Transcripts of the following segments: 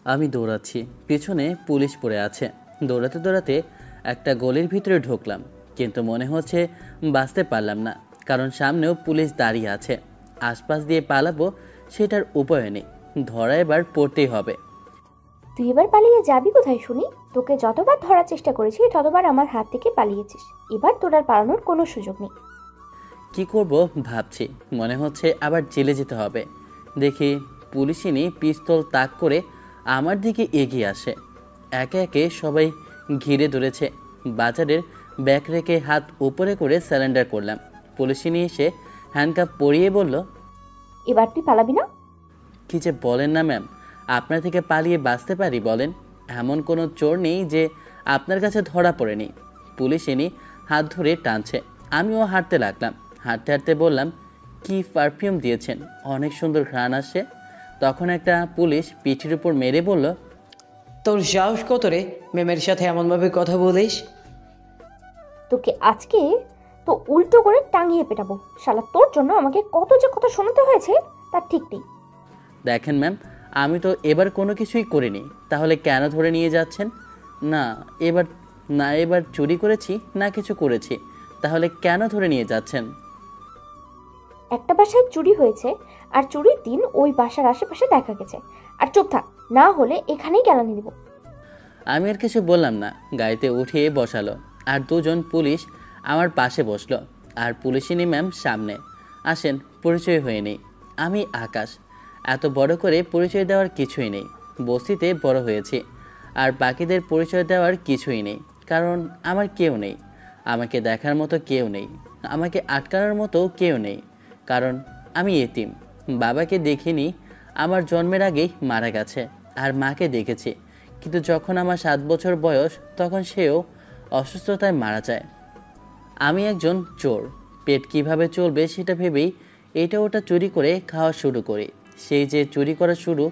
আমি দৌড়াচ্ছি, পিছনে পুলিশ পড়ে আছে। দৌড়াতে দৌড়াতে একটা গলির ভিতরে ঢুকলাম, কিন্তু মনে হচ্ছে বাঁচতে পারলাম না, কারণ সামনেও পুলিশ দাঁড়িয়ে আছে। আশপাশ দিয়ে পালাবো সেটার উপায় নেই, ধরা এবার পড়তেই হবে। তুই এবার পালিয়ে যাবি কোথায় শুনি? তোকে যতবার ধরার চেষ্টা করেছি ততবার আমার হাত থেকে পালিয়েছিস। এবার তোর আর পালানোর কোনো সুযোগ নেই। কি করব ভাবছি, মনে হচ্ছে আবার জেলে যেতে হবে। দেখি পুলিশিনী পিস্তল তাক করে আমার দিকে এগিয়ে আসে। একে একে সবাই ঘিরে ধরেছে। বাজারের ব্যাগ রেখে হাত উপরে করে স্যালেন্ডার করলাম। পুলিশিনী এসে হ্যান্ডকাপ পরিয়ে বলল, এবার তুই পালাবি না? কি যে বলেন না ম্যাম, আপনার থেকে পালিয়ে বাঁচতে পারি বলেন? এমন কোনো চোর নেই যে আপনার কাছে ধরা পড়েনি। পুলিশিনী হাত ধরে টানছে, আমিও হাঁটতে লাগলাম। হাঁটতে হাঁটতে বললাম, কি পারফিউম দিয়েছেন, অনেক সুন্দর ঘ্রাণ আসছে। তখন একটা পুলিশ পিঠির উপর মেরে বলল, তোর সাহস কত রে ম্যামের সাথে এমনভাবে কথা বলিস? তোকে আজকে তো উল্টো করে টাঙিয়ে পেটাবো। শালা তোর জন্য আমাকে কত যে কথা শোনাতে হয়েছে তার ঠিক নেই। দেখেন ম্যাম, আমি তো এবার কোনো কিছুই করিনি, তাহলে কেন ধরে নিয়ে যাচ্ছেন? না এবার এবার চুরি করেছি না কিছু করেছি, তাহলে কেন ধরে নিয়ে যাচ্ছেন? একটা বাসায় চুরি হয়েছে, আর চুরির দিন ওই বাসার আশেপাশে দেখা গেছে। আর চুপ থাক, না হলে এখানেই কেলানি দিব। আমি আর কিছু বললাম না, গাড়িতে উঠিয়ে বসালো। আর দুজন পুলিশ আমার পাশে বসলো, আর পুলিশিনী ম্যাম সামনে। আসেন, পরিচয় হয়ে নেই। আমি আকাশ। এত বড় করে পরিচয় দেওয়ার কিছুই নেই, বস্তিতে বড় হয়েছি। আর বাকিদের পরিচয় দেওয়ার কিছুই নেই, কারণ আমার কেউ নেই। আমাকে দেখার মতো কেউ নেই, আমাকে আটকানোর মতো কেউ নেই, কারণ আমি এতিম। বাবাকে দেখিনি, আমার জন্মের আগেই মারা গেছে। আর মাকে দেখেছি, কিন্তু যখন আমার 7 বছর বয়স তখন সেও অসুস্থতায় মারা যায়। আমি একজন চোর, পেট কিভাবে চলবে সেটা ভেবেই এটা ওটা চুরি করে খাওয়া শুরু করি। সেই যে চুরি করা শুরু,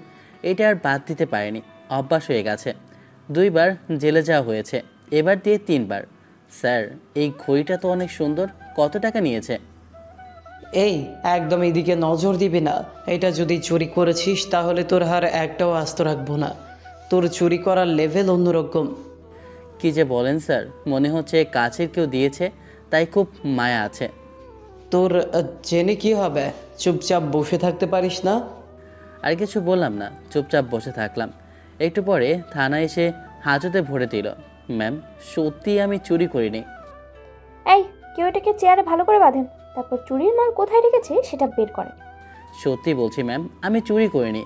এটা আর বাদ দিতে পারিনি, অভ্যাস হয়ে গেছে। 2বার জেলে যাওয়া হয়েছে, এবার দিয়ে 3বার। স্যার, এই ঘড়িটা তো অনেক সুন্দর, কত টাকা নিয়েছে? এই একদম এদিকে নজর দিবি না। এটা যদি চুরি করেছিস তাহলে তোর হার একটাও আস্ত রাখবো না। তোর চুরি করার লেভেল অন্যরকম। কি যে বলেন স্যার, মনে হচ্ছে কাছের কেউ দিয়েছে, তাই খুব মায়া আছে। তোর জেনে কি হবে? চুপচাপ বসে থাকতে পারিস না? আর কিছু বললাম না, চুপচাপ বসে থাকলাম। একটু পরে থানায় এসে হাজতে ভরে দিল। ম্যাম, সত্যি আমি চুরি করিনি। এই, কেউ এটাকে চেয়ারে ভালো করে বাঁধেন, তারপর চুরির মাল কোথায় রেখেছে সেটা বের করেন। সত্যি বলছি ম্যাম, আমি চুরি করিনি।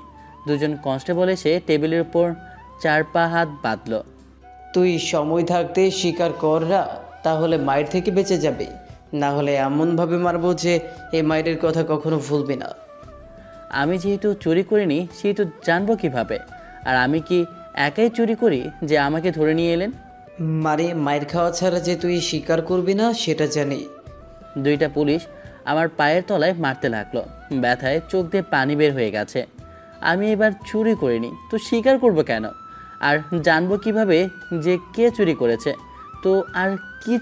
দুজন কনস্টেবল এসে টেবিলের উপর 4 পা হাত বাঁধল। তুই সময় থাকতে স্বীকার কররা, তাহলে মায়ের থেকে বেঁচে যাবে। না হলে এমনভাবে মারবো যে এই মায়ের কথা কখনো ভুলবি না। আমি যেহেতু চুরি করিনি সেহেতু জানবো কিভাবে? আর আমি কি একাই চুরি করি যে আমাকে ধরে নিয়ে এলেন? মারে মায়ের খাওয়া ছাড়া যে তুই স্বীকার করবি না সেটা জানি। 2টা পুলিশ আমার পায়ের তলায় মারতে লাগলো। ব্যথায় চোখ দিয়ে পানি বের হয়ে গেছে। আমি এবার চুরি করিনি তো স্বীকার করব কেন? আর জানবো কিভাবে যে কে চুরি করেছে? তো আর কি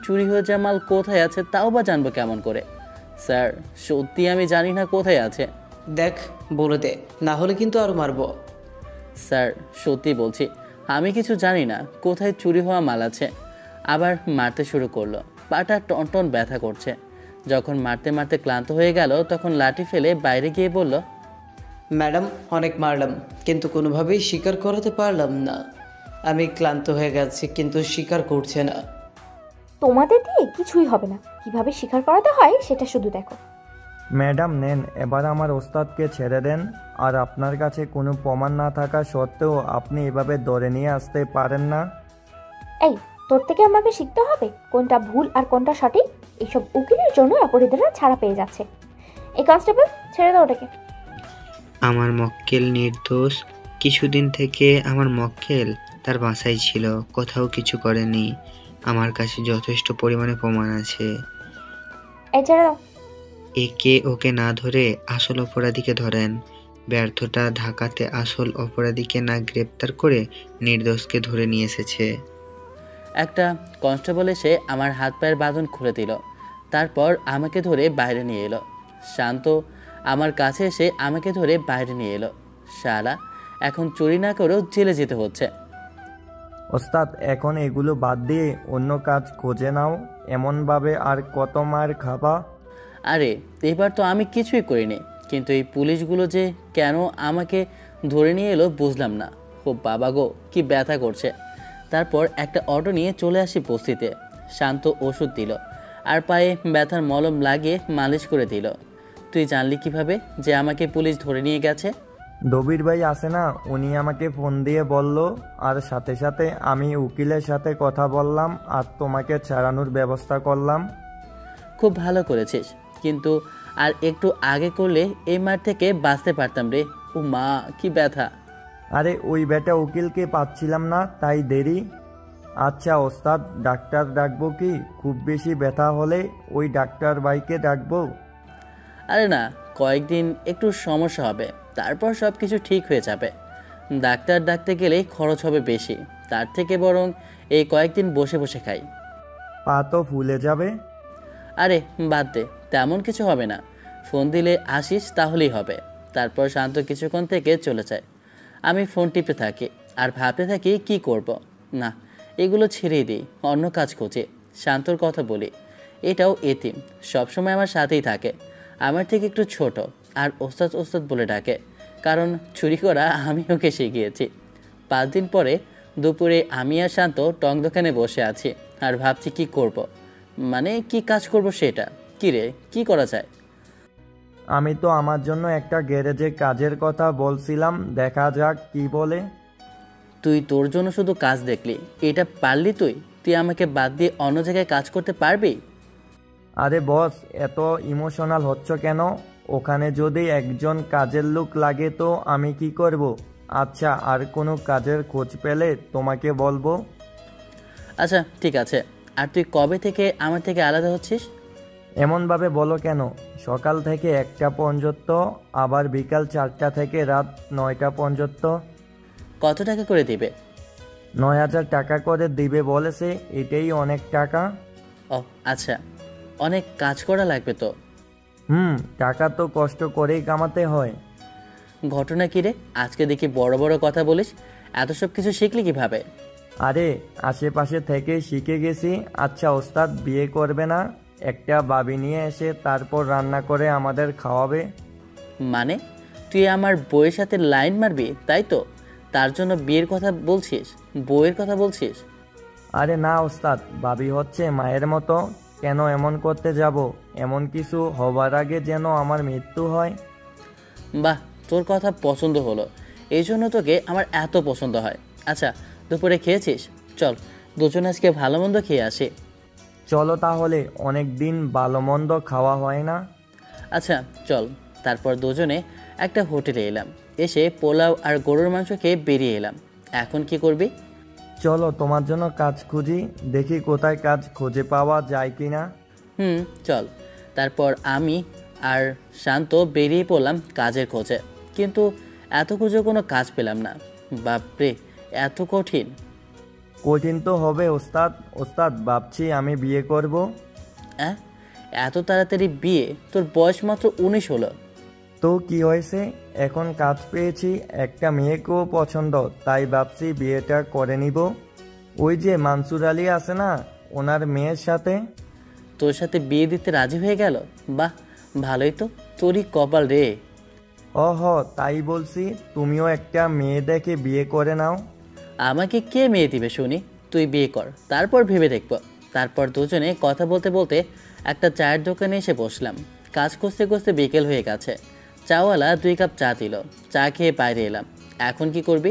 চুরি হয়ে যাওয়া মাল কোথায় আছে তাও বা জানবো কেমন করে? স্যার, সত্যি আমি জানি না কোথায় আছে। দেখ, বলে দে, না হলে কিন্তু আরো মারবো। স্যার, সত্যি বলছি, আমি কিছু জানি না কোথায় চুরি হওয়া মাল আছে। আবার মারতে শুরু করলো। পাটা টনটন ব্যথা করছে। যখন মারতে মারতে ক্লান্ত হয়ে গেল তখন লাঠি ফেলে বাইরে গিয়ে বলল, ম্যাডাম, অনেক মারলাম কিন্তু কোনোভাবেই স্বীকার করাতে পারলাম না। আমি ক্লান্ত হয়ে গেছি কিন্তু স্বীকার করছে না। তোমাদের দিয়ে কিছুই হবে না, কিভাবে স্বীকার করাতে হয় সেটা শুধু দেখো। ম্যাডাম নেন, এবার আমার ওস্তাদকে ছেড়ে দেন। আর আপনার কাছে কোনো প্রমাণ না থাকা সত্ত্বেও আপনি এভাবে ধরে নিয়ে আসতে পারেন না। এই, তোর থেকে আমাকে শিখতে হবে কোনটা ভুল আর কোনটা সঠিক। এইসব উকিলের জন্য অপরাধীরা ছাড়া পেয়ে যাচ্ছে। এই কনস্টেবল, ছেড়ে দাও ওটাকে। আমার মক্কেল নির্দোষ। কিছুদিন থেকে আমার মক্কেল তার বাসায় ছিল, কোথাও কিছু করেনি। আমার কাছে যথেষ্ট পরিমাণে প্রমাণ আছে। এই, ছেড়ে দাও। একে ওকে না ধরে আসল অপরাধীকে ধরেন। ব্যর্থতা ঢাকাতে আসল অপরাধীকে না গ্রেপ্তার করে নির্দোষকে ধরে নিয়ে এসেছে। একটা কনস্টেবল এসে আমার হাত পায়ের বাঁধন খুলে দিল। তারপর আমাকে ধরে বাইরে নিয়ে এলো। শান্ত আমার কাছে এসে আমাকে ধরে বাইরে নিয়ে এলো। শালা, এখন চুরি না করেও জেলে যেতে হচ্ছে। ওস্তাদ এখন এগুলো বাদ দিয়ে অন্য কাজ খুঁজে নাও, এমনভাবে আর কত মার খাবা? আরে এবার তো আমি কিছুই করিনি, কিন্তু এই পুলিশগুলো যে কেন আমাকে ধরে নিয়ে এলো বুঝলাম না। ও বাবা গো, কি ব্যথা করছে। তারপর একটা অটো নিয়ে চলে আসি বস্তিতে। শান্ত ওষুধ দিল আর পায়ে ব্যথার মলম লাগিয়ে মালিশ করে দিল। তুই জানলি কিভাবে যে আমাকে পুলিশ ধরে নিয়ে গেছে? দবির ভাই আছে না, উনি আমাকে ফোন দিয়ে বলল, আর সাথে সাথে আমি উকিলের সাথে কথা বললাম আর তোমাকে ছাড়ানোর ব্যবস্থা করলাম। খুব ভালো করেছিস, কিন্তু আর একটু আগে করলে এই মার থেকে বাঁচতে পারতাম রে। ও মা, কি ব্যথা। আরে ওই বেটা উকিলকে পাচ্ছিলাম না, তাই দেরি। আচ্ছা ওস্তাদ, ডাক্তার ডাকবো কি? খুব বেশি ব্যথা হলে ওই ডাক্তার ভাইকে ডাকবো? আরে না, কয়েকদিন একটু সমস্যা হবে, তারপর সব কিছু ঠিক হয়ে যাবে। ডাক্তার ডাকতে গেলেই খরচ হবে বেশি, তার থেকে বরং এই কয়েকদিন বসে বসে খাই। পা তো ফুলে যাবে। আরে বাদ দে, তেমন কিছু হবে না। ফোন দিলে আসিস তাহলেই হবে। তারপর শান্ত কিছুক্ষণ থেকে চলে যায়। আমি ফোন টিপতে থাকি আর ভাবতে থাকি কি করব। না, এগুলো ছেড়েই দিই, অন্য কাজ খুঁজি। শান্তর কথা বলি, এটাও এতিম, সবসময় আমার সাথেই থাকে। আমার থেকে একটু ছোট আর ওস্তাদ ওস্তাদ বলে ডাকে, কারণ চুরি করা আমি ওকে শিখিয়েছি। 5 দিন পরে দুপুরে আমি আর শান্ত টং দোকানে বসে আছি আর ভাবছি কি করব, মানে কি কাজ করব সেটা। কি রে, কি করা যায়? আমি তো আমার জন্য একটা গ্যারেজে কাজের কথা বলছিলাম, দেখা যাক কি বলে। তুই তোর জন্য শুধু কাজ দেখলি, এটা পারলি তুই? তুই আমাকে বাদ দিয়ে অন্য জায়গায় কাজ করতে পারবি? আরে বস, এত ইমোশনাল হচ্ছ কেন? ওখানে যদি একজন কাজের লোক লাগে তো আমি কি করব? আচ্ছা, আর কোনো কাজের খোঁজ পেলে তোমাকে বলবো। আচ্ছা ঠিক আছে। আর তুই কবে থেকে আমার থেকে আলাদা হচ্ছিস? এমনভাবে বলো কেন? সকাল থেকে 1টা পর্যন্ত, আবার বিকাল 4টা থেকে রাত 9টা পর্যন্ত। কত টাকা করে দিবে? 9,000 টাকা করে দিবে বলেছে, এটাই অনেক টাকা। ও আচ্ছা, অনেক কাজ করা লাগবে তো। টাকা তো কষ্ট করেই কামাতে হয়। ঘটনা কি রে, আজকে দেখি বড় বড় কথা বলিস। এত সব কিছু শিখলি কিভাবে? আরে আশেপাশে থেকে শিখে গেছি। আচ্ছা ওস্তাদ, বিয়ে করবে না? একটা বাবি নিয়ে এসে তারপর রান্না করে আমাদের খাওয়াবে। মানে তুই আমার বউয়ের সাথে লাইন মারবি, তাই তো? তার জন্য বিয়ের কথা বলছিস, বউয়ের কথা বলছিস? আরে না ওস্তাদ, বাবি হচ্ছে মায়ের মতো, কেন এমন করতে যাব? এমন কিছু হবার আগে যেন আমার মৃত্যু হয়। বাহ, তোর কথা পছন্দ হলো, এই জন্য তোকে আমার এত পছন্দ হয়। আচ্ছা, দুপুরে খেয়েছিস? চল দুজন আজকে ভালো মন্দ খেয়ে আসি। চলো তাহলে, অনেক দিন ভালো মন্দ খাওয়া হয় না। আচ্ছা চল। তারপর দুজনে একটা হোটেলে এলাম, এসে পোলাও আর গরুর মাংস খেয়ে বেরিয়ে এলাম। এখন কি করবি? চলো তোমার জন্য কাজ খুঁজি, দেখি কোথায় কাজ খুঁজে পাওয়া যায় কিনা। চল। তারপর আমি আর শান্ত বেরিয়ে পড়লাম কাজের খোঁজে, কিন্তু এত খুঁজে কোনো কাজ পেলাম না। বাপরে, এত কঠিন। কঠিন তো হবে ওস্তাদ। ওস্তাদ, ভাবছি আমি বিয়ে করব। হ্যাঁ, এত তাড়াতাড়ি বিয়ে? তোর বয়স মাত্র 19 হলো। তো কি হয়েছে, এখন কাজ পেয়েছি, একটা মেয়েকেও পছন্দ, তাই ভাবছি বিয়েটা করে নিব। ওই যে মানসুর আলী আছে না, ওনার মেয়ের সাথে। তোর সাথে বিয়ে দিতে রাজি হয়ে গেল? বাহ, ভালোই তো, তোরই কপাল রে। তাই বলছি, তুমিও একটা মেয়ে দেখে বিয়ে করে নাও। আমাকে কে মেয়ে দিবে শুনি? তুই বিয়ে কর, তারপর ভেবে দেখব। তারপর দুজনে কথা বলতে বলতে একটা চায়ের দোকানে এসে বসলাম। কাজ করতে করতে বিকেল হয়ে গেছে। চাওয়ালা 2 কাপ চা দিল, চা খেয়ে বাইরে এলাম। এখন কি করবি?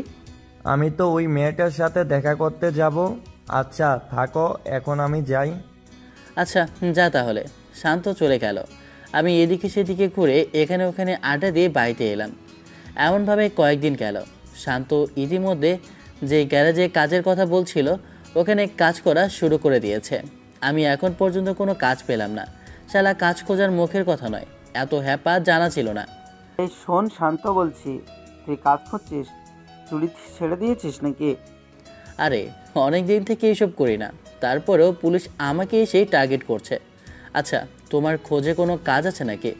আমি তো ওই মেয়েটার সাথে দেখা করতে যাব। আচ্ছা থাকো, এখন আমি যাই। আচ্ছা যা তাহলে। শান্ত চলে গেল। আমি এদিকে সেদিকে ঘুরে এখানে ওখানে আড্ডা দিয়ে বাড়িতে এলাম। এমনভাবে কয়েকদিন গেল। শান্ত ইতিমধ্যে যে গ্যারেজে কাজের কথা বলছিল ওখানে কাজ করা শুরু করে দিয়েছে। আমি এখন পর্যন্ত কোনো কাজ পেলাম না। শালা কাজ খোঁজার মুখের কথা নয়, এত হ্যাপা জানা ছিল না। এই শোন, শান্ত বলছি, তুই কাজ করছিস? চুরি ছেড়ে দিয়েছিস নাকি? আরে অনেক দিন থেকে এইসব করি না, তারপরেও পুলিশ আমাকে এসেই টার্গেট করছে। আচ্ছা, তোমার খোঁজে কোনো কাজ আছে নাকি?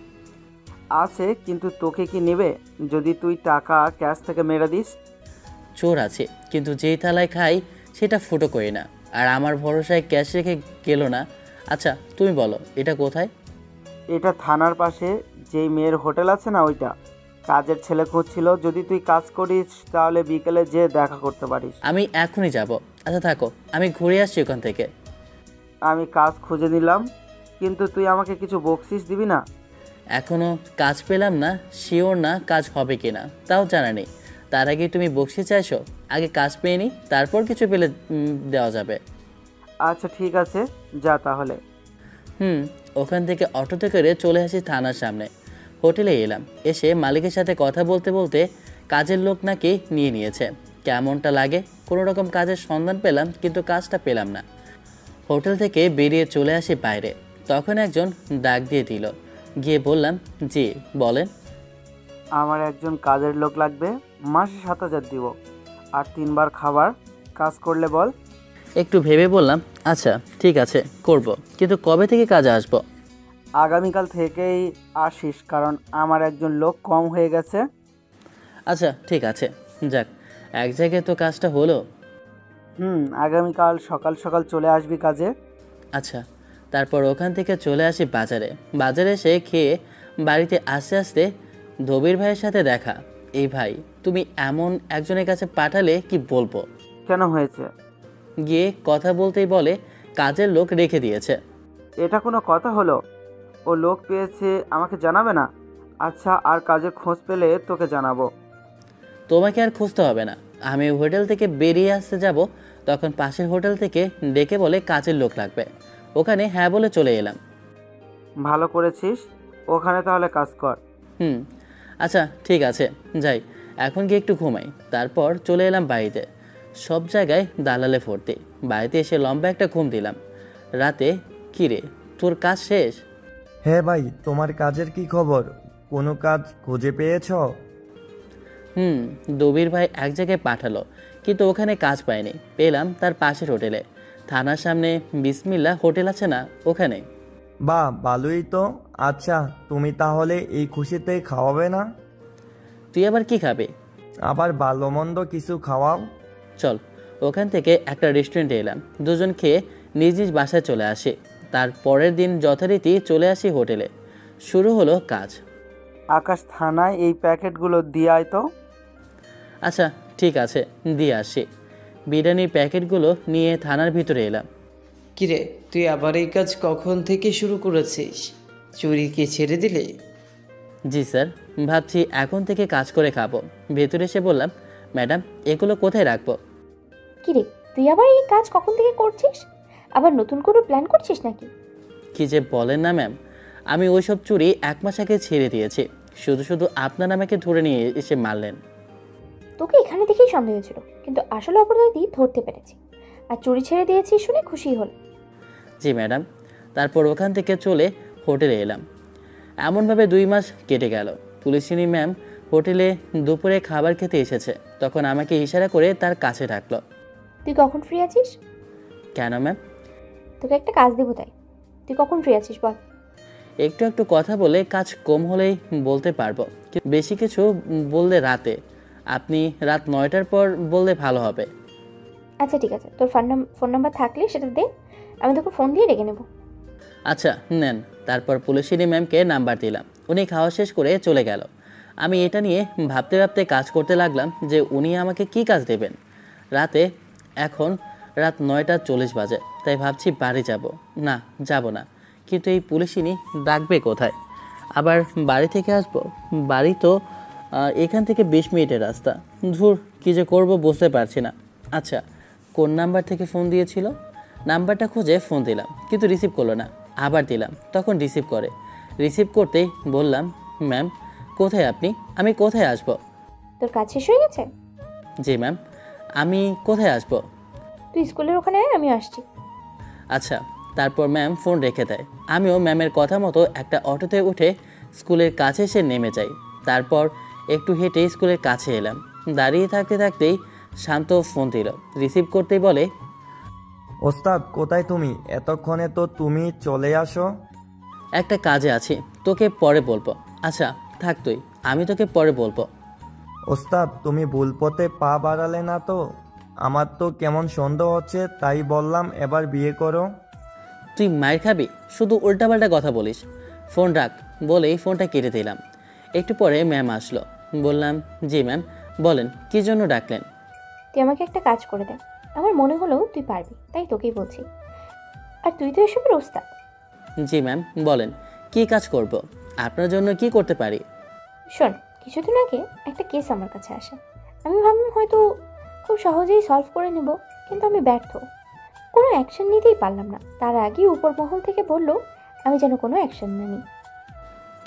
আছে, কিন্তু তোকে কি নেবে যদি তুই টাকা ক্যাশ থেকে মেরে দিস? চোর আছে, কিন্তু যেই থালায় খাই সেটা ফুটো করি না। আর আমার ভরসায় ক্যাশ রেখে গেল না। আচ্ছা তুমি বলো এটা কোথায়? এটা থানার পাশে যেই মেয়ের হোটেল আছে না, ওইটা। কাজের ছেলে খুঁজছিল, যদি তুই কাজ করিস তাহলে বিকেলে যেয়ে দেখা করতে পারিস। আমি এখনই যাব। আচ্ছা থাকো, আমি ঘুরে আসছি ওখান থেকে। আমি কাজ খুঁজে নিলাম, কিন্তু তুই আমাকে কিছু বকশিস দিবি না? এখনও কাজ পেলাম না, শিওর না কাজ হবে কি না তাও জানা নেই। তার আগে তুমি বকশিস চাইছো? আগে কাজ পেয়ে নিই, তারপর কিছু পেলে দেওয়া যাবে। আচ্ছা ঠিক আছে, যা তাহলে। ওখান থেকে অটোতে করে চলে আসি থানার সামনে। হোটেলে এলাম, এসে মালিকের সাথে কথা বলতে বলতে কাজের লোক নাকি নিয়ে নিয়েছে। কেমনটা লাগে, কোনো রকম কাজের সন্ধান পেলাম কিন্তু কাজটা পেলাম না। হোটেল থেকে বেরিয়ে চলে আসি বাইরে, তখন একজন ডাক দিয়ে দিল। গিয়ে বললাম, জি বলেন। আমার একজন কাজের লোক লাগবে, মাসে 7,000 দিব, আর 3 বার খাবার। কাজ করলে বল। একটু ভেবে বললাম, আচ্ছা ঠিক আছে করব, কিন্তু কবে থেকে কাজে আসবো? আগামীকাল থেকেই আসিস, কারণ আমার একজন লোক কম হয়ে গেছে। আচ্ছা ঠিক আছে, যাক এক জায়গায় তো কাজটা হলো। আগামীকাল সকাল সকাল চলে আসবি কাজে। আচ্ছা, তারপর ওখান থেকে চলে আসি বাজারে। বাজারে এসে খেয়ে বাড়িতে আস্তে আস্তে ধবির ভাইয়ের সাথে দেখা। এই ভাই, তুমি এমন একজনের কাছে পাঠালে কি বলবো। কেন হয়েছে? গিয়ে কথা বলতেই বলে কাজের লোক রেখে দিয়েছে। এটা কোনো কথা হলো? ও লোক পেয়েছে, আমাকে জানাবে না? আচ্ছা, আর কাজের খোঁজ পেলে তোকে জানাবো। তোমাকে আর খুঁজতে হবে না। আমি হোটেল থেকে বেরিয়ে আসতে যাব, তখন পাশের হোটেল থেকে ডেকে বলে কাজের লোক লাগবে। ওখানে হ্যাঁ বলে চলে এলাম। ভালো করেছিস, ওখানে তাহলে কাজ কর। আচ্ছা ঠিক আছে, যাই এখন গিয়ে একটু ঘুমাই। তারপর চলে এলাম বাড়িতে। সব জায়গায় দালালে ভর্তি। বাড়িতে এসে লম্বা একটা ঘুম দিলাম। রাতে, কিরে তোর কাজ শেষ? হ্যাঁ ভাই, তোমার কাজের কি খবর? কোনো কাজ খুঁজে পেয়েছো? দবির ভাই এক জায়গায় পাঠালো, কিন্তু ওখানে কাজ পাইনি। পেলাম তার পাশের হোটেলে। থানার সামনে বিসমিল্লা হোটেল আছে না, ওখানে। বাহ, ভালোই তো। আচ্ছা, তুমি তাহলে এই খুশিতে খাওয়াবে না? তুই আবার কি খাবে? আবার ভালো মন্দ কিছু খাওয়াও। চল, ওখান থেকে একটা রেস্টুরেন্টে এলাম। দুজন খেয়ে নিজ নিজ বাসায় চলে আসি। তার পরের দিন যথারীতি চলে আসি হোটেলে। শুরু হলো কাজ। আকাশ, থানায় এই প্যাকেটগুলো দিয়ে আয় তো। আচ্ছা ঠিক আছে, দিয়ে আসি। বিরিয়ানির প্যাকেটগুলো নিয়ে থানার ভিতরে এলাম। কিরে, তুই আবার এই কাজ কখন থেকে শুরু করেছিস? চুরি কি ছেড়ে দিলে? জি স্যার, ভাবছি এখন থেকে কাজ করে খাবো। ভেতরে এসে বললাম, ম্যাডাম এগুলো কোথায় রাখবো? কিরে, তুই আবার এই কাজ কখন থেকে করছিস? আবার নতুন করে প্ল্যান করছিস নাকি? কি যে বলেন না ম্যাম, আমি ওইসব চুরি 1 মাস আগে ছেড়ে দিয়েছি। শুধু শুধু আপনার আমাকে ধরে নিয়ে এসে মারলেন। তোকে এখানে দেখেই সন্দেহ ছিল, কিন্তু আসলে অপরাধী ধরতে পেরেছি, আর চুরি ছেড়ে দিয়েছি শুনে খুশি হল। জি ম্যাডাম। তারপর ওখান থেকে চলে হোটেলে এলাম। এমনভাবে 2 মাস কেটে গেল। পুলিশিনী ম্যাম হোটেলে দুপুরে খাবার খেতে এসেছে, তখন আমাকে ইশারা করে তার কাছে ডাকলো। তুই কখন ফ্রি আছিস? কেন ম্যাম? তোকে একটা কাজ দেবো, তাই। তুই কখন ফ্রি আছিস বল। একটু একটু কথা বলে কাজ কম হলেই বলতে পারবো, বেশি কিছু বললে রাতে। আপনি রাত 9টার পর বললে ভালো হবে। আচ্ছা ঠিক আছে, তোর ফোন নাম্বার থাকলে সেটা দে, আমি তোকে ফোন দিয়ে ডেকে নেব। আচ্ছা নেন। তারপর পুলিশিনী ম্যামকে নাম্বার দিলাম। উনি খাওয়া শেষ করে চলে গেল। আমি এটা নিয়ে ভাবতে ভাবতে কাজ করতে লাগলাম যে উনি আমাকে কি কাজ দেবেন। এখন রাত 9:40 বাজে, তাই ভাবছি বাড়ি যাব। না, যাব না, কিন্তু এই পুলিশিনী ডাকবে কোথায়? আবার বাড়ি থেকে আসবো? বাড়ি তো এখান থেকে 20 মিনিটের রাস্তা। ধুর, কী যে করবো বুঝতে পারছি না। আচ্ছা, কোন নাম্বার থেকে ফোন দিয়েছিল? নাম্বারটা খুঁজে ফোন দিলাম, কিন্তু রিসিভ করলো না। আবার দিলাম, তখন রিসিভ করে। রিসিভ করতেই বললাম, ম্যাম কোথায় আপনি? আমি কোথায় আসব? তোর কাজ শেষ হয়ে গেছে? জি ম্যাম, আমি কোথায় আসব? তুই স্কুলের ওখানে আয়, আমি আসছি। আচ্ছা। তারপর ম্যাম ফোন রেখে দেয়। আমিও ম্যামের কথা মতো একটা অটোতে উঠে স্কুলের কাছে এসে নেমে যাই। তারপর একটু হেঁটে স্কুলের কাছে এলাম। দাঁড়িয়ে থাকতে থাকতেই শান্ত ফোন দিল। রিসিভ করতেই বলে, ওস্তাদ কোথায় তুমি? এতক্ষণে তো তুমি চলে আসো। একটা কাজে আছি, তোকে পরে বলবো। আচ্ছা থাক তুই, আমি তোকে পরে বলবো। ওস্তাদ তুমি ভুল পথে পা বাড়ালে না তো? আমার তো কেমন সন্দেহ হচ্ছে, তাই বললাম এবার বিয়ে করো। তুই মায়ের খাবি, শুধু উল্টাপাল্টা কথা বলিস। ফোন রাখ বলেই ফোনটা কেটে দিলাম। একটু পরে ম্যাম আসলো। বললাম, জি ম্যাম বলেন, কী জন্য ডাকলেন? তুই আমাকে একটা কাজ করে দে। আমার মনে হলো তুই পারবি, তাই তোকেই বলছি। আর তুই তো এসবের ওস্তাদ। জি ম্যাম বলেন, কী কাজ করব? আপনার জন্য কি করতে পারি? শোন, কিছুদিন আগে একটা কেস আমার কাছে আসে। আমি ভাবলাম হয়তো খুব সহজেই সলভ করে নেব, কিন্তু আমি ব্যর্থ। কোনো অ্যাকশন নিতেই পারলাম না। তার আগেই উপর মহল থেকে বললো আমি যেন কোনো অ্যাকশন না নিই।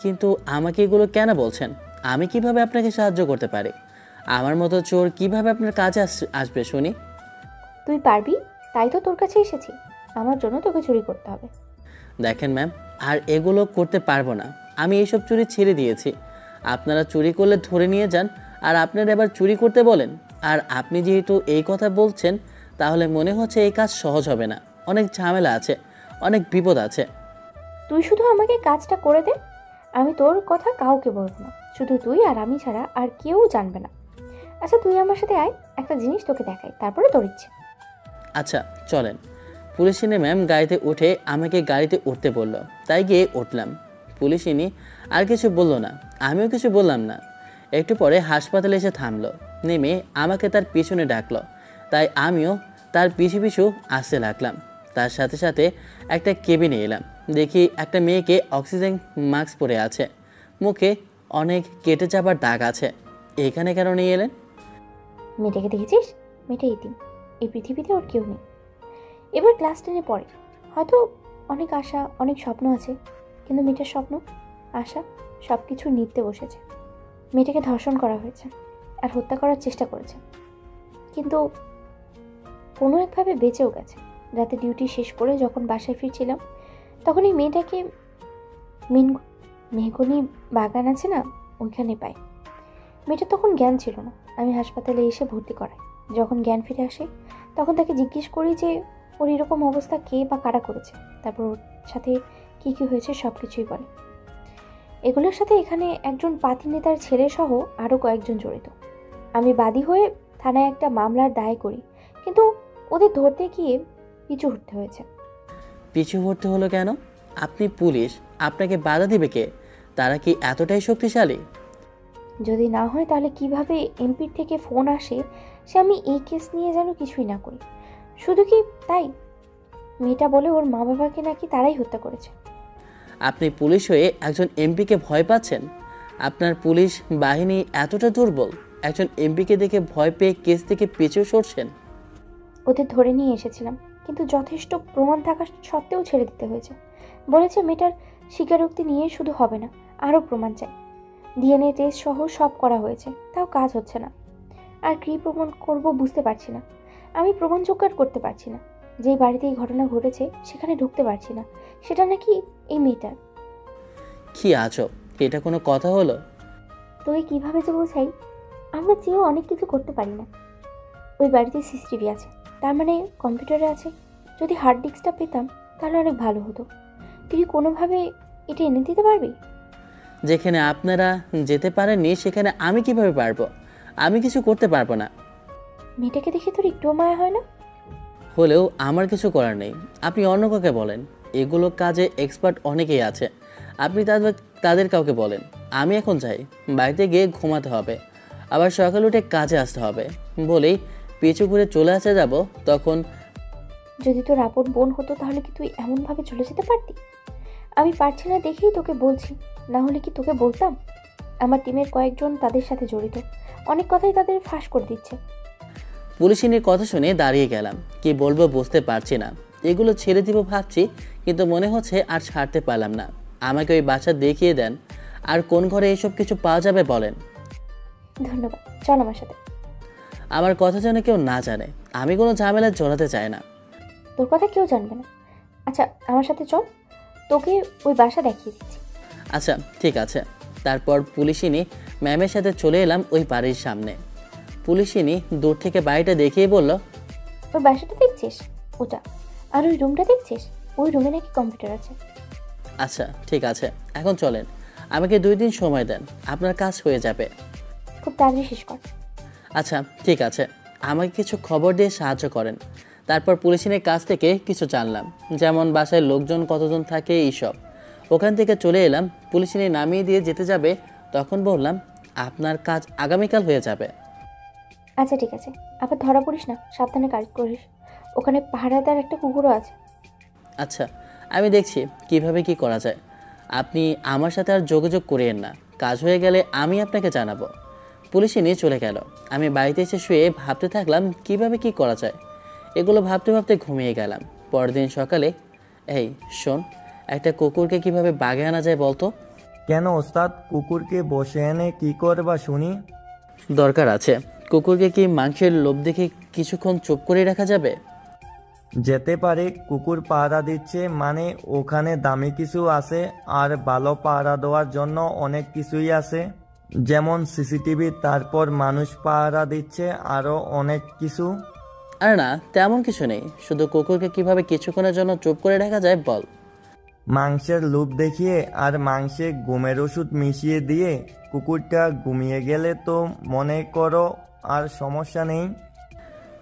কিন্তু আমাকে এগুলো কেন বলছেন? আমি কিভাবে আপনাকে সাহায্য করতে পারি? আমার মতো চোর কিভাবে আপনার কাজে আসবে শুনি? তুই পারবি, তাই তো তোর কাছে এসেছি। আমার জন্য তোকে চুরি করতে হবে। দেখেন ম্যাম, আর এগুলো করতে পারবো না। আমি এইসব চুরি ছেড়ে দিয়েছি। আপনারা চুরি করলে ধরে নিয়ে যান, আর আপনারা এবার চুরি করতে বলেন। আর আপনি যেহেতু এই কথা বলছেন, তাহলে মনে হচ্ছে এই কাজ সহজ হবে না। অনেক ঝামেলা আছে, অনেক বিপদ আছে। তুই শুধু আমাকে কাজটা করে দে, আমি তোর কথা কাউকে বলবো না। শুধু তুই আর আমি ছাড়া আর কেউ জানবে না। আচ্ছা তুই আমার সাথে আয়, একটা জিনিস তোকে দেখাই, তারপরে তোর ইচ্ছে। আচ্ছা চলেন। পুলিশিনী ম্যাম গাড়িতে উঠে আমাকে গাড়িতে উঠতে বলল, তাই গিয়ে উঠলাম। পুলিশিনী আর কিছু বলল না, আমিও কিছু বললাম না। একটু পরে হাসপাতালে এসে থামলো, নেমে আমাকে তার পিছনে ডাকলো। তাই আমিও তার পিছু পিছু আসতে লাগলাম। তার সাথে সাথে একটা কেবিনে এলাম। দেখি একটা মেয়েকে অক্সিজেন মাস্ক পরে আছে, মুখে অনেক কেটে যাবার দাগ আছে। এখানে কেন নিয়ে এলেন? মেয়েটাকে দেখেছিস? মেয়েটা এতিম, এই পৃথিবীতে ওর কেউ নেই। এবার ক্লাস 10-এ পড়ে। হয়তো অনেক আশা, অনেক স্বপ্ন আছে, কিন্তু মেয়েটার স্বপ্ন, আশা সব কিছু নিতে বসেছে। মেয়েটাকে ধর্ষণ করা হয়েছে আর হত্যা করার চেষ্টা করেছে, কিন্তু কোনো একভাবে বেঁচেও গেছে। রাতে ডিউটি শেষ করে যখন বাসায় ফিরছিলাম, তখন এই মেয়েটাকে মেহগনি বাগান আছে না, ওইখানে পাই। মেয়েটা তখন জ্ঞান ছিল না। আমি হাসপাতালে এসে ভর্তি করাই। যখন জ্ঞান ফিরে আসে, তখন তাকে জিজ্ঞেস করি যে ওর এরকম অবস্থা কে বা কারা করেছে। তারপর ওর সাথে কী কী হয়েছে সব কিছুই বলে। এগুলোর সাথে এখানে একজন পাতি নেতার ছেলে সহ আরও কয়েকজন জড়িত। আমি বাদী হয়ে থানায় একটা মামলার দায় করি, কিন্তু ওদের ধরতে গিয়ে পিছু হটতে হয়েছে। পিছু হটতে হলো কেন? আপনি পুলিশ, আপনাকে বাধা দিবে কে? তারা কি এতটাই শক্তিশালী? যদি না হয় তাহলে কিভাবে এমপির থেকে ফোন আসে সে আমি এই কেস নিয়ে যেন কিছুই না করি? শুধু কি তাই? মেয়েটা বলে ওর মা বাবাকে নাকি তারাই হত্যা করেছে। আপনি পুলিশ হয়ে একজন এমপিকে ভয় পাচ্ছেন? আপনার পুলিশ বাহিনী এতটা দুর্বল? একজন এমপিকে দেখে ভয় পেয়ে কেস থেকে পিছু সরছেন? ওদের ধরে নিয়ে এসেছিলাম, কিন্তু যথেষ্ট প্রমাণ থাকা সত্ত্বেও ছেড়ে দিতে হয়েছে। বলেছে মেয়েটার স্বীকারোক্তি নিয়ে শুধু হবে না, আরও প্রমাণ চাই। ডিএনএ টেস্ট সহ সব করা হয়েছে, তাও কাজ হচ্ছে না। আর কী প্রমাণ করব বুঝতে পারছি না। আমি প্রমাণ জোগাড় করতে পারছি না। যেই বাড়িতে এই ঘটনা ঘটেছে সেখানে ঢুকতে পারছি না, সেটা নাকি এই মেয়েটার। কি আছো, এটা কোনো কথা হলো? তোকে কীভাবে যে বোঝাই, আমরা চেয়েও অনেক কিছু করতে পারি না। ওই বাড়িতে সিসিটিভি আছে, তার মানে কম্পিউটারে আছে। যদি হার্ড ডিস্কটা পেতাম তাহলে অনেক ভালো হতো। তুই কোনোভাবে এটা এনে দিতে পারবি? যেখানে আপনারা যেতে পারেননি সেখানে আমি কিভাবে পারবো? আমি কিছু করতে পারবো না। মেয়েটাকে দেখে তোর একটুও মায়া হয় না? হলেও আমার কিছু করার নেই। আপনি অন্য কাউকে বলেন, এগুলো কাজে এক্সপার্ট অনেকেই আছে। আপনি তাদের কাউকে বলেন। আমি এখন যাই, বাড়িতে গিয়ে ঘুমাতে হবে, আবার সকালে উঠে কাজে আসতে হবে। বলেই পিছু ঘুরে চলে আসতে যাব, তখন যদি তোর আপন বোন হতো তাহলে কি তুই এমনভাবে চলে যেতে পারতি? আমি পারছি না দেখেই তোকে বলছি, না হলে কি তোকে বলতাম? আমার টিমের কয়েকজন তাদের সাথে জড়িত, অনেক কথাই তাদের ফাঁস করে দিচ্ছে। পুলিশিনীর কথা শুনে দাঁড়িয়ে গেলাম। কি বলবো বুঝতে পারছি না। এগুলো ছেড়ে দিব ভাবছি, কিন্তু মনে হচ্ছে আর ছাড়তে পারলাম না। আমাকে ওই বাসা দেখিয়ে দেন, আর কোন ঘরে এসব কিছু পাওয়া যাবে বলেন। ধন্যবাদ, চল আমার সাথে। আমার কথা যেন কেউ না জানে। আমি কোনো ঝামেলায় জড়াতে চাই না। তোর কথা কেউ জানবে না। আচ্ছা আমার সাথে চল, তোকে ওই বাসা দেখিয়ে দিচ্ছি। আচ্ছা ঠিক আছে। তারপর পুলিশিনী ম্যামের সাথে চলে এলাম ওই বাড়ির সামনে। পুলিশিনী দূর থেকে বাড়িটা দেখিয়ে বলল, ওই বাসাটা দেখছিস ওটা, আর ওই রুমটা দেখছিস, ওই রুমে নাকি কম্পিউটার আছে। আচ্ছা ঠিক আছে, এখন চলেন। আমাকে 2 দিন সময় দেন, আপনার কাজ হয়ে যাবে। খুব তাড়াতাড়ি শেষ কর। আচ্ছা ঠিক আছে, আমাকে কিছু খবর দিয়ে সাহায্য করেন। তারপর পুলিশের কাছ থেকে কিছু জানলাম, যেমন বাসায় লোকজন কতজন থাকে এইসব। ওখান থেকে চলে এলাম, পুলিশিনে নামিয়ে দিয়ে যেতে যাবে, তখন বললাম আপনার কাজ আগামীকাল হয়ে যাবে। আচ্ছা ঠিক আছে, আবার ধরা পড়িস না, সাবধানে কাজ করিস। ওখানে পাহারাদার একটা কুকুরও আছে। আচ্ছা আমি দেখছি কিভাবে কি করা যায়। আপনি আমার সাথে আর যোগাযোগ করিয়েন না, কাজ হয়ে গেলে আমি আপনাকে জানাবো। পুলিশে নিয়ে চলে গেল। আমি বাড়িতে এসে শুয়ে ভাবতে থাকলাম কিভাবে কি করা যায়। এগুলো ভাবতে ভাবতে ঘুমিয়ে গেলাম। পরের দিন সকালে, এই শোন, একটা কুকুরকে কিভাবে বাগে আনা যায় বলতো? কেন ওস্তাদ, কুকুরকে বসে এনে কি করবা শুনি? দরকার আছে। কুকুরকে কি মাংসের লোভ দেখে কিছুক্ষণ চুপ করে রাখা যাবে? যেতে পারে, কুকুর পাহারা দিচ্ছে মানে ওখানে দামি কিছু আছে, আর ভালো পাহারা দেওয়ার জন্য অনেক কিছুই আছে, যেমন সিসিটিভি, তারপর মানুষ পাহারা দিচ্ছে, আরও অনেক কিছু। আর না, তেমন কিছু নেই, শুধু কুকুরকে কিভাবে কিছুক্ষণের জন্য চুপ করে রাখা যায় বল। মাংসের লোভ দেখিয়ে আর মাংসে ঘুমের ওষুধ মিশিয়ে দিয়ে কুকুরটা ঘুমিয়ে গেলে তো মনে করো আর সমস্যা নেই।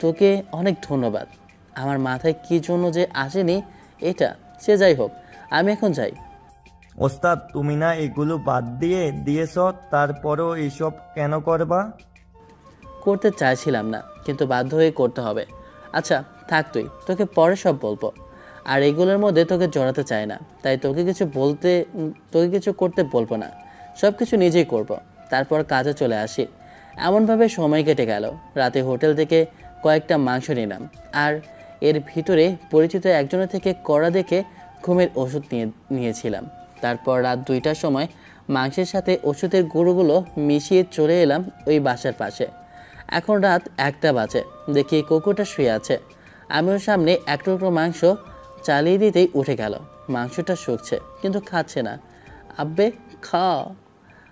তোকে অনেক ধন্যবাদ। আমার মাথায় কি জন্য যে আসেনি এটা, সে যাই হোক, আমি এখন যাই। ওস্তাদ, তুমি না এগুলো বাদ দিয়েছ, তারপরও এইসব কেন করবা? করতে চাইছিলাম না, কিন্তু বাধ্য হয়ে করতে হবে। আচ্ছা থাক, তোকে পরে সব বলবো। আর এগুলোর মধ্যে তোকে জড়াতে চাই না, তাই তোকে কিছু করতে বলবো না, সব কিছু নিজেই করব। তারপর কাজে চলে আসি। এমনভাবে সময় কেটে গেল। রাতে হোটেল থেকে কয়েকটা মাংস নিলাম, আর এর ভিতরে পরিচিত একজনের থেকে কড়া দেখে ঘুমের ওষুধ নিয়েছিলাম। তারপর রাত 2টার সময় মাংসের সাথে ওষুধের গুঁড়োগুলো মিশিয়ে চলে এলাম ওই বাসার পাশে। এখন রাত 1টা বাজে। দেখি কুকুরটা শুয়ে আছে। আমি ওর সামনে এক টুকরো মাংস চালিয়ে দিতেই উঠে গেল। মাংসটা শুকছে কিন্তু খাচ্ছে না। আব্বে খা।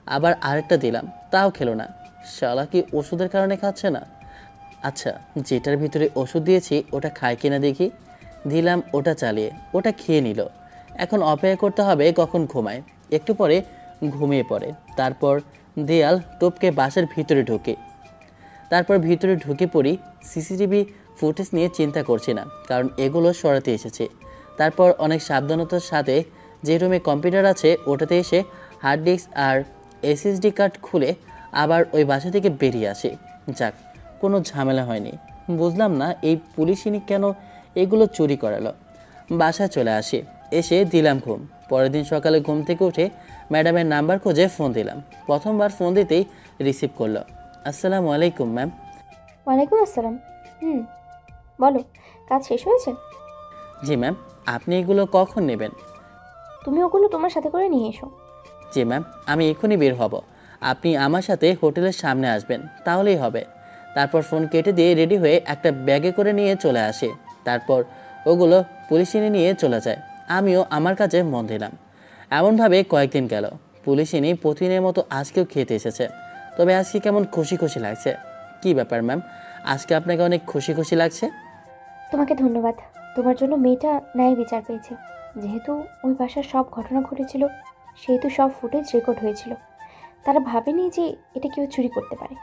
আবার আরেকটা দিলাম, তাও খেলো না। শালা কি ওষুধের কারণে খাচ্ছে না? আচ্ছা, যেটার ভিতরে ওষুধ দিয়েছি ওটা খায় কিনা দেখি। দিলাম, ওটা চালিয়ে ওটা খেয়ে নিল। এখন অপেক্ষা করতে হবে কখন ঘুমায়। একটু পরে ঘুমিয়ে পড়ে। তারপর দেয়াল টপকে বাসার ভিতরে ঢুকে পড়ি। সিসিটিভি ফুটেজ নিয়ে চিন্তা করছি না, কারণ এগুলো সরাতে এসেছি। তারপর অনেক সাবধানতার সাথে যে রুমে কম্পিউটার আছে ওটাতে এসে হার্ড ডিস্ক আর এসএসডি কার্ড খুলে আবার ওই বাসা থেকে বেরিয়ে আসি। যাক, কোনো ঝামেলা হয়নি। বুঝলাম না এই পুলিশিনী কেন এগুলো চুরি করালো। বাসায় চলে আসি, এসে দিলাম ঘুম। পরের দিন সকালে ঘুম থেকে উঠে ম্যাডামের নাম্বার খুঁজে ফোন দিলাম। প্রথমবার ফোন দিতেই রিসিভ করলো। আসসালামু আলাইকুম ম্যাম। ওয়ালাইকুম আসসালাম। বলো, কাজ শেষ হয়েছে? জি ম্যাম। আপনি এগুলো কখন নেবেন? তুমি ওগুলো তোমার সাথে করে নিয়ে এসো। জি ম্যাম, আমি এখনই বের হব। আপনি আমার সাথে হোটেলের সামনে আসবেন, তাহলেই হবে। তারপর ফোন কেটে দিয়ে রেডি হয়ে একটা ব্যাগে করে নিয়ে চলে আসি। তারপর ওগুলো পুলিশিনী নিয়ে চলে যায়। আমিও আমার কাজে মন দিলাম। এমনভাবে কয়েকদিন গেল। পুলিশিনী প্রতিদিনের মতো আজকেও খেতে এসেছে। তবে আজকে কেমন খুশি খুশি লাগছে। কি ব্যাপার ম্যাম, আজকে আপনাকে অনেক খুশি খুশি লাগছে? তোমাকে ধন্যবাদ। তোমার জন্য মেয়েটা ন্যায় বিচার পেয়েছে। যেহেতু ওই বাসার সব ঘটনা ঘটেছিল, সেহেতু সব ফুটেজ রেকর্ড হয়েছিল। তারা ভাবেনি যে এটা কেউ চুরি করতে পারে।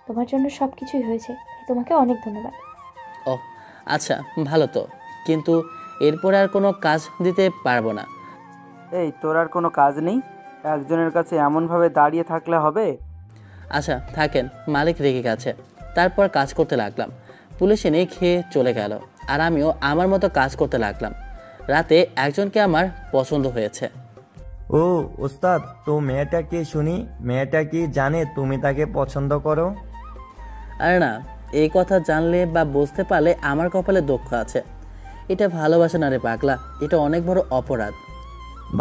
তোমার জন্য সব কিছুই হয়েছে, তাই তোমাকে অনেক ধন্যবাদ। ও আচ্ছা, ভালো তো, কিন্তু এরপরে আর কোনো কাজ দিতে পারবো না। এই, তোর আর কোনো কাজ নেই? একজনের কাছে এমনভাবে দাঁড়িয়ে থাকলে হবে? আচ্ছা থাকেন, মালিক রেগে গেছে। তারপর কাজ করতে লাগলাম। পুলিশ এনে খেয়ে চলে গেল, আর আমিও আমার মতো কাজ করতে লাগলাম। রাতে একজনকে আমার পছন্দ হয়েছে। ও ওস্তাদ, তো মেয়েটা কে শুনি? মেয়েটা কি জানে তুমি তাকে পছন্দ করো? আর না, এই কথা জানলে বা বুঝতে পারলে আমার কপালে দুঃখ আছে। এটা ভালোবাসা না রে পাগলা, এটা অনেক বড় অপরাধ।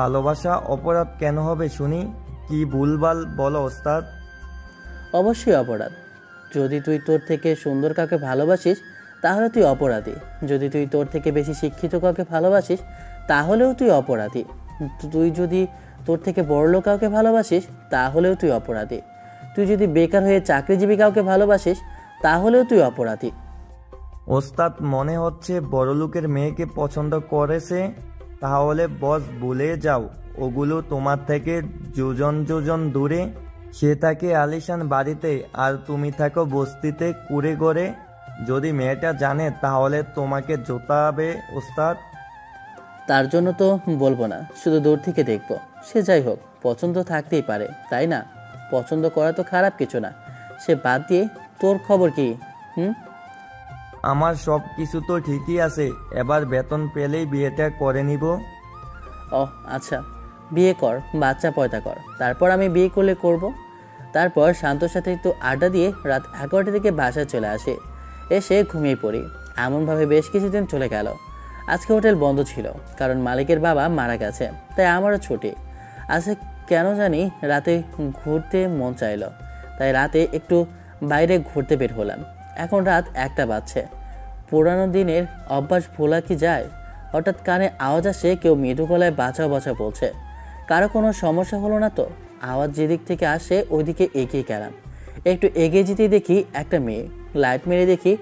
ভালোবাসা অপরাধ কেন হবে শুনি? কি ভুলভাল বলো ওস্তাদ। অবশ্যই অপরাধ। যদি তুই তোর থেকে সুন্দর কাউকে ভালোবাসিস তাহলে তুই অপরাধী। যদি তুই তোর থেকে বেশি শিক্ষিত কাউকে ভালোবাসিস তাহলেও তুই অপরাধী। তুই যদি তোর থেকে বড়লোক কাউকে ভালোবাসিস তাহলেও তুই অপরাধী। তুই যদি বেকার হয়ে চাকরিজীবী কাউকে ভালোবাসিস তাহলেও তুই অপরাধী। ওস্তাদ, মনে হচ্ছে বড়লোকের মেয়েকে পছন্দ করেছে। তাহলে বস ভুলে যাও, ওগুলো তোমার থেকে যোজন যোজন দূরে। সে থাকে আলিশান বাড়িতে আর তুমি থাকো বস্তিতে কুড়ে ঘরে। যদি মেয়েটা জানে তাহলে তোমাকে জোতাবে ওস্তাদ। তার জন্য তো বলবো না, শুধু দূর থেকে দেখবো। সে যাই হোক, পছন্দ থাকতেই পারে, তাই না? পছন্দ করা তো খারাপ কিছু না। সে বাদ দিয়ে তোর খবর কি? আমার সব কিছু তো ঠিকই আছে, এবার বেতন পেলেই বিয়েটা করে নিব। ও আচ্ছা, বিয়ে কর, বাচ্চা পয়দা কর, তারপর আমি বিয়ে করলে করব। তারপর শান্তর সাথে একটু আড্ডা দিয়ে রাত 11টার দিকে বাসায় চলে আসে। এসে ঘুমিয়ে পড়ি। এমনভাবে বেশ কিছুদিন চলে গেল। আজকে হোটেল বন্ধ ছিল, কারণ মালিকের বাবা মারা গেছে, তাই আমারও ছুটি। আজকে কেন জানি রাতে ঘুরতে মন চাইলো, তাই রাতে একটু বাইরে ঘুরতে বের হলাম। এখন রাত 1টা বাজছে। পুরানো দিনের অভ্যাস ভোলা কি যায়? হঠাৎ কানে আওয়াজ আসে, কেউ মৃদু গলায় বাঁচাও বাঁচা বলছে। কারো কোনো সমস্যা হলো না তো? আওয়াজ যেদিক থেকে আসে ওইদিকে এগিয়ে গেলাম। একটু এগিয়ে যেতেই দেখি একটা মেয়ে। লাইট মেরে দেখি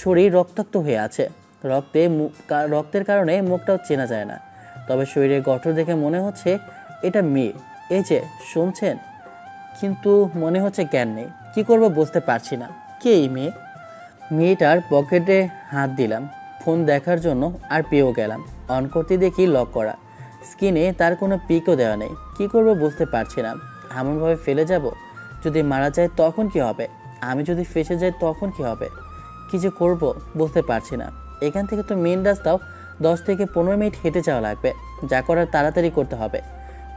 শরীর রক্তাক্ত হয়ে আছে। রক্তের কারণে মুখটাও চেনা যায় না, তবে শরীরের গঠন দেখে মনে হচ্ছে এটা মেয়ে। এই যে শুনছেন, কিন্তু মনে হচ্ছে জ্ঞান নেই। কী করবো বুঝতে পারছি না। কে এই মেয়ে? মেয়েটার পকেটে হাত দিলাম ফোন দেখার জন্য, আর পেয়েও গেলাম। অন করতে দেখি লক করা। স্ক্রিনে তার কোনো পিকও দেওয়া নেই। কী করবো বুঝতে পারছি না। এমনভাবে ফেলে যাব, যদি মারা যায় তখন কি হবে? আমি যদি ফেসে যাই তখন কি হবে? কী যে করবো বুঝতে পারছি না। এখান থেকে তো মেন রাস্তাও 10 থেকে 15 মিনিট হেঁটে যাওয়া লাগবে। যা করার তাড়াতাড়ি করতে হবে।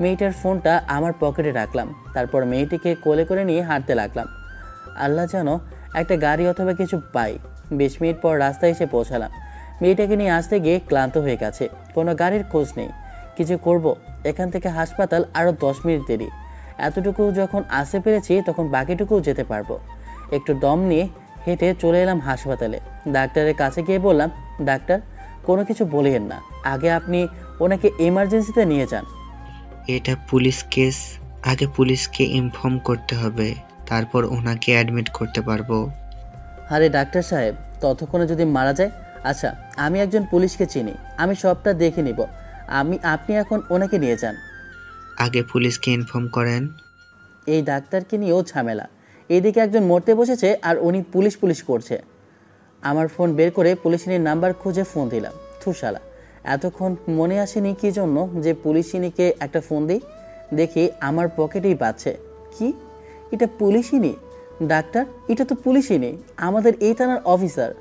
মেয়েটার ফোনটা আমার পকেটে রাখলাম, তারপর মেয়েটিকে কোলে করে নিয়ে হাঁটতে লাগলাম। আল্লাহ যেন একটা গাড়ি অথবা কিছু পাই। 20 মিনিট পর রাস্তায় এসে পৌঁছালাম। মেয়েটাকে নিয়ে আসতে গিয়ে ক্লান্ত হয়ে গেছে, কোনো গাড়ির খোঁজ নেই। কিছু করব, এখান থেকে হাসপাতাল আরও 10 মিনিট দেরি। এতটুকু যখন আসতে পেরেছি তখন বাকিটুকুও যেতে পারবো। একটু দম নিয়ে হেঁটে চলে এলাম হাসপাতালে। ডাক্তারের কাছে গিয়ে বললাম, ডাক্তার, কোনো কিছু বলিয়েন না, আগে আপনি ওনাকে এমার্জেন্সিতে নিয়ে যান। এটা পুলিশ কেস, আগে পুলিশকে ইনফর্ম করতে হবে, তারপর ওনাকে অ্যাডমিট করতে পারবো। আরে ডাক্তার সাহেব, ততক্ষণে যদি মারা যায়? আচ্ছা, আমি একজন পুলিশকে চিনি, আমি সবটা দেখে নিব। আপনি এখন ওনাকে নিয়ে যান। আগে পুলিশকে ইনফর্ম করেন। এই ডাক্তারকে নিয়েও ঝামেলা। এইদিকে একজন মরতে বসেছে আর উনি পুলিশ পুলিশ করছে। আমার ফোন বের করে পুলিশিনীর নাম্বার খুঁজে ফোন দিলাম। থুসালা, এতক্ষণ মনে আসেনি কী জন্য যে পুলিশিনীকে একটা ফোন দিই। দেখি আমার পকেটেই বাজছে। কি, এটা পুলিশিনী? ডাক্তার, এটা তো পুলিশিনী, আমাদের এই থানার অফিসার।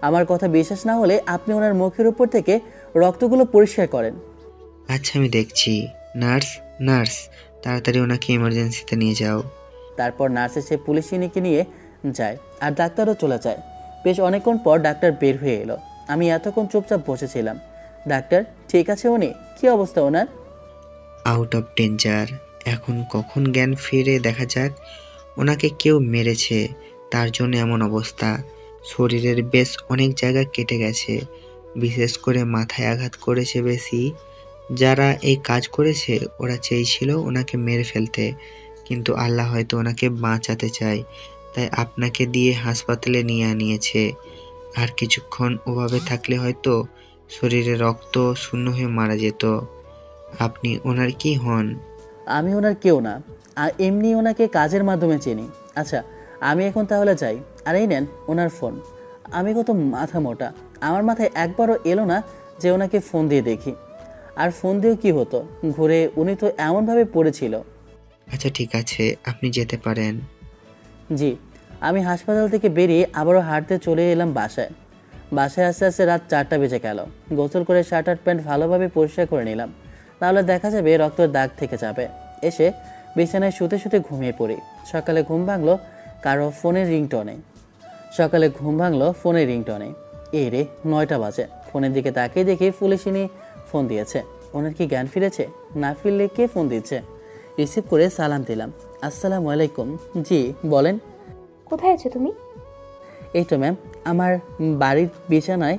আমার কথা বিশ্বাস না হলে আপনি ওনার মুখের উপর থেকে রক্তগুলো পরিষ্কার করেন। আচ্ছা, আমি দেখছি। নার্স, নার্স, তাড়াতাড়ি ওনাকে ইমার্জেন্সিতে নিয়ে যাও। তারপর নার্স এসে পুলিশিনীকে নিয়ে যায় আর ডাক্তারও চলে যায়। বেশ অনেকক্ষণ পর ডাক্তার বের হয়ে এলো। আমি এতক্ষণ চুপচাপ বসেছিলাম। ডাক্তার, ঠিক আছে উনি? কী অবস্থা ওনার? Out of danger. এখন কখন জ্ঞান ফিরে দেখা যাক। ওনাকে কেউ মেরেছে, তার জন্য এমন অবস্থা। শরীরের বেশ অনেক জায়গা কেটে গেছে, বিশেষ করে মাথায় আঘাত করেছে বেশি। যারা এই কাজ করেছে ওরা চেয়েছিল ওনাকে মেরে ফেলতে, কিন্তু আল্লাহ হয়তো ওনাকে বাঁচাতে চায়, তাই আপনাকে দিয়ে হাসপাতালে নিয়ে আনিয়েছে। আর কিছুক্ষণ ওভাবে থাকলে হয়তো শরীরে রক্ত শূন্য হয়ে মারা যেত। আপনি ওনার কি হন? আমি ওনার কেউ না, আর এমনি ওনাকে কাজের মাধ্যমে চিনি। আচ্ছা, আমি এখন তাহলে যাই। আর এই নেন ওনার ফোন। আমি কত মাথা মোটা, আমার মাথায় একবারও এলো না যে ওনাকে ফোন দিয়ে দেখি। আর ফোন দিয়েও কী হতো, ঘুরে উনি তো এমনভাবে পড়েছিল। আচ্ছা ঠিক আছে, আপনি যেতে পারেন। জি। আমি হাসপাতাল থেকে বেরিয়ে আবারও হাঁটতে চলে এলাম বাসায়। বাসায় আস্তে আস্তে রাত 4টা বেজে গেল। গোসল করে শার্ট আর প্যান্ট ভালোভাবে পরিষ্কার করে নিলাম, তাহলে দেখা যাবে রক্তের দাগ থেকে যাবে। এসে বিছানায় শুতে শুতে ঘুমিয়ে পড়ি। সকালে ঘুম ভাঙলো ফোনের রিংটনে। এই রে, 9টা বাজে। ফোনের দিকে তাকিয়ে দেখি পুলিশিনী ফোন দিয়েছে। ওনার কি জ্ঞান ফিরেছে? না ফিরলে কে ফোন দিচ্ছে? রিসিভ করে সালাম দিলাম। আসসালামু আলাইকুম। জি বলেন। কোথায় আছো তুমি? এই তো ম্যাম, আমার বাড়ির বিছানায়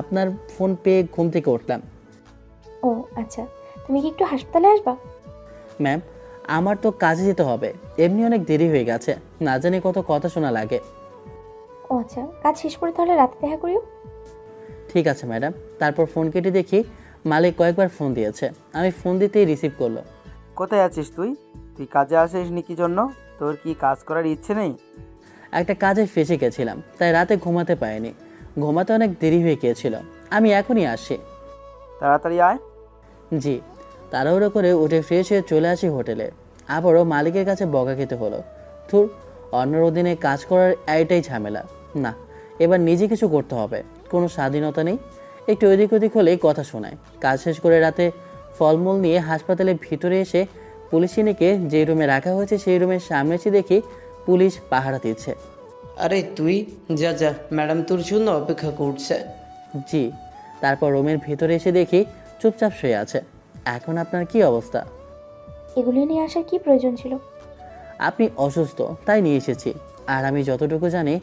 আপনার ফোন পেয়ে ঘুম থেকে উঠলাম। ও আচ্ছা, তুমি কি একটু হাসপাতালে আসবা? ম্যাম, আমার তো কাজে যেতে হবে, এমনি অনেক দেরি হয়ে গেছে, না জানি কত কথা শোনা লাগে। ও আচ্ছা, কাজ শেষ করে তাহলে রাতে দেখা করিও। ঠিক আছে ম্যাডাম। তারপর ফোন কেটে দেখি মালিক কয়েকবার ফোন দিয়েছে, আমি ফোন দিতেই রিসিভ করলো। কোথায় আছিস তুই? তুই কাজে আসিসনি কি জন্য? তোর কি কাজ করার ইচ্ছে নেই? একটা কাজে ফেসে গেছিলাম, তাই রাতে ঘুমাতে পারিনি। ঘুমাতে অনেক দেরি হয়ে গিয়েছিল। আমি এখনই আসছি। তাড়াতাড়ি আয়। জি। তাড়াহুড়ো করে উঠে ফ্রেশ হয়ে চলে আসি হোটেলে। আবারও মালিকের কাছে বকা খেতে হলো। ধুর, অন্যের অধীনে কাজ করার এটাই ঝামেলা। না, এবার নিজে কিছু করতে হবে। কোনো স্বাধীনতা নেই, একটু এদিক ওদিক হলেই কথা শোনায়। কাজ শেষ করে রাতে ফলমূল নিয়ে হাসপাতালের ভিতরে এসে পুলিশিনীকে যে রুমে রাখা হয়েছে সেই রুমের সামনে এসে দেখি পুলিশ পাহারা দিচ্ছে। আরে তুই যা যা, ম্যাডাম তোর জন্য অপেক্ষা করছে। জি। তারপর রুমের ভিতরে এসে দেখি চুপচাপ শুয়ে আছে। এখন আপনার কি অবস্থা? এগুলি নিয়ে আসার কি প্রয়োজন ছিল? আপনি অসুস্থ তাই নিয়ে এসেছি। আর আমি যতটুকু জানি,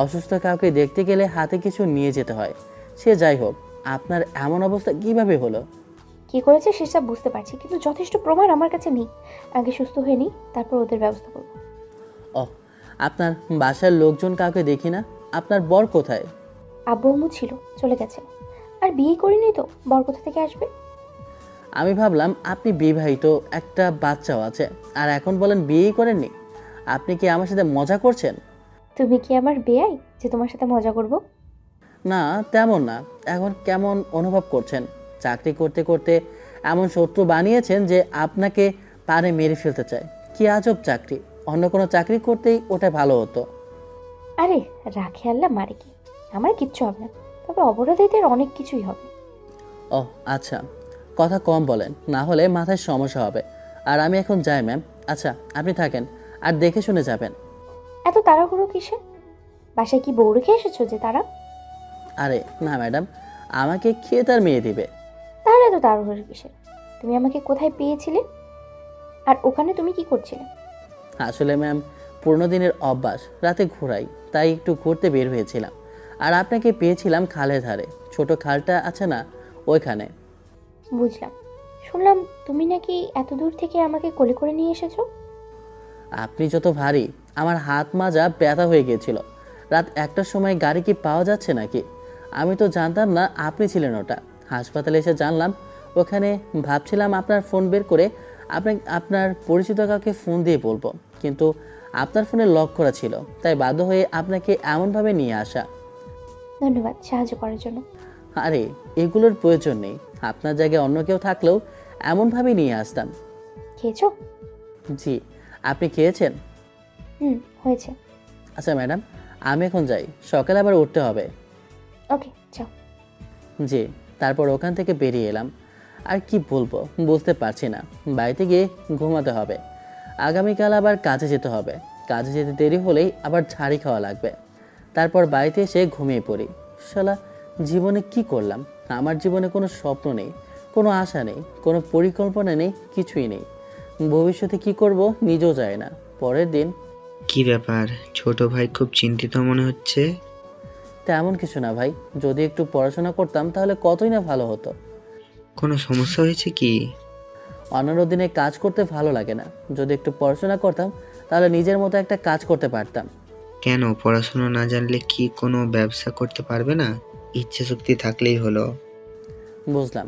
অসুস্থ কাউকে দেখতে গেলে হাতে কিছু নিয়ে যেতে হয়। সে যাই হোক, আপনার এমন অবস্থা কিভাবে হলো? কি করেছে সেসব বুঝতে পারছি, কিন্তু যথেষ্ট প্রমাণ আমার কাছে নেই। আগে সুস্থ হয়ে নিই, তারপর ওদের ব্যবস্থা করব। ও, আপনার বাসার লোকজন কাউকে দেখি না। আপনার বর কোথায়? আব্বু আম্মু ছিল, চলে গেছে। আর বিয়ে করিনি তো, বর কোথা থেকে আসবে? আমি ভাবলাম আপনি বিবাহিত, একটা বাচ্চাও আছে, আর এখন বলেন বিয়েই করেননি। আপনি কি আমার সাথে মজা করছেন? তুমি কি আমার বেয়াই যে তোমার সাথে মজা করব? না, তেমন না। এখন কেমন অনুভব করছেন? চাকরি করতে করতে এমন শত্রু বানিয়েছেন যে আপনাকে পারে মেরে ফেলতে চায়। কি আজব চাকরি! অন্য কোনো চাকরি করতেই ওটা ভালো হতো। আরে রাখে আল্লাহ মারে কি, আমার কিচ্ছু হবে না। তবে অপরাধীদের অনেক কিছুই হবে। ও আচ্ছা, কথা কম বলেন, না হলে মাথায় সমস্যা হবে। আর আমি এখন যাই ম্যাম। আচ্ছা, আপনি থাকেন, আর দেখে শুনে যাবেন। এত তাড়াহুড়ো কিসে? বাসায় কি বউ রেখে এসেছো যে তারা? আরে না ম্যাডাম, আমাকে খেয়ে তার মেয়ে দিবে। তাহলে এত তাড়াহুড়ো কিসে? তুমি আমাকে কোথায় পেয়েছিলে? আর ওখানে তুমি কি করছিলে? আসলে ম্যাম, পুরোনো দিনের অভ্যাস, রাতে ঘোরাই, তাই একটু ঘুরতে বের হয়েছিলাম। আর আপনাকে পেয়েছিলাম খালের ধারে, ছোট খালটা আছে না, ওইখানে। বুঝলাম। শুনলাম তুমি নাকি এত দূর থেকে আমাকে কোলে করে নিয়ে এসেছো। আপনি যত ভারী, আমার হাত মাজা ব্যথা হয়ে গিয়েছিল। রাত 1টার সময় গাড়ি কি পাওয়া যাচ্ছে নাকি? আমি তো জানতাম না আপনি ছিলেন ওটা। হাসপাতালে এসে জানলাম ওখানে। ভাবছিলাম আপনার ফোন বের করে আপনার পরিচিত কাউকে ফোন দিয়ে বলবো, কিন্তু আপনার ফোনে লক করা ছিল, তাই বাধ্য হয়ে আপনাকে এমনভাবে নিয়ে আসা। ধন্যবাদ সাহায্য করার জন্য। আরে এগুলোর প্রয়োজন নেই। আপনার জায়গায় অন্য কেউ থাকলেও এমনভাবে নিয়ে আসতাম। খেয়েছো? জি। আপনি খেয়েছেন? হয়েছে। আচ্ছা ম্যাডাম, আমি এখন যাই, সকালে আবার উঠতে হবে। ওকে যাও। জি। তারপর ওখান থেকে বেরিয়ে এলাম। আর কি বলবো বুঝতে পারছি না। বাড়িতে গিয়ে ঘুমাতে হবে। আগামীকাল আবার কাজে যেতে হবে। কাজে যেতে দেরি হলেই আবার ঝাড়ি খাওয়া লাগবে। তারপর বাড়িতে এসে ঘুমিয়ে পড়ি। শালা, জীবনে কি করলাম? আমার জীবনে কোনো স্বপ্ন নেই, কোনো আশা নেই, কোনো পরিকল্পনা নেই, কিছুই নেই। ভবিষ্যতে কি করব নিজেও যায় না। পরের দিন। কি ব্যাপার, ছোট ভাই খুব চিন্তিত মনে হচ্ছে। তেমন কিছু না ভাই, যদি একটু পড়াশোনা করতাম তাহলে কতই না ভালো হতো। কোনো সমস্যা হয়েছে কি? অন্যান্য দিনে কাজ করতে ভালো লাগে না। যদি একটু পড়াশোনা করতাম তাহলে নিজের মতো একটা কাজ করতে পারতাম। কেন, পড়াশোনা না জানলে কি কোনো ব্যবসা করতে পারবে না? ইচ্ছে শক্তি থাকলেই হলো। বুঝলাম।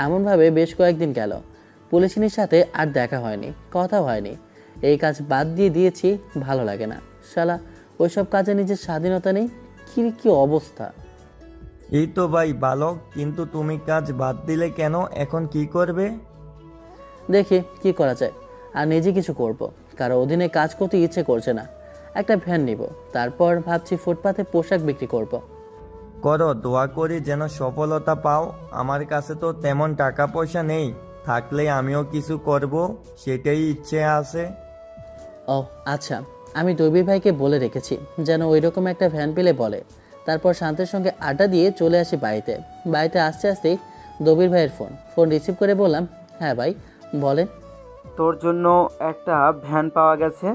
এমনভাবে বেশ কয়েকদিন গেল। পুলিশিনীর সাথে আর দেখা হয়নি, কথা হয়নি। এই কাজ বাদ দিয়ে দিয়েছি, ভালো লাগে না। শালা, ওইসব কাজে নিজের স্বাধীনতা নেই। কি অবস্থা! এই তো ভাই ভালো, কিন্তু তুমি কাজ বাদ দিলে কেন? এখন কি করবে? দেখি কি করা যায়। আর নিজে কিছু করব, কারো অধীনে কাজ করতে ইচ্ছে করছে না। একটা ভ্যান নিব, তারপর ভাবছি ফুটপাতে পোশাক বিক্রি করব। করো, দোয়া করি যেন সফলতা পাও। আমার কাছে তো তেমন টাকা পয়সা নেই, থাকলে আমিও কিছু করব, সেটাই ইচ্ছে আছে। ও আচ্ছা, আমি দবির ভাইকে বলে রেখেছি যেন ওই রকম একটা ভ্যান পেলে বলে। তারপর শান্তের সঙ্গে আড্ডা দিয়ে চলে আসি বাড়িতে। বাড়িতে আসতে আসতেই দবির ভাইয়ের ফোন রিসিভ করে বললাম, হ্যাঁ ভাই বলেন। তোর জন্য একটা ভ্যান পাওয়া গেছে,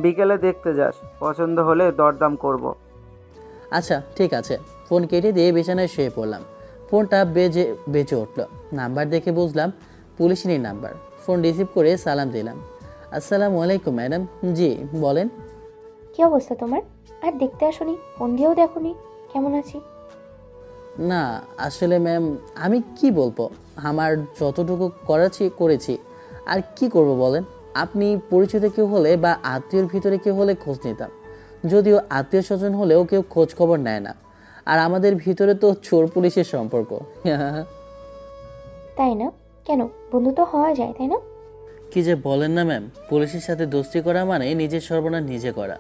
বিকেলে দেখতে যাস, পছন্দ হলে দরদাম করব। আচ্ছা ঠিক আছে। ফোন কেটে দিয়ে বিছানায় শুয়ে পড়লাম। ফোনটা বেজে উঠল। নাম্বার দেখে বুঝলাম পুলিশিনীর নাম্বার। ফোন রিসিভ করে সালাম দিলাম। আসসালামু আলাইকুম ম্যাডাম। জি বলেন। কি অবস্থা তোমার? আর দেখতে আসোনি, ফোন দিয়েও দেখোনি কেমন আছি। না আসলে ম্যাম, আমি কি বলবো, আমার যতটুকু করেছি। আর কি করব বলেন? আপনি পরিচিত কেউ হলে বা আত্মীয়র ভিতরে কেউ হলে খোঁজ নিতাম, যদিও আত্মীয় স্বজন হলেও কেউ খোঁজ খবর নেয় না। আর আমাদের ভিতরে তো চোর পুলিশের সম্পর্ক। তাই না? কেন, বন্ধু তো হওয়া যায়, তাই না? কি যে বলেন না ম্যাম, পুলিশের সাথে দোস্তি করা মানে নিজের সর্বনাশ নিজে করা।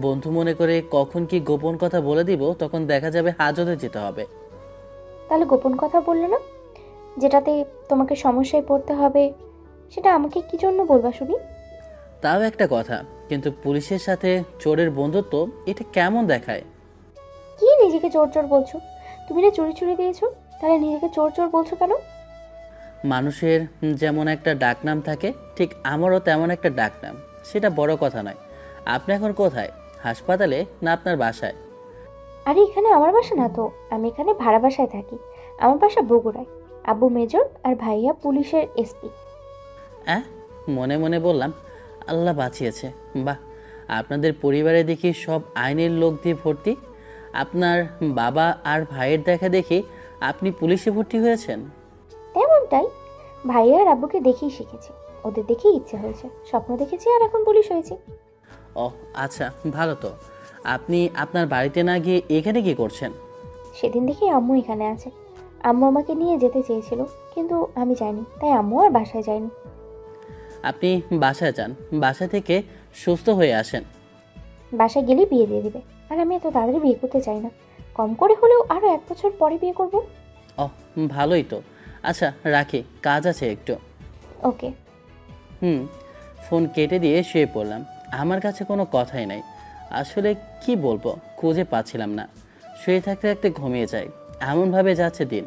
বন্ধু মনে করে কখন কি গোপন কথা বলে দিব, তখন দেখা যাবে হাজতে যেতে হবে। তাহলে গোপন কথা বললে না, যেটাতে তোমাকে সমস্যায় পড়তে হবে, সেটা আমাকে কি জন্য বলবা শুনি? তাও একটা কথা, কিন্তু পুলিশের সাথে চোরের বন্ধুত্ব, এটা কেমন দেখায়? কি নিজেকে চোর চোর বলছো? তুমি না চুরি চুরি দিয়েছো, তাহলে নিজেকে চোর চোর বলছো কেন? মানুষের যেমন একটা ডাকনাম থাকে, ঠিক আমারও তেমন একটা ডাকনাম। সেটা বড় কথা নয়। আপনি এখন কোথায়, হাসপাতালে না আপনার বাসায়? আরে এখানে আমার বাসা না তো, আমি এখানে ভাড়া বাসায় থাকি। আমার বাসা বগুড়ায়। আব্বু মেজর আর ভাইয়া পুলিশের এসপি। হ্যাঁ, মনে মনে বললাম, আল্লাহ বাঁচিয়েছে। বাহ, আপনাদের পরিবারে দেখি সব আইনের লোক দিয়ে ভর্তি। আপনার বাবা আর ভাইয়ের দেখা দেখি আপনি পুলিশে ভর্তি হয়েছেন। তেমনটাই, ভাইয়া আর আব্বুকে দেখেই শিখেছি, ওদের দেখেই ইচ্ছে হয়েছে, স্বপ্ন দেখেছি আর এখন পুলিশ হয়েছি। ও আচ্ছা, ভালো তো। আপনি আপনার বাড়িতে না গিয়ে এখানে কি করছেন? সেদিন দেখি আম্মু এখানে আছে। আম্মু আমাকে নিয়ে যেতে চেয়েছিল, কিন্তু আমি যাইনি, তাই আম্মু আর বাসায় যায়নি। আপনি বাসায় যান, বাসা থেকে সুস্থ হয়ে আসেন। বাসায় গেলেই বিয়ে দিয়ে দিবে, আর আমি এত তাড়াতাড়ি বিয়ে করতে চাই না। কম করে হলেও আরও 1 বছর পরে বিয়ে করব। ও, ভালোই তো। আচ্ছা রাখি, কাজ আছে একটু। ওকে। ফোন কেটে দিয়ে শুয়ে পড়লাম। আমার কাছে কোনো কথাই নাই। আসলে কি বলবো, খুঁজে পাচ্ছিলাম না। শুয়ে থাকতে থাকতে ঘুমিয়ে যাই, এমনভাবে যাচ্ছে দিন।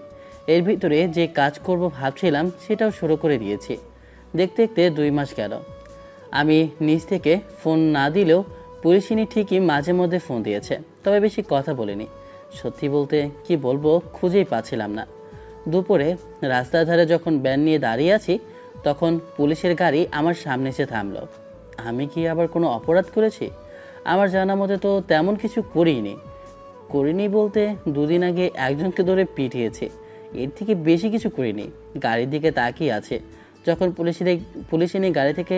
এর ভিতরে যে কাজ করব ভাবছিলাম, সেটাও শুরু করে দিয়েছি। দেখতে দেখতে 2 মাস গেল। আমি নিজ থেকে ফোন না দিলেও পুলিশিনী ঠিকই মাঝে মধ্যে ফোন দিয়েছে, তবে বেশি কথা বলিনি। সত্যি বলতে কি বলবো, খুঁজেই পাচ্ছিলাম না। দুপুরে রাস্তার ধারে যখন ভ্যান নিয়ে দাঁড়িয়ে আছি, তখন পুলিশের গাড়ি আমার সামনে এসে থামলো। আমি কি আবার কোনো অপরাধ করেছি? আমার জানা মতে তো তেমন কিছু করিনি বলতে 2 দিন আগে একজনকে ধরে পিটিয়েছি, এর থেকে বেশি কিছু করিনি। গাড়ির দিকে তাকিয়ে আছে। যখন পুলিশিনী গাড়ি থেকে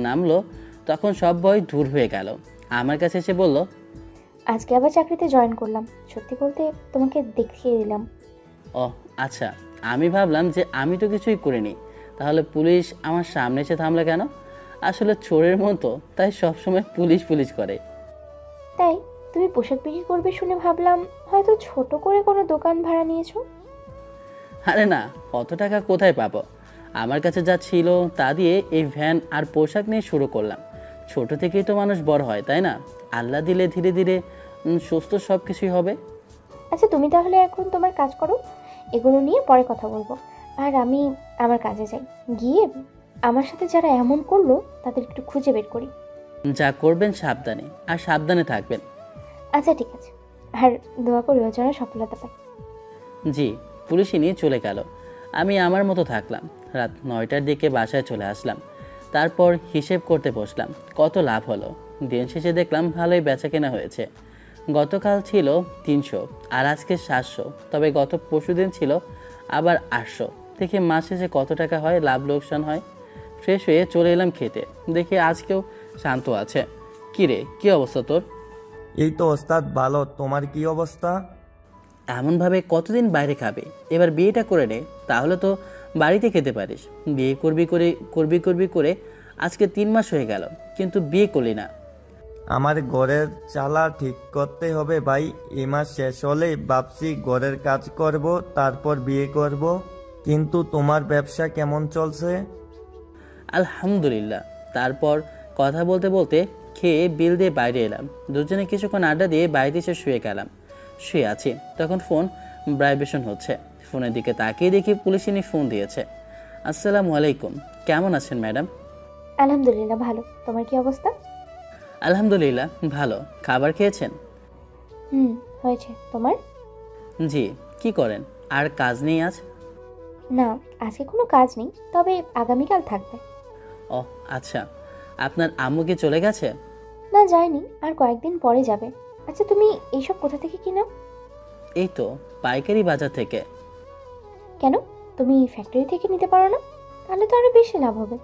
নামলো, তখন সব ভয় দূর হয়ে গেল। আমার কাছে এসে বলল, আজকে আবার চাকরিতে জয়েন করলাম, সত্যি বলতে তোমাকে দেখিয়ে দিলাম। ও আচ্ছা। আমি ভাবলাম যে আমি তো কিছুই করিনি, তাহলে পুলিশ আমার সামনে এসে থামলো কেন? আসলে চোরের মতো, তাই সবসময় পুলিশ পুলিশ করে। তাই তুমি পোশাক বিক্রি করবে শুনে ভাবলাম হয়তো ছোট করে কোনো দোকান ভাড়া নিয়েছো। আরে না, অত টাকা কোথায় পাবো? আমার কাছে যা ছিল তা দিয়ে এই ভ্যান আর পোশাক নিয়ে শুরু করলাম। ছোট থেকেই তো মানুষ বড় হয়, তাই না? আল্লাহ দিলে ধীরে ধীরে সুস্থ সব কিছুই হবে। আচ্ছা তুমি তাহলে এখন তোমার কাজ করো, এগুলো নিয়ে পরে কথা বলবো। আর আমি আমার কাজে যাই, গিয়ে আমার সাথে যারা এমন করলো তাদের একটু খুঁজে বের করি। যা করবেন সাবধানে, আর সাবধানে থাকবেন। আচ্ছা ঠিক আছে, আর দোয়া করি ও যেন সফলতা পায়। জি। পুলিশই নিয়ে চলে গেল। আমি আমার মতো থাকলাম। রাত 9টার দিকে বাসায় চলে আসলাম। তারপর হিসেব করতে বসলাম, কত লাভ হলো। দিন শেষে দেখলাম ভালোই বেচাকেনা হয়েছে। গতকাল ছিল 300 আর আজকে 700, তবে গত পরশুদিন ছিল আবার 800। দেখি মাস শেষে কত টাকা হয়, লাভ লোকসান হয়। ফ্রেশ হয়ে চলে এলাম খেতে, দেখি আজকেও শান্ত আছে। কি রে, কি অবস্থা তোর? এই তো ওস্তাদ ভালো, তোমার কি অবস্থা? এমনভাবে কতদিন বাইরে খাবে? এবার বিয়েটা করে নে, তাহলে তো বাড়িতে খেতে পারিস। বিয়ে করবি করে আজকে 3 মাস হয়ে গেল, কিন্তু বিয়ে করলি না। আমার ঘরের চালা ঠিক করতে হবে ভাই। এই মাস শেষ হলে ভাবছি ঘরের কাজ করব, তারপর বিয়ে করব। কিন্তু তোমার ব্যবসা কেমন চলছে? আলহামদুলিল্লাহ। তারপর কথা বলতে বলতে খেয়ে বিল দিয়ে বাইরে এলাম। দুজনে কিছুক্ষণ আড্ডা দিয়ে বাড়িতে এসে শুয়ে আছি, তখন ফোন ভাইব্রেশন হচ্ছে। ফোনের দিকে তাকিয়ে দেখি পুলিশিনী ফোন দিয়েছে। আসসালামু আলাইকুম, কেমন আছেন ম্যাডাম? আলহামদুলিল্লাহ ভালো, তোমার কি অবস্থা? আলহামদুলিল্লাহ ভালো। খাবার খেয়েছেন? হয়েছে, তোমার? জি। কি করেন? আর কাজ নেই আজ? না, আজকে কোনো কাজ নেই, তবে আগামীকাল থাকবে। ও আচ্ছা। আপনার আম্মু কি চলে গেছে? না যায়নি, আর কয়েকদিন পরে যাবে। আচ্ছা তুমি এইসব কোথা থেকে কিনো? এই তো পাইকারি বাজার থেকে। কেন? তুমি ফ্যাক্টরি থেকে নিতে পারো না? তাহলে তো আরো বেশি লাভ হবে।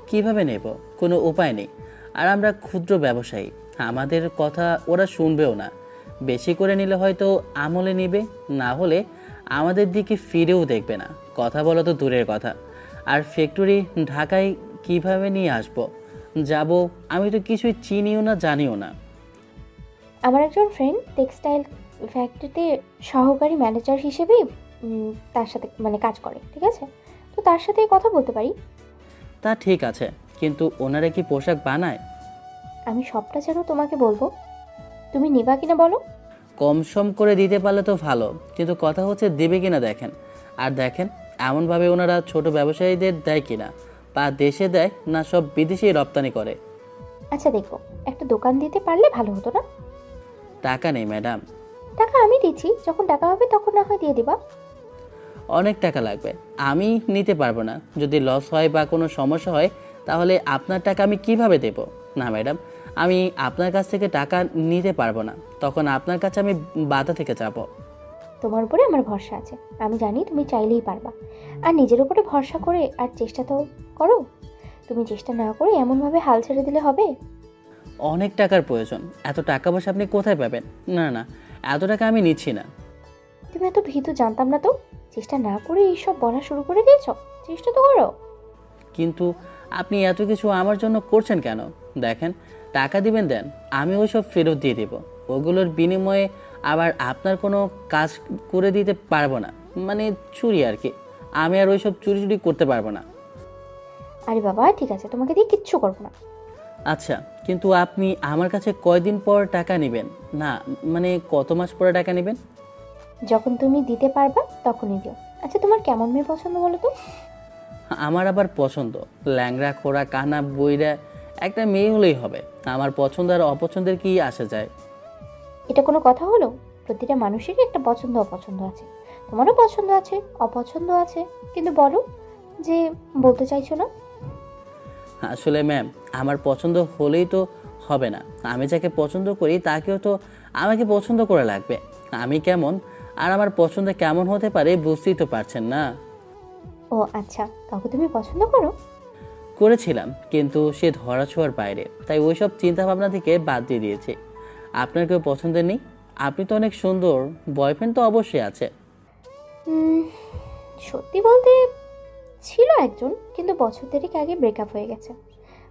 কিভাবে নেব? কোনো উপায় নেই। আর আমরা ক্ষুদ্র ব্যবসায়ী, আমাদের কথা ওরা শুনবেও না। বেশি করে নিলে হয়তো আমলে নেবে, না হলে আমাদের দিকে ফিরেও দেখবে না। কথা বলা তো দূরের কথা, আর ফ্যাক্টরি ঢাকায় কিভাবে নিয়ে আসবো? যাব? আমি তো কিছুই চিনিও না, জানিও না। আমার একজন ফ্রেন্ড টেক্সটাইল ফ্যাক্টরিতে সহকারী ম্যানেজার হিসেবে তার সাথে মানে কাজ করে, ঠিক আছে? তো তার সাথে কথা বলতে পারি। তা ঠিক আছে, কিন্তু ওনারা কি পোশাক বানায়? আমি সবটা যেন তোমাকে বলবো, তুমি নিবা কিনা বলো? কম সম করে দিতে পারলে তো ভালো, কিন্তু কথা হচ্ছে দেবে কিনা দেখেন। আর দেখেন এমনভাবে ওনারা ছোট ব্যবসায়ীদের দেয় কিনা, বা দেশে দেয় না সব বিদেশি রপ্তানি করে। আচ্ছা দেখবো, একটা দোকান দিতে পারলে ভালো হতো না? টাকা নেই ম্যাডাম। টাকা আমি দিচ্ছি, যখন টাকা হবে তখন না হয় দিয়ে দিবা। অনেক টাকা লাগবে, আমি নিতে পারবো না। যদি লস হয় বা কোনো সমস্যা হয় তাহলে আপনার টাকা আমি কিভাবে দেব? না ম্যাডাম, আমি আপনার কাছ থেকে টাকা নিতে পারবো না। তখন আপনার কাছে আমি বাধা থেকে যাব। তোমার উপরে আমার ভরসা আছে, আমি জানি তুমি চাইলেই পারবা। আর নিজের উপরে ভরসা করে আর চেষ্টা তো করো। তুমি চেষ্টা না করে এমনভাবে হাল ছেড়ে দিলে হবে? অনেক টাকার প্রয়োজন, এত টাকা পয়সা আপনি কোথায় পাবেন? না না, এত টাকা আমি নিচ্ছি না। তুমি এত ভীতু জানতাম না তো। চেষ্টা না করে এইসব বলা শুরু করে দিয়েছ। চেষ্টা তো করো। কিন্তু আপনি এত কিছু আমার জন্য করছেন কেন? দেখেন, টাকা দিবেন দেন, আমি ওইসব ফেরত দিয়ে দেব। ওগুলোর বিনিময়ে আবার আপনার কোনো কাজ করে দিতে পারবো না, মানে চুরি আর কি। আমি আর ওইসব চুরি চুরি করতে পারবো না। আরে বাবা ঠিক আছে, তোমাকে দিয়ে কিচ্ছু করবো না। আচ্ছা, কিন্তু আপনি আমার কাছে কয়দিন পর টাকা নেবেন? না মানে কত মাস পরে টাকা নেবেন? যখন তুমি দিতে পারবা তখনই দিও। আচ্ছা তোমার কেমন মেয়ে পছন্দ বলো তো? আমার আবার পছন্দ ল্যাংড়া খোড়া কানা বইরা একটা মেয়ে হলেই হবে। আমার পছন্দ আর অপছন্দের কি আসে যায়? এটা কোনো কথা হলো? প্রতিটা মানুষেরই একটা পছন্দ অপছন্দ আছে। তোমারও পছন্দ আছে, অপছন্দ আছে, কিন্তু বলো যে বলতে চাইছো না। আসলে ম্যাম, আমার পছন্দ হলেই তো হবে না। আমি যাকে পছন্দ করি তাকেও তো আমাকে পছন্দ করে লাগবে। আমি কেমন আর আমার পছন্দ কেমন হতে পারে বুঝতেই তো পারছেন না। ও আচ্ছা, কাউকে তুমি পছন্দ করো? করেছিলাম, কিন্তু সে ধরাছোঁয়ার বাইরে, তাই ওইসব চিন্তা ভাবনা থেকে বাদ দিয়ে দিয়েছি। আপনার কেউ পছন্দের নেই? আপনি তো অনেক সুন্দর, বয়ফ্রেন্ড তো অবশ্যই আছে। উম, সত্যি বলতে ছিল একজন, কিন্তু বছর দেড়েক আগে ব্রেকআপ হয়ে গেছে।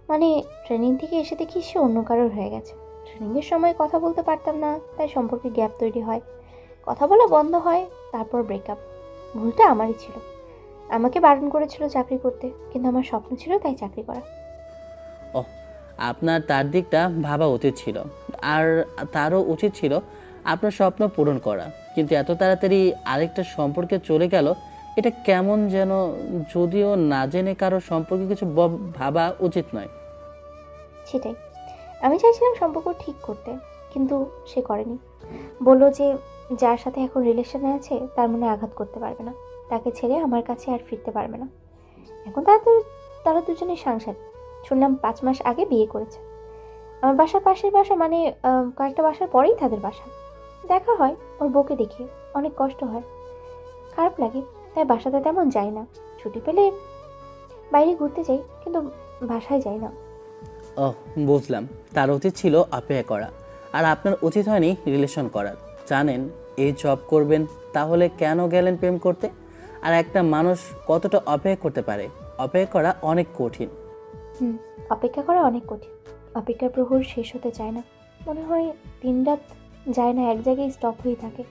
মানে ট্রেনিং থেকে এসে দেখি সে অন্য কারোর হয়ে গেছে। ট্রেনিংয়ের সময় কথা বলতে পারতাম না, তাই সম্পর্কে গ্যাপ তৈরি হয়, কথা বলা বন্ধ হয়, তারপর ব্রেকআপ। ভুলটা আমারই ছিল। আমাকে বারণ করেছিল চাকরি করতে, কিন্তু আমার স্বপ্ন ছিল তাই চাকরি করা। ও, আপনার তার দিকটা ভাবা উচিত ছিল, আর তারও উচিত ছিল আপনার স্বপ্ন পূরণ করা। কিন্তু এত তাড়াতাড়ি আরেকটা সম্পর্কে চলে গেল, এটা কেমন যেন। যদিও না জেনে কারো সম্পর্কে কিছু ভাবা উচিত নয়। সেটাই, আমি চাইছিলাম সম্পর্ক ঠিক করতে, কিন্তু সে করেনি। বলল যে যার সাথে এখন রিলেশনে আছে তার মনে আঘাত করতে পারবে না, তাকে ছেড়ে আমার কাছে আর ফিরতে পারবে না। এখন তারা দুজনে সাংসারিক। শুনলাম 5 মাস আগে বিয়ে করেছে। আমার বাসার পাশের বাসা, মানে কয়েকটা বাসার পরেই তাদের বাসা। দেখা হয়, ওর বউকে দেখে অনেক কষ্ট হয়, খারাপ লাগে, তাই বাসাতে তেমন যাই না। ছুটি পেলে বাইরে ঘুরতে যাই, কিন্তু বাসায় যাই না। ও, বুঝলাম। তার উচিত ছিল অপেক্ষা করা, আর আপনার উচিত হয়নি রিলেশন করার। জানেন, এই জব করবেন তাহলে কেন গেলেন প্রেম করতে? আর একটা মানুষ কতটা অপেক্ষা করতে পারে? অপেক্ষা করা অনেক কঠিন। অপেক্ষা করা অনেক কঠিন। অপেক্ষার প্রহর শেষ হতে চায় না। মনে হয় দিনরাত যায় না, এক জায়গায় স্টপ হয়ে থাকে।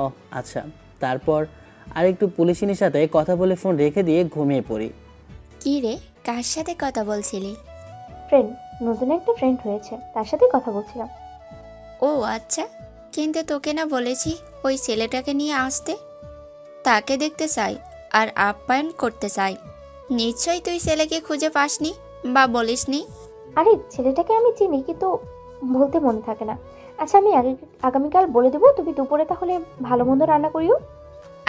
ও আচ্ছা, তারপর আরেকটু পুলিশিনীর সাথে কথা বলে ফোন রেখে দিয়ে ঘুমিয়ে পড়ি। কি রে, কার সাথে কথা বলছিলি? ফ্রেন্ড, নতুন একটা ফ্রেন্ড হয়েছে, তার সাথেই কথা বলছিলাম। ও আচ্ছা, কিন্তু তোকে না বলেছি ওই ছেলেটাকে নিয়ে আসতে? তাকে দেখতে চাই আর আপ্যায়ন করতে চাই। নিশ্চয়ই তুই ছেলেকে খুঁজে পাসনি বা বলিসনি। আরে ছেলেটাকে আমি চিনি, কিন্তু বলতে মনে থাকে না। আচ্ছা আমি আগামীকাল বলে দেবো, তুমি দুপুরে তাহলে ভালো মন্দ রান্না করিও।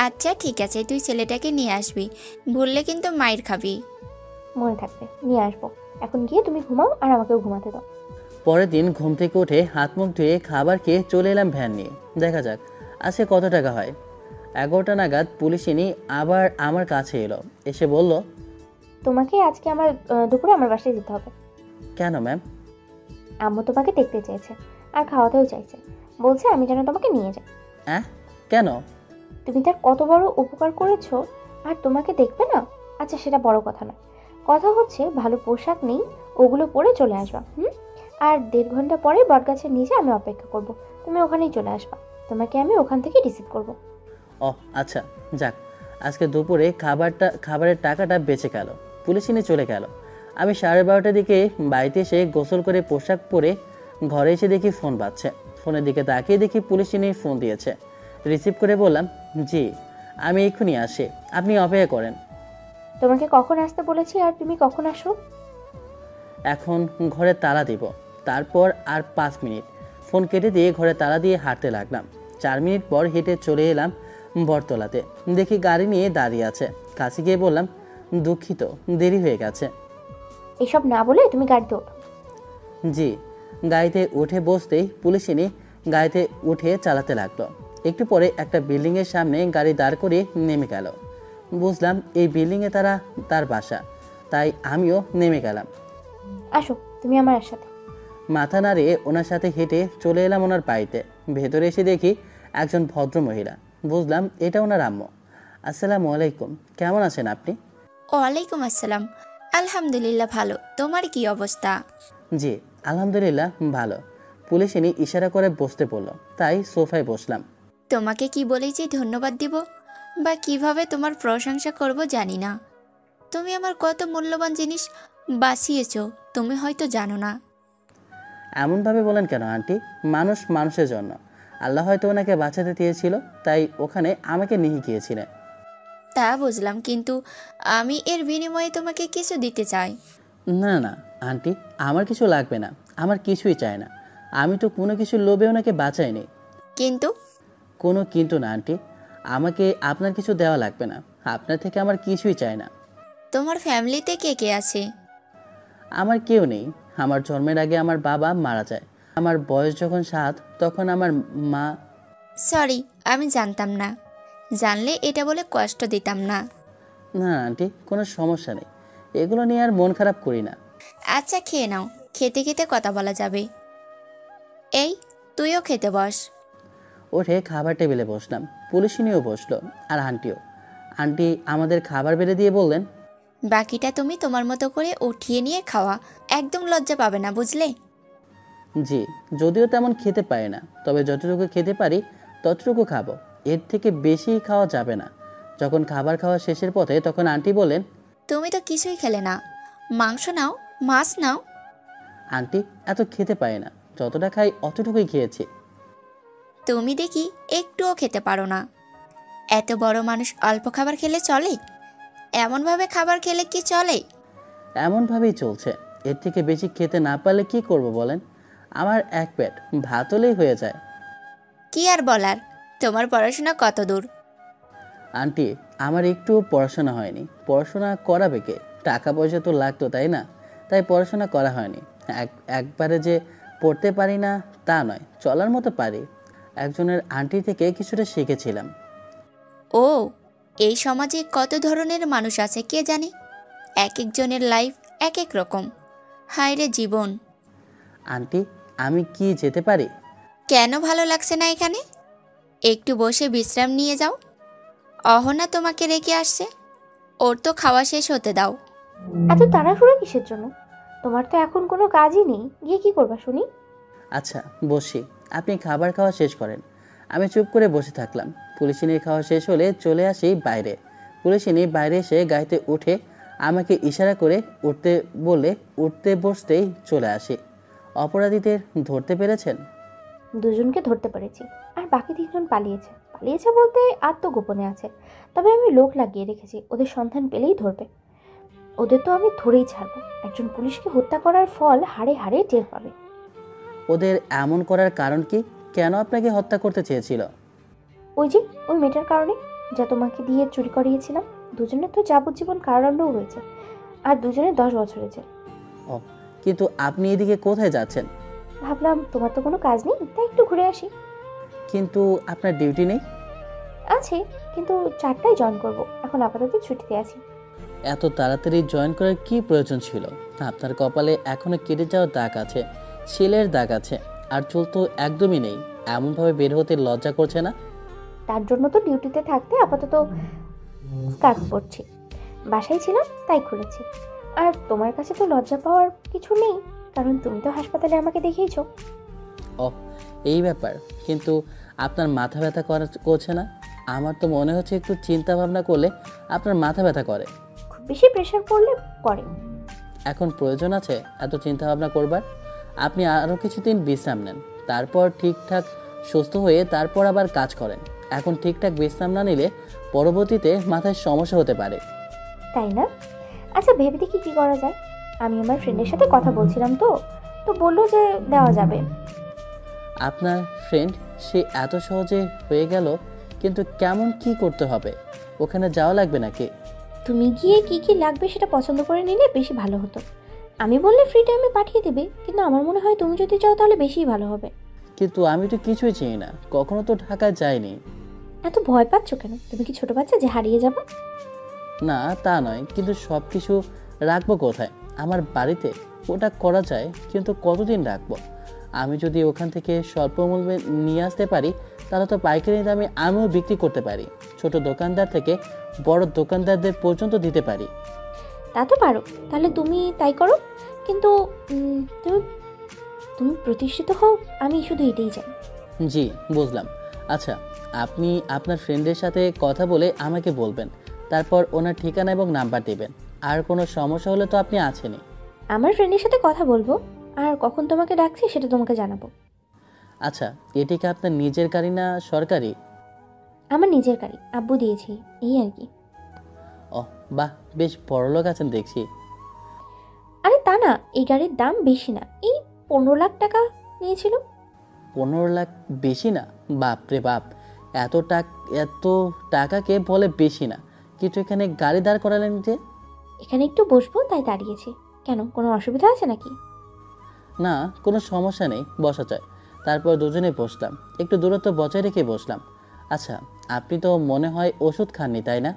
আচ্ছা ঠিক আছে, তুই ছেলেটাকে নিয়ে আসবি, ভুললে কিন্তু মাইর খাবি। মনে থাকবে, নিয়ে আসবো। এখন গিয়ে তুমি ঘুমাও আর আমাকেও ঘুমাতে দাও। পরের দিন ঘুম থেকে উঠে হাত মুখ ধুয়ে খাবার খেয়ে চলে এলাম ভ্যান নিয়ে। দেখা যাক আজকে কত টাকা হয়? 11টা নাগাদ পুলিশিনী আবার আমার কাছে এলো, এসে বলল, তোমাকে আজকে আমার দুপুরে আমার বাসায় যেতে হবে। কেন ম্যাম? আম্মু তোমাকে দেখতে চেয়েছে আর খাওয়াতেও চাইছে, বলছে আমি যেন তোমাকে নিয়ে যাই। অ্যাঁ, কেন? তুমি তার কত বড় উপকার করেছো আর তোমাকে দেখবে না? আচ্ছা সেটা বড় কথা নয়, কথা হচ্ছে ভালো পোশাক নেই, ওগুলো পরে চলে আসবা। আর 1.5 ঘন্টা পরে বটগাছের নিচে আমি অপেক্ষা করব, তুমি ওখানেই চলে আসবা, তোমাকে আমি ওখান থেকে রিসিভ করব। ও আচ্ছা, যাক, আজকে দুপুরে খাবারের টাকাটা বেঁচে গেল। পুলিশিনী চলে গেল। আমি 12:30টার দিকে বাড়িতে এসে গোসল করে পোশাক পরে ঘরে এসে দেখি ফোন বাজছে। ফোনের দিকে তাকিয়ে দেখি পুলিশিনী ফোন দিয়েছে। রিসিভ করে বললাম, জি আমি এক্ষুনি আসি, আপনি অপেক্ষা করেন। তোমাকে কখন আসতে বলেছি আর তুমি কখন আসো? এখন ঘরে তালা দিব, তারপর আর 5 মিনিট। ফোন কেটে দিয়ে ঘরে তালা দিয়ে হাঁটতে লাগলাম। 4 মিনিট পর হেঁটে চলে এলাম বটতলাতে। দেখি গাড়ি নিয়ে দাঁড়িয়ে আছে। কাছে গিয়ে বললাম, দুঃখিত, দেরি হয়ে গেছে। এসব না বলে তুমি গাড়িতে ওঠো। জি। গাড়িতে উঠে বসতেই পুলিশিনী গাড়িতে উঠে চালাতে লাগলো। একটু পরে একটা বিল্ডিংয়ের সামনে গাড়ি দাঁড় করিয়ে নেমে গেল। বুঝলাম এই বিল্ডিংয়ে তার বাসা, তাই আমিও নেমে গেলাম। আসো তুমি আমার সাথে। মাথা নাড়িয়ে ওনার সাথে হেঁটে চলে এলাম ওনার বাড়িতে। ভেতরে এসে দেখি একজন ভদ্র মহিলা। বুঝলাম এটা ওনার আম্মু। আসসালামু আলাইকুম, কেমন আছেন আপনি? ওয়ালাইকুম আসসালাম। আলহামদুলিল্লাহ ভালো, তোমার কি অবস্থা? জি আলহামদুলিল্লাহ ভালো। পুলিশিনী ইশারা করে বসতে বলল, তাই সোফায় বসলাম। তোমাকে কি বলেছি ধন্যবাদ দিব বা কিভাবে তোমার প্রশংসা করব জানি না। তুমি আমার কত মূল্যবান জিনিস বাঁচিয়েছো তুমি হয়তো জানো না। এমনভাবে বলেন কেন আন্টি? মানুষ মানুষের জন্য, আল্লাহ হয়তো ওনাকে বাঁচাতে চেয়েছিল, তাই ওখানে আমাকে নিয়ে গিয়েছিলেন। তা বুঝলাম, কিন্তু আমি এর বিনিময়ে তোমাকে কিছু দিতে চাই। না না আন্টি, আমার কিছু লাগবে না, আমার কিছুই চাই না। আমি তো কোনো কিছুর লোভে ওনাকে বাঁচাইনি। কিন্তু কোনো কিন্তু না আন্টি, আমাকে আপনার কিছু দেওয়া লাগবে না, আপনার থেকে আমার কিছুই চাই না। তোমার ফ্যামিলিতে কে কে আছে? আমার কেউ নেই। আমার জন্মের আগে আমার বাবা মারা যায়। আমার বয়স যখন 7 তখন আমার মা। সরি, আমি জানতাম না। জানলে এটা বলে কষ্ট দিতাম না। না আন্টি, কোনো সমস্যা নেই, এগুলো নিয়ে আর মন খারাপ করি না। আচ্ছা খেয়ে নাও, খেতে খেতে কথা বলা যাবে। এই তুইও খেতে বস। উঠে খাবার টেবিলে বসলাম। পুলিশিনীও বসলো আর আন্টিও। আন্টি আমাদের খাবার বেড়ে দিয়ে বললেন, বাকিটা তুমি তোমার মতো করে উঠিয়ে নিয়ে খাওয়া, একদম লজ্জা পাবে না, বুঝলে? জি, যদিও তেমন খেতে পারি না, তবে যতটুকু খেতে পারি ততটুকু খাবো, এর থেকে বেশি খাওয়া যাবে না। যখন খাবার খাওয়া শেষের পথে তখন আন্টি বলেন, তুমি তো কিছুই খেলে না, মাংস নাও, মাছ নাও। আন্টি এত খেতে পারি না, যতটা খাই অতটুকুই খেয়েছি। তুমি দেখি একটুও খেতে পারো না। এত বড় মানুষ অল্প খাবার খেলে চলে? এমনভাবে খাবার খেলে কি চলে? এমনভাবেই চলছে। এর থেকে বেশি খেতে না পারলে কি করব বলেন? আমার এক পেট ভাত হলেই হয়ে যায়। কি আর বলার, তোমার পড়াশোনা কত দূর? আন্টি আমার একটুও পড়াশোনা হয়নি। পড়াশোনা করাবে কে? টাকা পয়সা তো লাগতো, তাই না? তাই পড়াশোনা করা হয়নি। একবারে যে পড়তে পারি না তা নয়, চলার মতো পারি। একজনের আন্টি থেকে কিছুটা শিখেছিলাম। ও, এই সমাজে কত ধরনের মানুষ আছে কে জানে। এক একজনের লাইফ এক এক রকম। হায় রে জীবন। আন্টি আমি কি যেতে পারি? কেন ভালো লাগছে না এখানে? একটু বসে বিশ্রাম নিয়ে যাও। অহনা তোমাকে রেখে আসছে, ওর তো খাওয়া শেষ হতে দাও। এত তাড়াহুড়ো কিসের জন্য? তোমার তো এখন কোনো কাজই নেই, গিয়ে কি করবা শুনি? আচ্ছা বসি, আপনি খাবার খাওয়া শেষ করেন। আমি চুপ করে বসে থাকলাম। পুলিশিনীর খাওয়া শেষ হলে চলে আসি বাইরে। পুলিশিনী বাইরে এসে গাড়িতে উঠে আমাকে ইশারা করে উঠতে বলে উঠতে বসতেই চলে আসি। অপরাধীদের ধরতে পেরেছেন? দুজনকে ধরতে পেরেছি, আর বাকি 3জন পালিয়েছে। পালিয়েছে বলতে আত্মগোপনে আছে, তবে আমি লোক লাগিয়ে রেখেছি, ওদের সন্ধান পেলেই ধরবে। ওদের তো আমি ধরেই ছাড়বো। একজন পুলিশকে হত্যা করার ফল হাড়ে হাড়ে টের পাবে। ওদের এমন করার কারণ কি? কেন আপনাকে হত্যা করতে চেয়েছিল? ওই মেয়েটার কারণে, যা তোমাকে দিয়ে চুরি করিয়েছিলাম। দুজনের তো যাবজ্জীবন কারাদণ্ডও হয়েছে, আর দুজনের 10 বছরের জেল। ও, কিন্তু আপনি এদিকে কোথায় যাচ্ছেন? ভাবলাম তোমার তো কোনো কাজ নেই, তাই একটু ঘুরে আসি। কিন্তু আপনার ডিউটি নেই? আছে, কিন্তু 4টায় জয়েন করব। এখন আপাতত ছুটিতে আছি। এত তাড়াতাড়ি জয়েন করার কি প্রয়োজন ছিল? আপনার কপালে এখনো কেটে যাওয়ার দাগ আছে, ছেলের দাগ আছে, আর চুল তো একদমই নেই। এমনভাবে বের হতে লজ্জা করছে না? তার জন্য তো ডিউটিতে থাকতে আপাতত স্কার্ফ পরছি। বাসায় ছিলাম তাই খুলেছি। আর তোমার কাছে তো লজ্জা পাওয়ার কিছু নেই, কারণ তুমি তো হাসপাতালে আমাকে দেখিয়েছো। ও, এই ব্যাপার। কিন্তু আপনার মাথা ব্যথা করছে না? আমার তো মনে হচ্ছে একটু চিন্তা ভাবনা করলে আপনার মাথা ব্যথা করে। খুব বেশি প্রেশার পড়লে করে। এখন প্রয়োজন আছে এত চিন্তা ভাবনা করবার? আপনি আরও কিছুদিন বিশ্রাম নেন, তারপর ঠিকঠাক সুস্থ হয়ে তারপর আবার কাজ করেন। এখন ঠিকঠাক বিশ্রাম না নিলে পরবর্তীতে মাথায় সমস্যা হতে পারে। তাই না? আচ্ছা, ভেবে দেখি কি করা যায়। আমি আমার ফ্রেন্ডের সাথে কথা বলছিলাম, তো তো বললো যে দেওয়া যাবে। আপনার ফ্রেন্ড সে এত সহজে হয়ে গেল, কিন্তু কেমন কি করতে হবে? ওখানে যাওয়া লাগবে নাকি? তুমি গিয়ে কি কি লাগবে সেটা পছন্দ করে নিলে বেশি ভালো হতো। আমি বললে ফ্রি টাইমে পাঠিয়ে দেবে, কিন্তু আমার মনে হয় তুমি যদি চাও তাহলে বেশিই ভালো হবে। কিন্তু আমি তো কিছুই চিনি না, কখনো তো ঢাকায় যাইনি। এত ভয় পাচ্ছ কেন? তুমি কি ছোট বাচ্চা যে হারিয়ে যাবে? না তা নয়, কিন্তু সব কিছু রাখবো কোথায়? আমার বাড়িতে ওটা করা যায়, কিন্তু কতদিন রাখবো? আমি যদি ওখান থেকে স্বল্প মূল্যে নিয়ে আসতে পারি তাহলে তো পাইকারি দামে আমিও বিক্রি করতে পারি, ছোট দোকানদার থেকে বড় দোকানদারদের পর্যন্ত দিতে পারি। তা তো পারো, তাহলে তুমি তাই করো। কিন্তু তুমি তুমি প্রতিষ্ঠিত হও, আমি শুধু এটাই চাই। জি, বুঝলাম। আচ্ছা, আপনি আপনার ফ্রেন্ডের সাথে কথা বলে আমাকে বলবেন, তারপর ওনার ঠিকানা এবং নাম্বার দেবেন। আর কোনো সমস্যা হলে তো আপনি আছেনই। আমার ফ্রেন্ডের সাথে কথা বলবো, আর কখন তোমাকে ডাকছি সেটা তোমাকে জানাবো। আচ্ছা, এটি কি আপনার নিজের গাড়ি না সরকারি? আমার নিজের গাড়ি, আব্বু দিয়েছি, এই আর কি। ও বাহ, বেশ বড়লোক আছেন দেখছি। আরে তা না, এই গাড়ির দাম বেশি না, এই 15 লাখ টাকা নিয়েছিল। 15 লাখ বেশি না? বাপ রে বাপ, এত টাকাকে বলে বেশি না? কিন্তু এখানে গাড়ি দাঁড় করালেন যে? এখানে একটু বসবো তাই দাঁড়িয়েছি। কেন, কোনো অসুবিধা আছে নাকি? না, কোনো সমস্যা নেই, বসা যায়। তারপর দুজনে বসলাম, একটু দূরত্ব বজায় রেখে বসলাম। আচ্ছা, আপনি তো মনে হয় ওষুধ খাননি, তাই না?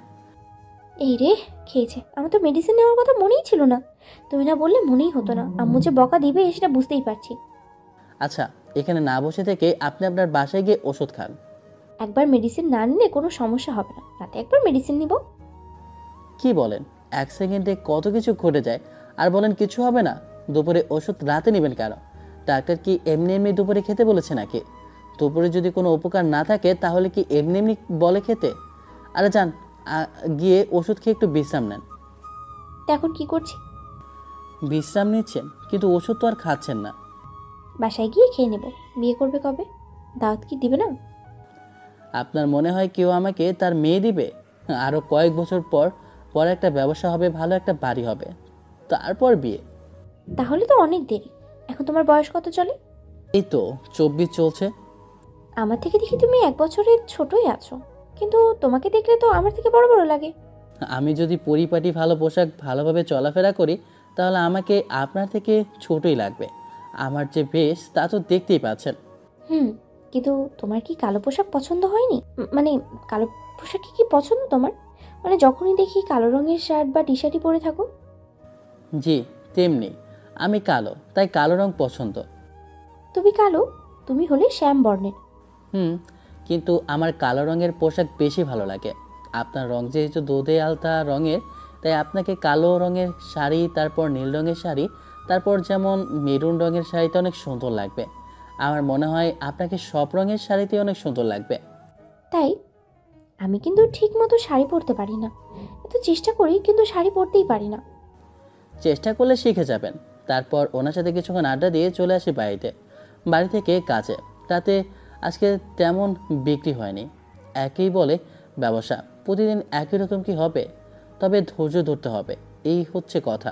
এই রে, খেয়েছে। আমার তো মেডিসিন নেওয়ার কথা মনেই ছিল না। তুমি না বললে মনেই হতো না। আম্মু যে বকা দিবে সেটা বুঝতেই পারছি। আচ্ছা, এখানে না বসে থেকে আপনি আপনার বাসায় গিয়ে ওষুধ খান। একবার মেডিসিন না নিলে কোনো সমস্যা হবে না, রাতে একবার মেডিসিন নিব। কি বলেন? 1 সেকেন্ডে কত কিছু ঘটে যায়, আর বলেন কিছু হবে না? দুপুরে ওষুধ রাতে নেবেন কেন? ডাক্তার কি এমনি এমনি দুপুরে খেতে বলেছে নাকি? দুপুরে যদি কোনো উপকার না থাকে তাহলে কি এমনি এমনি বলে খেতে? আরে যান, গিয়ে ওষুধ খেয়ে একটু বিশ্রাম নেন। তো এখন কি করছি? বিশ্রাম নিচ্ছেন, কিন্তু ওষুধ তো আর খাচ্ছেন না। বাসায় গিয়ে খেয়ে নেব। বিয়ে করবে কবে? দাওয়াত কি দিবে না? আপনার মনে হয় কেউ আমাকে তার মেয়ে দিবে? আরও কয়েক বছর পর পর একটা ব্যবসা হবে, ভালো একটা বাড়ি হবে, তারপর বিয়ে। তাহলে তো অনেক দেরি। এখন তোমার বয়স কত চলে? এই তো 24 চলছে। আমার থেকে দেখি তুমি 1 বছরের ছোটই আছো, কিন্তু তোমাকে দেখলে তো আমার থেকে বড় বড় লাগে। আমি যদি পরিপাটি ভালো পোশাক ভালোভাবে চলাফেরা করি তাহলে আমাকে আপনার থেকে ছোটই লাগবে। আমার যে বেশ তা তো দেখতেই পাচ্ছেন। কিন্তু তোমার কি কালো পোশাক পছন্দ হয়নি? মানে কালো পোশাক কি পছন্দ তোমার? মানে যখনই দেখি কালো রঙের শার্ট বা টি শার্টই পরে থাকো। জি, তেমনি। আমি কালো, তাই কালো রং পছন্দ। তুমি কালো? তুমি হলে শ্যাম বর্ণের। কিন্তু আমার কালো রঙের পোশাক বেশি ভালো লাগে। আপনার রং যেহেতু দুধে আলতা রঙের, তাই আপনাকে কালো রঙের শাড়ি, তারপর নীল রঙের শাড়ি, তারপর যেমন মেরুন রঙের শাড়িতে অনেক সুন্দর লাগবে। আমার মনে হয় আপনাকে সব রঙের শাড়িতে অনেক সুন্দর লাগবে। তাই? আমি কিন্তু ঠিক মতো শাড়ি পরতে পারি না। এত চেষ্টা করি, কিন্তু শাড়ি পরতেই পারি না। চেষ্টা করলে শিখে যাবেন। তারপর ওনার সাথে কিছুক্ষণ আড্ডা দিয়ে চলে আসি বাড়িতে। বাড়ি থেকে কাজে। তাতে আজকে তেমন বিক্রি হয়নি। একই বলে ব্যবসা, প্রতিদিন একই রকম কি হবে? তবে ধৈর্য ধরতে হবে, এই হচ্ছে কথা।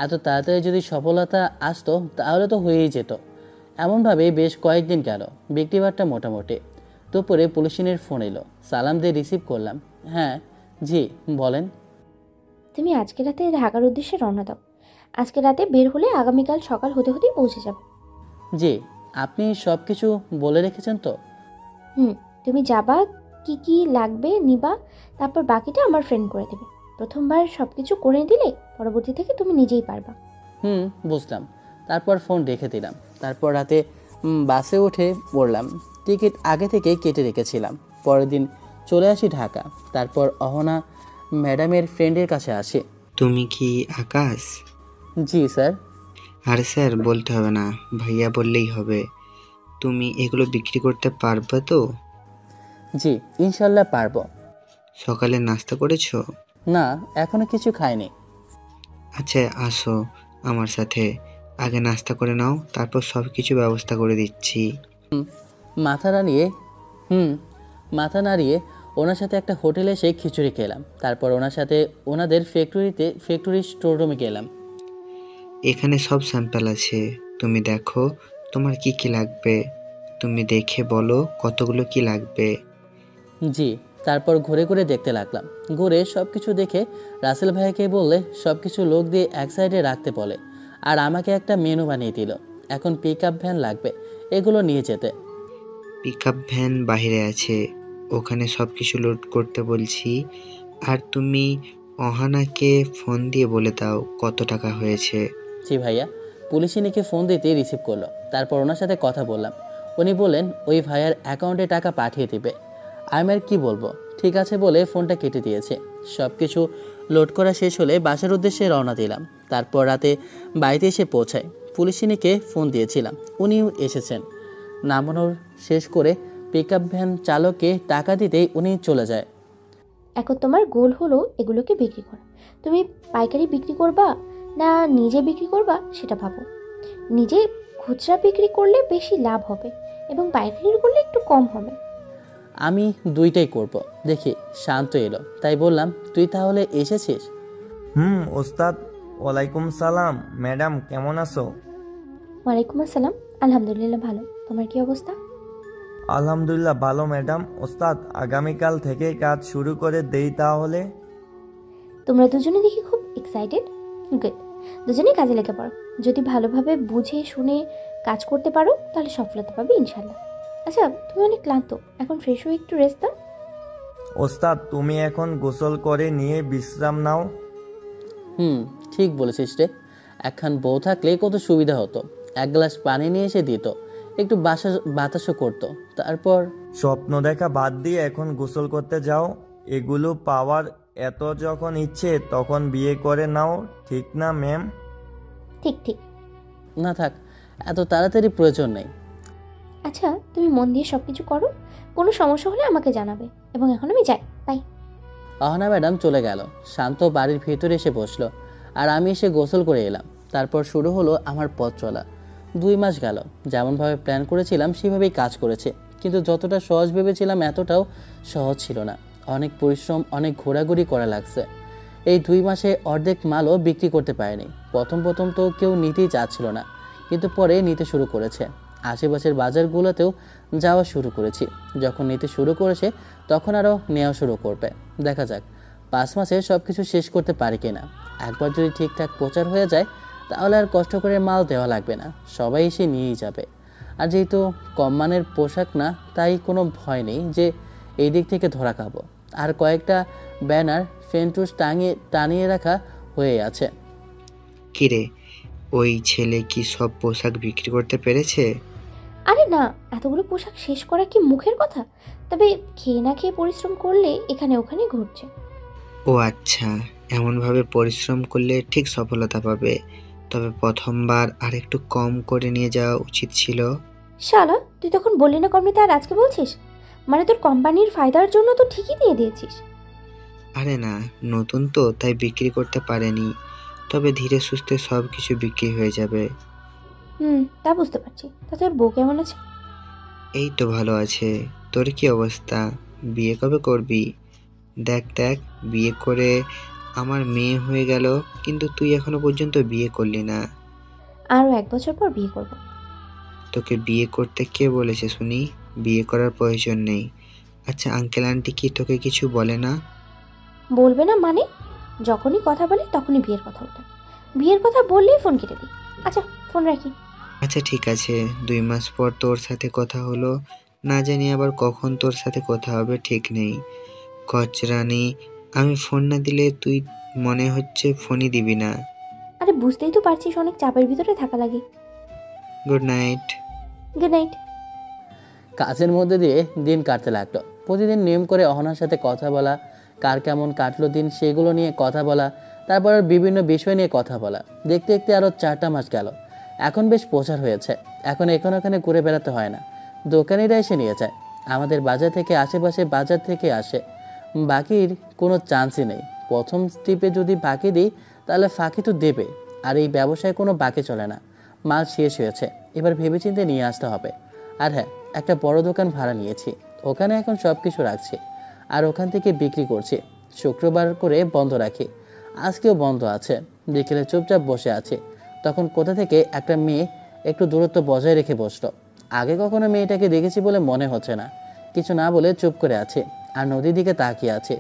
এত তাড়াতাড়ি যদি সফলতা আসতো তাহলে তো হয়েই যেত। এমনভাবে বেশ কয়েকদিন গেল, বিক্রি বাট্টা মোটামুটি। দুপুরে পুলিশিনের ফোন এলো, সালাম দিয়ে রিসিভ করলাম। হ্যাঁ, জি বলেন। তুমি আজকে রাতে ঢাকার উদ্দেশ্যে রওনা দাও। আজকে রাতে বের হলে আগামীকাল সকাল হতে হতেই পৌঁছে যাবে। জি, আপনি সব কিছু বলে রেখেছেন তো? তুমি যাবা, কি কি লাগবে নিবা, তারপর বাকিটা আমার ফ্রেন্ড করে দেবে। প্রথমবার সব কিছু করে দিলে পরবর্তী থেকে তুমি নিজেই পারবা। বুঝলাম। তারপর ফোন রেখে দিলাম। তারপর রাতে বাসে উঠে পড়লাম। টিকিট আগে থেকেই কেটে রেখেছিলাম। পরের দিন চলে আসি ঢাকা। তারপর অহনা ম্যাডামের ফ্রেন্ডের কাছে আসি। তুমি কি আকাশ? জি স্যার। আর স্যার বলতে হবে না, ভাইয়া বললেই হবে। তুমি এগুলো বিক্রি করতে পারবে তো? জি ইনশাল্লাহ পারবো। সকালে নাস্তা করেছো? না, এখনো কিছু খাইনি। আচ্ছা আসো আমার সাথে, আগে নাস্তা করে নাও, তারপর সব কিছু ব্যবস্থা করে দিচ্ছি। মাথা নাড়িয়ে মাথা নাড়িয়ে ওনার সাথে একটা হোটেলে এসে খিচুড়ি খেলাম। তারপর ওনার সাথে ওনাদের ফ্যাক্টরি স্টোর রুমে গেলাম। এখানে সব স্যাম্পল আছে, তুমি দেখো তোমার কি কি লাগবে। তুমি দেখে বলো কতগুলো কি লাগবে। জি। তারপর ঘুরে ঘুরে দেখতে লাগলাম। ঘুরে সব কিছু দেখে রাসেল ভাইকে বললে সব কিছু লোক দিয়ে এক সাইডে রাখতে বলে, আর আমাকে একটা মেনু বানিয়ে দিল। এখন পিক আপ ভ্যান লাগবে এগুলো নিয়ে যেতে। পিক আপ ভ্যান বাইরে আছে, ওখানে সব কিছু লোড করতে বলছি। আর তুমি অহানাকে ফোন দিয়ে বলে দাও কত টাকা হয়েছে। জি ভাইয়া। পুলিশিনীকে ফোন দিতে রিসিভ করলো। তারপর ওনার সাথে কথা বললাম। উনি বললেন ওই ভাইয়ার অ্যাকাউন্টে টাকা পাঠিয়ে দিবে। আমি আর কি বলবো, ঠিক আছে বলে ফোনটা কেটে দিয়েছে। সব কিছু লোড করা শেষ হলে বাসার উদ্দেশ্যে রওনা দিলাম। তারপর রাতে বাড়িতে এসে পৌঁছাই। পুলিশিনীকে ফোন দিয়েছিলাম, উনিও এসেছেন। নামানোর শেষ করে পিক আপ ভ্যান চালককে টাকা দিতেই উনি চলে যায়। এখন তোমার গোল হলো এগুলোকে বিক্রি করা। তুমি পাইকারি বিক্রি করবা না নিজে বিক্রি করবা সেটা ভাবো। নিজে খুচরা বিক্রি করলে বেশি লাভ হবে এবং পাইকারি করলে একটু কম হবে। আমি দুইটাই করব। দেখি শান্ত এলো, তাই বললাম তুই তাহলে এসেছিস? ওস্তাদ। ওয়ালাইকুম সালাম। ম্যাডাম কেমন আছো? ওয়ালাইকুম আসসালাম। আলহামদুলিল্লাহ ভালো, তোমার কি অবস্থা? আলহামদুলিল্লাহ ভালো ম্যাডাম। ওস্তাদ আগামীকাল থেকে কাজ শুরু করে দেই তাহলে। তোমরা দুজনে দেখি খুব এক্সাইটেড। গুড, দুজনেই কাজে লেগে পড়ো। যদি ভালোভাবে বুঝে শুনে কাজ করতে পারো তাহলে সফলতা পাবে ইনশাল্লাহ। আচ্ছা, তুমি অনেক ক্লান্ত, এখন ফ্রেশ হয়ে একটু রেস্ট দাও। ওস্তাদ তুমি এখন গোসল করে নিয়ে বিশ্রাম নাও। ঠিক বলেছিস রে। একখান বউ থাকলে কত সুবিধা হতো। এক গ্লাস পানি নিয়ে এসে দিত, একটু বাতাসও করতো। তারপর স্বপ্ন দেখা বাদ দিয়ে এখন গোসল করতে যাও। এগুলো পাওয়ার এত যখন ইচ্ছে তখন বিয়ে করে নাও, ঠিক না ম্যাম? ঠিক ঠিক। না থাক, এত তাড়াতাড়ি প্রয়োজন নেই। আচ্ছা, তুমি মন দিয়ে সব কিছু করো, কোনো সমস্যা হলে আমাকে জানাবে। এবং এখন আমি যাই, বাই। অহনা ম্যাডাম চলে গেল। শান্ত বাড়ির ভিতরে এসে বসলো, আর আমি এসে গোসল করে এলাম। তারপর শুরু হলো আমার পথ চলা। 2 মাস গেল। যেমনভাবে প্ল্যান করেছিলাম সেভাবেই কাজ করেছে, কিন্তু যতটা সহজ ভেবেছিলাম এতটাও সহজ ছিল না। অনেক পরিশ্রম, অনেক ঘোরাঘুরি করা লাগছে। এই 2 মাসে অর্ধেক মালও বিক্রি করতে পারেনি। প্রথম তো কেউ নিতেই চাচ্ছিল না, কিন্তু পরে নিতে শুরু করেছে। আশেপাশের বাজারগুলোতেও যাওয়া শুরু করেছি। যখন নিতে শুরু করেছে তখন আরও নেওয়া শুরু করবে। দেখা যাক 5 মাসে সব কিছু শেষ করতে পারি কিনা। একবার যদি ঠিকঠাক প্রচার হয়ে যায় তাহলে আর কষ্ট করে মাল দেওয়া লাগবে না, সবাই এসে নিয়েই যাবে। আর যেহেতু কম মানের পোশাক না, তাই কোনো ভয় নেই যে এই দিক থেকে ধরা খাবো। আর কয়েকটা ব্যানার ফেন্টুস টানিয়ে রাখা হয়ে আছে। কিরে, ওই ছেলে কি সব পোশাক বিক্রি করতে পেরেছে? আরে না, এতগুলো পোশাক শেষ করা কি মুখের কথা? তবে খেয়ে না খেয়ে পরিশ্রম করলে এখানে ওখানে ঘুরছে। ও আচ্ছা, এমনভাবে পরিশ্রম করলে ঠিক সফলতা পাবে। তবে প্রথমবার আর একটু কম করে নিয়ে যাওয়া উচিত ছিল। শালা, তুই তখন বললি না কমনিতে, আর আজকে বলছিস? মানে তোর কোম্পানির ফায়দার জন্য তো ঠিকই দিয়ে দিয়েছিস। আরে না, নতুন তো তাই বিক্রি করতে পারেনি, তবে ধীরে সুস্থে সব কিছু বিক্রি হয়ে যাবে। তা বুঝতে পারছি। তা তোর বউ কেমন আছে? এই তো ভালো আছে। তোর কি অবস্থা? বিয়ে কবে করবি? দেখ দেখ, বিয়ে করে আমার মেয়ে হয়ে গেল, কিন্তু তুই এখনো পর্যন্ত বিয়ে করলি না। আরও 1 বছর পর বিয়ে করব। তোকে বিয়ে করতে কে বলেছে শুনি? বিয়ে করার প্রয়োজন নেই। আচ্ছা আঙ্কেল আন্টি কি তোকে কিছু বলে না? বলবে না মানে? যখনই কথা বলে তখনই বিয়ের কথা ওঠে। বিয়ের কথা বললেই ফোন কেটে দিই। আচ্ছা, ফোন রাখি। আচ্ছা ঠিক আছে, 2 মাস পর তোর সাথে কথা হলো, না জানি আবার কখন তোর সাথে কথা হবে ঠিক নেই। কচরানি, আমি ফোন না দিলে তুই মনে হচ্ছে ফোনই দিবি না। আরে বুঝতেই তো পারছিস অনেক চাপের ভিতরে থাকা লাগে। Good night. Good night. কাজের মধ্যে দিয়ে দিন কাটতে লাগলো। প্রতিদিন নিয়ম করে অহনার সাথে কথা বলা, কার কেমন কাটলো দিন সেগুলো নিয়ে কথা বলা, তারপর বিভিন্ন বিষয় নিয়ে কথা বলা। দেখতে দেখতে আরও 4টা মাস গেল। এখন বেশ প্রচার হয়েছে। এখন এখানে ওখানে ঘুরে বেড়াতে হয় না, দোকানিরা এসে নিয়ে যায়। আমাদের বাজার থেকে আশেপাশে বাজার থেকে আসে। বাকির কোনো চান্সই নেই। প্রথম স্টিপে যদি বাকি দিই তাহলে ফাঁকি তো দেবে, আর এই ব্যবসায় কোনো বাকি চলে না। মাল শেষ হয়েছে, এবার ভেবেচিন্তে নিয়ে আসতে হবে। আর হ্যাঁ, একটা বড় দোকান ভাড়া নিয়েছি, ওখানে এখন সব কিছু রাখছি আর ওখান থেকে বিক্রি করছি। শুক্রবার করে বন্ধ রাখি, আজকেও বন্ধ আছে। বিকেলে চুপচাপ বসে আছে, তখন কোথা থেকে একটা মেয়ে একটু দূরত্ব বজায় রেখে বসলো। আগে কখনো মেয়েটাকে দেখেছি বলে মনে হচ্ছে না। কিছু না বলে চুপ করে আছে আর নদীর দিকে তাকিয়ে আছে।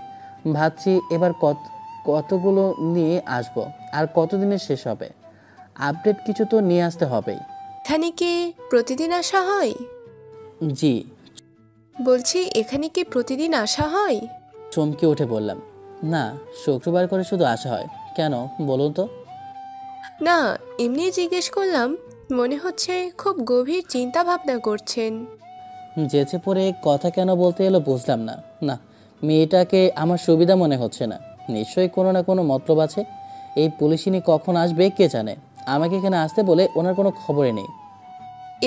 ভাবছি এবার কতগুলো নিয়ে আসবো আর কতদিনে শেষ হবে। আপডেট কিছু তো নিয়ে আসতে হবেই। এখানে কি প্রতিদিন আসা হয়? জি। বলছি এখানে কি প্রতিদিন আসা হয়? চমকে উঠে বললাম, না, শুক্রবার করে শুধু আসা হয়। কেন বলুন তো? না, এমনি জিজ্ঞেস করলাম। মনে হচ্ছে খুব গভীর চিন্তা ভাবনা করছেন। যেচে পড়ে কথা কেন বলতে এলো বুঝলাম না। না, মেয়েটাকে আমার সুবিধা মনে হচ্ছে না। নিশ্চয়ই কোনো না কোনো মতলব আছে। এই পুলিশিনী কখন আসবে কে জানে। আমাকে এখানে আসতে বলে ওনার কোনো খবরই নেই।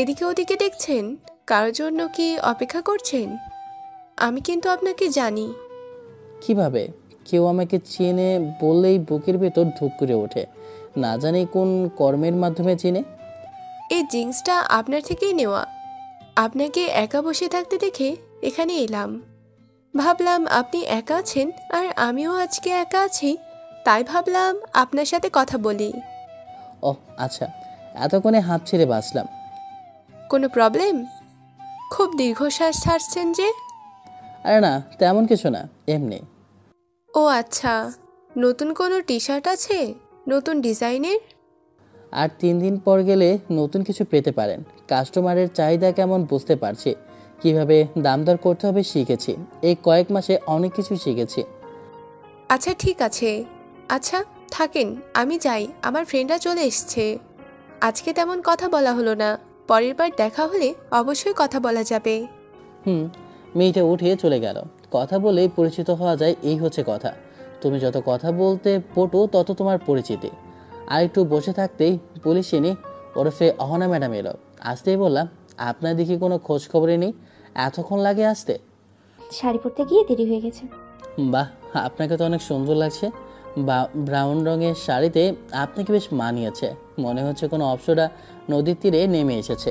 এদিকে ওদিকে দেখছেন, কারোর জন্য কি অপেক্ষা করছেন? আমি কিন্তু আপনাকে জানি। কিভাবে? কেউ আমাকে চেনে বললেই বুকের ভেতর ধুক করে ওঠে। না জানি কোন কর্মের মাধ্যমে চেনে। এই জিন্সটা আপনার থেকেই নেওয়া। আপনাকে একা বসে থাকতে দেখে এখানে এলাম। ভাবলাম আপনি একা আছেন আর আমিও আজকে একা আছি, তাই ভাবলাম আপনার সাথে কথা বলি। ও আচ্ছা, এতক্ষণে হাত ছেড়ে বাঁচলাম। কোনো প্রবলেম? খুব দীর্ঘশ্বাস ছাড়ছেন যে? আরে না, তেমন কিছু না, এমনি। ও আচ্ছা, নতুন কোনো টি শার্ট আছে নতুন ডিজাইনের? আর 3 দিন পর গেলে নতুন কিছু পেতে পারেন। কাস্টমারের চাহিদা কেমন বুঝতে পারছি, কিভাবে দাম দর করতে হবে শিখেছি। এই কয়েক মাসে অনেক কিছু শিখেছি। আচ্ছা ঠিক আছে। আচ্ছা থাকেন, আমি যাই, আমার ফ্রেন্ডরা চলে এসছে। আজকে তেমন কথা বলা হলো না, পরের বার দেখা হলে অবশ্যই কথা বলা যাবে। মেয়েটা উঠিয়ে চলে গেল। কথা বলেই পরিচিত হওয়া যায়, এই হচ্ছে কথা। তুমি যত কথা বলতে পটু তত তোমার পরিচিতি। আর একটু বসে থাকতেই পুলিশিনী ওরফে অহনা ম্যাডাম এলো। আসতেই বললাম, আপনার দেখি কোনো খোঁজ খবরই নেই, এতক্ষণ লাগে আসতে? শাড়ি পরতে গিয়ে দেরি হয়ে গেছে। বাহ, আপনাকে তো অনেক সুন্দর লাগছে। ব্রাউন রঙের শাড়িতে আপনাকে বেশ মানিয়েছে। মনে হচ্ছে কোনো অপ্সরা নদীর তীরে নেমে এসেছে।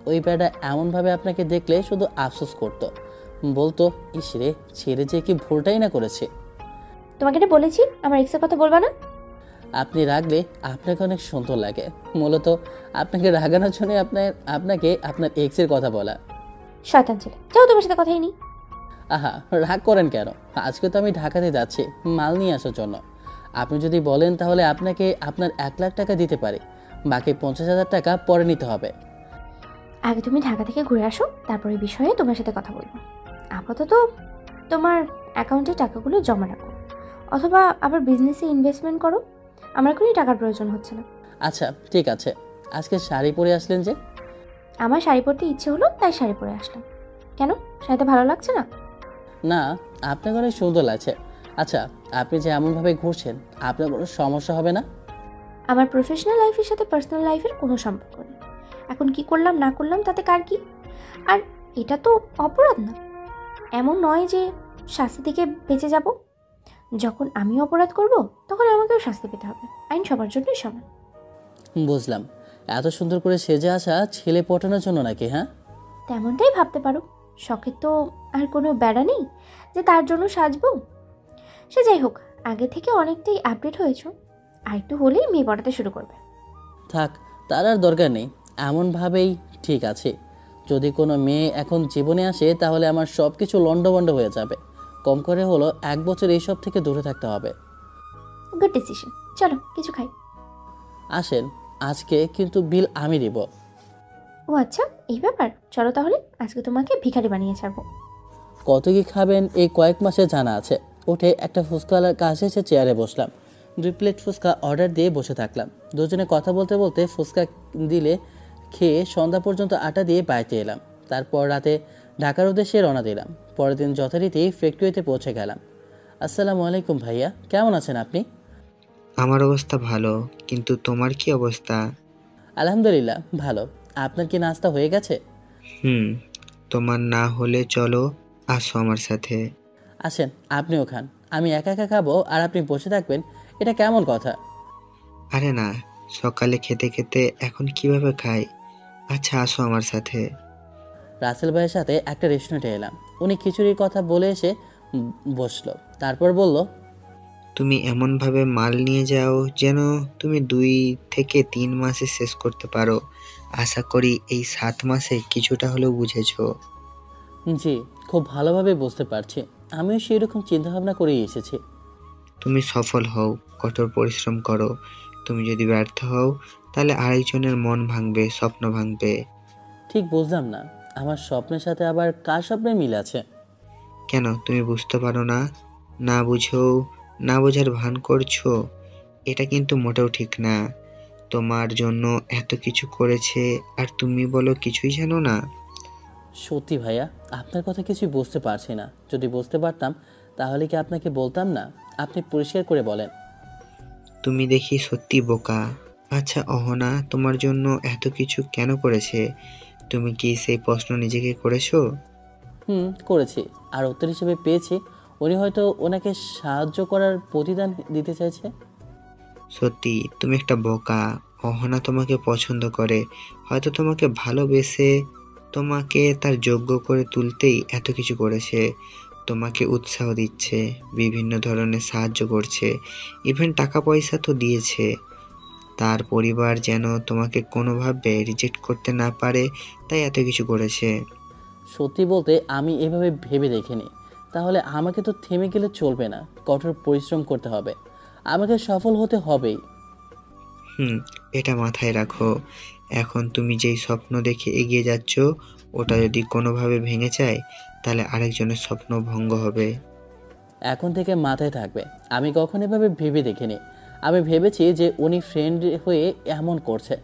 ওই প্যাডা এমনভাবে আপনাকে দেখলে শুধু আফসোস করতো, বলতো ইস রে, ছেড়ে যে কি ভুলটাই না করেছে। তোমাকে এটা বলেছি আমার এক্সের কথা বলবা না। আপনি রাগলে আপনাকে অনেক সুন্দর লাগে। মূলত আপনাকে রাগানোর জন্য আপনাকে আপনার এক্সের কথা বলা। শয়তান ছেলে, যাও, তোমার সাথে কথাই নেই। আহা, রাগ করেন কেন? আজকে তো আমি ঢাকাতে যাচ্ছি মাল নিয়ে আসার জন্য। আপনি যদি বলেন তাহলে আপনাকে আপনার 1 লাখ টাকা দিতে পারি, বাকি 50,000 টাকা পরে নিতে হবে। আগে তুমি ঢাকা থেকে ঘুরে আসো, তারপর এই বিষয়ে তোমার সাথে কথা বলবো। আপাতত তোমার অ্যাকাউন্টে টাকাগুলো জমা রাখো, অথবা আবার বিজনেসে ইনভেস্টমেন্ট করো। আমার কোনো টাকার প্রয়োজন হচ্ছে না। আচ্ছা ঠিক আছে। আজকে শাড়ি পরে আসলেন যে? আমার শাড়ি পরতে ইচ্ছে হলো তাই শাড়ি পরে আসলাম। কেন, শাড়িতে ভালো লাগছে না? না, আপনাকে অনেক সুন্দর লাগছে। আচ্ছা, আপনি যে এমনভাবে ঘুরছেন, আপনার কোনো সমস্যা হবে না? আমার প্রফেশনাল লাইফের সাথে পার্সোনাল লাইফের কোনো সম্পর্ক নেই। এখন কি করলাম না করলাম তাতে কার কি? আর এটা তো অপরাধ না। এমন নয় যে শাস্তি থেকে বেঁচে যাব। যখন আমি অপরাধ করব তখন আমাকেও শাস্তি পেতে হবে। আইন সবার জন্যই সমান। বুঝলাম। এত সুন্দর করে সেজে আসা ছেলে পটানোর জন্য নাকি? হ্যাঁ, তেমনটাই ভাবতে পারো। শখের তো আর কোনো বেড়া নেই যে তার জন্য সাজবো। সে যাই হোক, আগে থেকে অনেকটাই আপডেট হয়েছো। আর একটু হলেই মেয়ে পড়াতে শুরু করবে। থাক, তার আর দরকার নেই। এমনভাবেই ঠিক আছে। যদি কোনো মেয়ে এখন জীবনে আসে তাহলে আমার সব কিছু লন্ডভন্ড হয়ে যাবে। কম করে হলো 1 বছর এইসব থেকে দূরে থাকতে হবে। Good decision. চলো কিছু খাই। আসেন, আজকে কিন্তু বিল আমি দিব। ও আচ্ছা, এই ব্যাপার, চলো তাহলে আজকে তোমাকে ভিখারি বানিয়ে ছাড়বো। কত কি খাবেন এই কয়েক মাসে জানা আছে। উঠে একটা ফুচকাওয়ালার কাছে এসে চেয়ারে বসলাম। 2 প্লেট ফুচকা অর্ডার দিয়ে বসে থাকলাম। দুজনে কথা বলতে বলতে ফুচকা দিলে খেয়ে সন্ধ্যা পর্যন্ত আটা দিয়ে বাড়িতে এলাম। তারপর রাতে ঢাকার উদ্দেশ্যে রওনা দিলাম। পরের দিন যথারীতি ফ্যাক্টরিতে পৌঁছে গেলাম। আসসালামু আলাইকুম ভাইয়া, কেমন আছেন আপনি? আমার অবস্থা ভালো, কিন্তু তোমার কি অবস্থা? আলহামদুলিল্লাহ ভালো। আপনার কি নাস্তা হয়ে গেছে? হুম, তোমার না হলে চলো, আসো আমার সাথে। আসেন, আপনিও খান। আমি একা একা খাবো আর আপনি বসে থাকবেন, এটা কেমন কথা? আরে না, সকালে খেতে খেতে এখন কিভাবে খাই? আচ্ছা আসো আমার সাথে। রাসেল ভাইয়ের সাথে একটা রেস্টুরেন্টে এলাম। উনি খিচুড়ির কথা বলে এসে বসলো। তারপর বলল, তুমি এমনভাবে মাল নিয়ে যাও যেন তুমি 2 থেকে 3 মাসে শেষ করতে পারো। আশা করি এই 7 মাসে কিছুটা হলেও বুঝেছো। জি, খুব ভালোভাবে বুঝতে পারছি। আমিও সেই রকম চিন্তাভাবনা করেই এসেছি। তুমি সফল হও, কঠোর পরিশ্রম করো। তুমি যদি ব্যর্থ হও তাহলে আরেকজনের মন ভাঙবে, স্বপ্ন ভাঙবে। ঠিক বুঝলাম না, আমার স্বপ্নের সাথে আবার কার স্বপ্নের মিল আছে? কেন তুমি বুঝতে পারো না? না বুঝো, না বোঝার ভান করছো, এটা কিন্তু মোটেও ঠিক না। তোমার জন্য এত কিছু করেছে আর তুমি বলো কিছুই জানো না। সত্যি ভাইয়া, আপনার কথা কিছুই বুঝতে পারছি না। যদি বুঝতে পারতাম তাহলে কি আপনাকে বলতাম না? আপনি পরিষ্কার করে বলেন। তুমি দেখি সত্যি বোকা। আচ্ছা অহনা তোমার জন্য এত কিছু কেন করেছে? তুমি কি সেই প্রশ্ন নিজেকে করেছো? করেছি, আর উত্তর হিসেবে পেয়েছি উনি হয়তো ওনাকে সাহায্য করার প্রতিদান দিতে চাইছে। সত্যি তুমি একটা বোকা। অহনা তোমাকে পছন্দ করে, হয়তো তোমাকে ভালোবেসে তোমাকে তার যোগ্য করে তুলতেই এত কিছু করেছে। তোমাকে উৎসাহ দিচ্ছে, বিভিন্ন ধরনের সাহায্য করছে, ইভেন টাকা পয়সা তো দিয়েছে। তার পরিবার যেন তোমাকে কোনোভাবে রিজেক্ট করতে না পারে, তাই এত কিছু করেছে। সত্যি বলতে আমি এভাবে ভেবে দেখিনি। তাহলে আমাকে তো থেমে গেলে চলবে না, কঠোর পরিশ্রম করতে হবে, আমাকে সফল হতে হবেই। এটা মাথায় রাখো। এখন তুমি যেই স্বপ্ন দেখে এগিয়ে যাচ্ছ, ওটা যদি কোনোভাবে ভেঙে যায় তাহলে আরেকজনের স্বপ্ন ভঙ্গ হবে। এখন থেকে মাথায় থাকবে। আমি কখন এভাবে ভেবে দেখিনি। আমি ভেবেছি যে উনি ফ্রেন্ড হয়ে এমন করছে,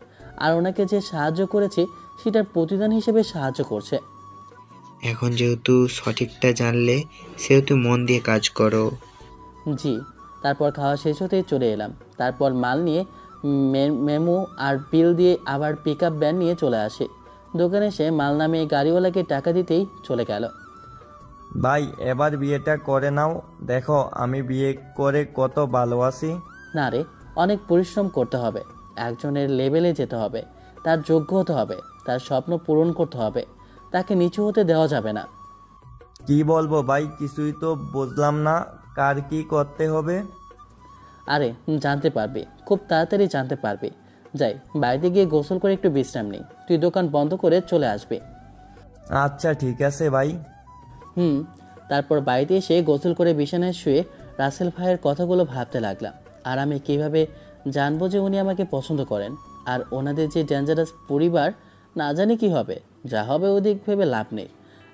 আর ওনাকে যে সাহায্য করেছি সেটার প্রতিদান হিসেবে সাহায্য করছে। এখন যেহেতু সঠিকটা জানলে, সেহেতু মন দিয়ে কাজ করো। জি। তারপর খাওয়া শেষ হতেই চলে এলাম। তারপর মাল নিয়ে মেমো আর বিল দিয়ে আবার পিক আপ ভ্যান নিয়ে চলে আসি। দোকানে এসে মাল নামিয়ে গাড়িওয়ালাকে টাকা দিতেই চলে গেল। ভাই এবার বিয়েটা করে নাও, দেখো আমি বিয়ে করে কত ভালো আছি। না রে, অনেক পরিশ্রম করতে হবে, একজনের লেভেলে যেতে হবে, তার যোগ্য হতে হবে, তার স্বপ্ন পূরণ করতে হবে, তাকে নিচু হতে দেওয়া যাবে না। কি বলবো ভাই, কিছুই তো বুঝলাম না, কার কি করতে হবে? আরে জানতে পারবি, খুব তাড়াতাড়ি জানতে পারবি। যাই, বাড়িতে গিয়ে গোসল করে একটু বিশ্রাম নেই, তুই দোকান বন্ধ করে চলে আসবি। আচ্ছা ঠিক আছে ভাই। তারপর বাড়িতে এসে গোসল করে বিছানায় শুয়ে রাসেল ভাইয়ের কথাগুলো ভাবতে লাগলাম। আর আমি কিভাবে জানবো যে উনি আমাকে পছন্দ করেন? আর ওনাদের যে ডেঞ্জারাস পরিবার, না জানি কি হবে। যা হবে ওদিক ভেবে লাভ নেই।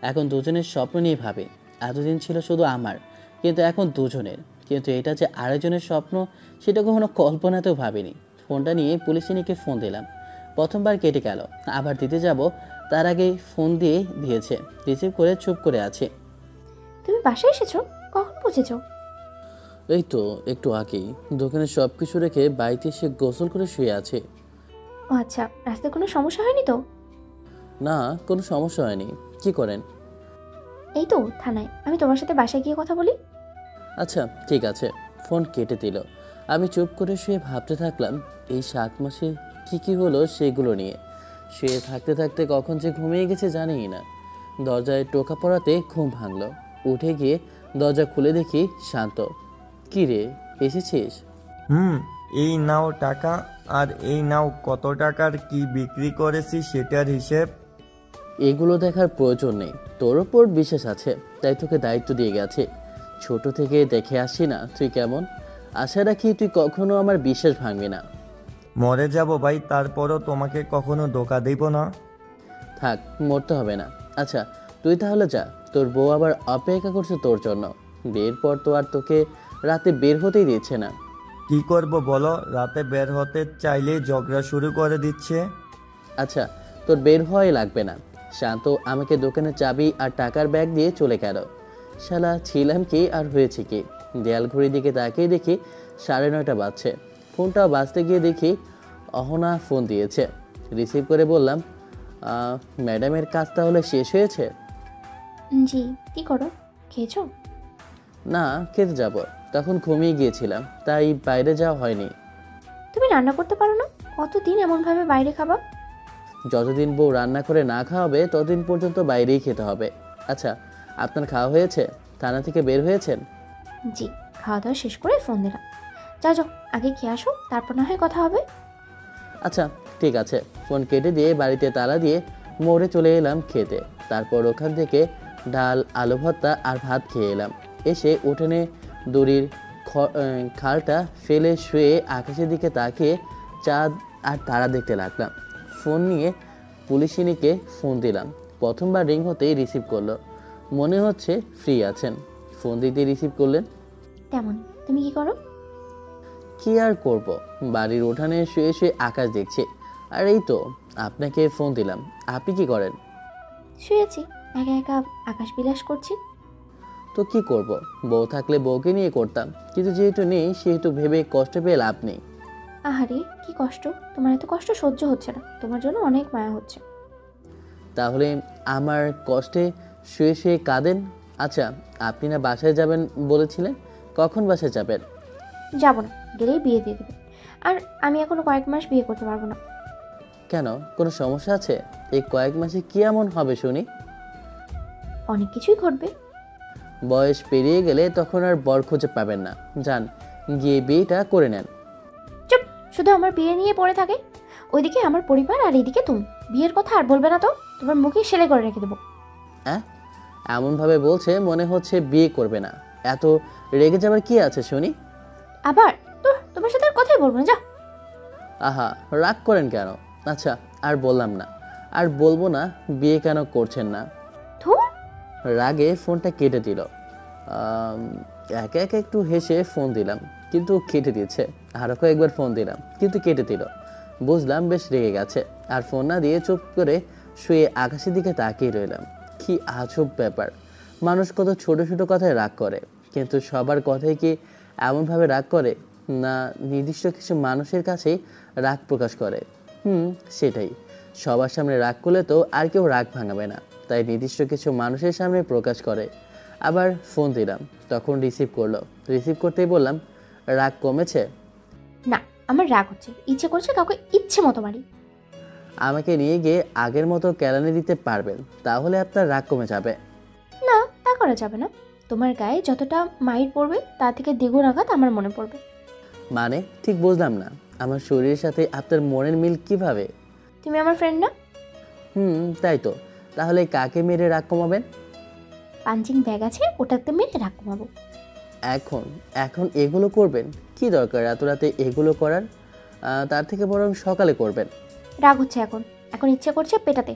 এখন দুজনের স্বপ্ন নিয়ে ভাবি। এতদিন ছিল শুধু আমার, কিন্তু এখন দুজনের। কিন্তু এটা যে আরেকজনের স্বপ্ন, সেটা কখনো কল্পনাতেও ভাবিনি। ফোনটা নিয়ে পুলিশিনীকে ফোন দিলাম। প্রথমবার কেটে গেল, আবার দিতে যাব তার আগেই ফোন দিয়েছে। রিসিভ করে চুপ করে আছে। তুমি বাসায় এসেছো? কখন পৌঁছেছো? এই তো একটু আগেই। দোকানে সব কিছু রেখে বাড়িতে এসে গোসল করে শুয়ে আছে। ও আচ্ছা, রাস্তায় কোনো সমস্যা হয়নি তো? না, কোনো সমস্যা হয়নি। কি করেন? এই তো থানায়, আমি তোমার সাথে বাসায় গিয়ে কথা বলি। আচ্ছা ঠিক আছে। ফোন কেটে দিল। আমি চুপ করে শুয়ে ভাবতে থাকলাম এই 7 মাসে কি হলো সেগুলো নিয়ে। শুয়ে থাকতে থাকতে কখন যে ঘুমিয়ে গেছে জানিই না। দরজায় টোকা পড়াতে ঘুম ভাঙলো। উঠে গিয়ে দরজা খুলে দেখি শান্ত। কি রে, এসেছিস? এই নাও টাকা, আর এই নাও কত টাকার কি বিক্রি করেছি সেটার হিসেব। এগুলো দেখার প্রয়োজন নেই, তোর ওপর বিশ্বাস আছে তাই তোকে দায়িত্ব দিয়ে গেছে। ছোট থেকে দেখে আসি না তুই কেমন। আশা রাখি তুই কখনো আমার বিশ্বাস ভাঙবি না। মরে যাব ভাই, তারপরও তোমাকে কখনো ধোকা দেব না। থাক, মরতে হবে না। আচ্ছা তুই তাহলে যা, তোর বউ আবার অপেক্ষা করছে তোর জন্য। বিয়ের পর তো আর তোকে রাতে বের হতেই দিচ্ছে না। কি করব বলো, রাতে বের হতে চাইলেই ঝগড়া শুরু করে দিচ্ছে। আচ্ছা তোর বের হওয়াই লাগবে না। শান্ত আমাকে দোকানের চাবি আর টাকার ব্যাগ দিয়ে চলে গেল। শালা ছিলাম কি আর হয়েছে কি। দেয়াল ঘড়ির দিকে তাকিয়ে দেখি 9:30 বাজছে। ফোনটাও বাজতে গিয়ে দেখি অহনা ফোন দিয়েছে। রিসিভ করে বললাম, ম্যাডামের কাজ তাহলে শেষ হয়েছে? জি, কি করো? খেয়েছো? না, খেতে যাব, তখন ঘুমিয়ে গিয়েছিলাম, তাই বাইরে যাওয়া হয়নি। তুমি রান্না করতে পারো না? কতদিন এমনভাবে বাইরে খাবা? যতদিন বউ রান্না করে না খাওয়াবে ততদিন পর্যন্ত বাইরেই খেতে হবে। আচ্ছা আপনার খাওয়া হয়েছে? থানা থেকে বের হয়েছেন? জি, খাওয়া দাওয়া শেষ করে ফোন দিলাম। যাও যাও, আগে খেয়ে আসো, তারপর না হয় কথা হবে। আচ্ছা ঠিক আছে। ফোন কেটে দিয়ে বাড়িতে তালা দিয়ে মোড়ে চলে এলাম খেতে। তারপর ওখান থেকে ডাল, আলু ভর্তা আর ভাত খেয়ে এলাম। এসে উঠোনে দড়ির খালটা ফেলে শুয়ে আকাশের দিকে তাকিয়ে চাঁদ আর তারা দেখতে লাগলাম। ফোন নিয়ে পুলিশিনীকে ফোন দিলাম। প্রথমবার রিং হতেই রিসিভ করলো। মনে হচ্ছে ফ্রি আছেন। ফোন দিতে রিসিভ করলেন। তেমন তুমি কি করো? কি আর করব, বাড়ির উঠানে শুয়ে শুয়ে আকাশ দেখছি। আর এই তো আপনাকে ফোন দিলাম। আপনি কি করেন? শুয়েছি, একা একা আকাশ বিলাস করছি। তো কি করব, বউ থাকলে বউকে নিয়ে করতাম, কিন্তু যেহেতু নেই সেহেতু ভেবে কষ্ট পেয়ে লাভ নেই। আহারে কি কষ্ট! তোমার এত কষ্ট সহ্য হচ্ছে না, তোমার জন্য অনেক মায়া হচ্ছে। তাহলে আমার কষ্টে শুয়ে শুয়ে কাঁদেন। আচ্ছা আপনি না বাসায় যাবেন বলেছিলেন, কখন বাসায় যাবেন? যাবো না, গেলেই বিয়ে দিয়ে দেবে। আর আমি এখনো কয়েক মাস বিয়ে করতে পারবো না। কেন, কোনো সমস্যা আছে? এই কয়েক মাসে কি এমন হবে শুনি? অনেক কিছুই ঘটবে। বয়স পেরিয়ে গেলে তখন আর বর খুঁজে পাবেন না। যান গিয়ে বিয়েটা করে নেন। চুপ! শুধু আমার বিয়ে নিয়ে পড়ে থাকে। ওইদিকে আমার পরিবার আর এইদিকে তুমি। বিয়ের কথা আর বলবে না তো, তোমার মুখে সেলাই করে রেখে দেবো। হ্যাঁ, এমনভাবে বলছে মনে হচ্ছে বিয়ে করবে না। এত রেগে যাবার কি আছে শুনি? আবার তো তোমার সাথে আর কথাই বলবো না, যা। আহা, রাগ করেন কেন? আচ্ছা আর বললাম না, আর বলবো না। বিয়ে কেন করছেন না? ধুর! রাগে ফোনটা কেটে দিল। একে একে একটু হেসে ফোন দিলাম, কিন্তু কেটে দিচ্ছে। আরও কয়েকবার ফোন দিলাম, কিন্তু কেটে দিল। বুঝলাম বেশ রেগে গেছে। আর ফোন না দিয়ে চুপ করে শুয়ে আকাশের দিকে তাকিয়ে রইলাম। কি আজব ব্যাপার, মানুষ কত ছোট ছোট কথায় রাগ করে, কিন্তু সবার কথাই কি এমনভাবে রাগ করে? না নির্দিষ্ট কিছু মানুষের কাছেই রাগ প্রকাশ করে। সেটাই, সবার সামনে রাগ করলে তো আর কেউ রাগ ভাঙাবে না, তাই নির্দিষ্ট কিছু মানুষের সামনে প্রকাশ করে। আবার ফোন দিলাম, তখন রিসিভ করলো। রিসিভ করতেই বললাম, রাগ কমেছে? না, আমার রাগ হচ্ছে, ইচ্ছে করছে কাউকে ইচ্ছে মতো মারি। আমাকে নিয়ে গিয়ে আগের মতো কেলানি দিতে পারবেন, তাহলে আপনার রাগ কমে যাবে। না, তা করা যাবে না। তোমার গায়ে যতটা মাইর পড়বে তা থেকে দ্বিগুণ আঘাত আমার মনে পড়বে। মানে ঠিক বুঝলাম না, আমার শরীরের সাথে আপনার মনের মিল কিভাবে? তুমি আমার ফ্রেন্ড না? তাই তো। তাহলে কাকে মেরে রাগ কমাবেন? পাঞ্চিং ব্যাগ আছে, ওটাতে মেরে রাগ কমাবো। এখন এখন এগুলো করবেন? কি দরকার এত রাতে এগুলো করার? তার থেকে বরং সকালে করবেন। রাগ হচ্ছে এখন, এখন ইচ্ছে করছে পেটাতে।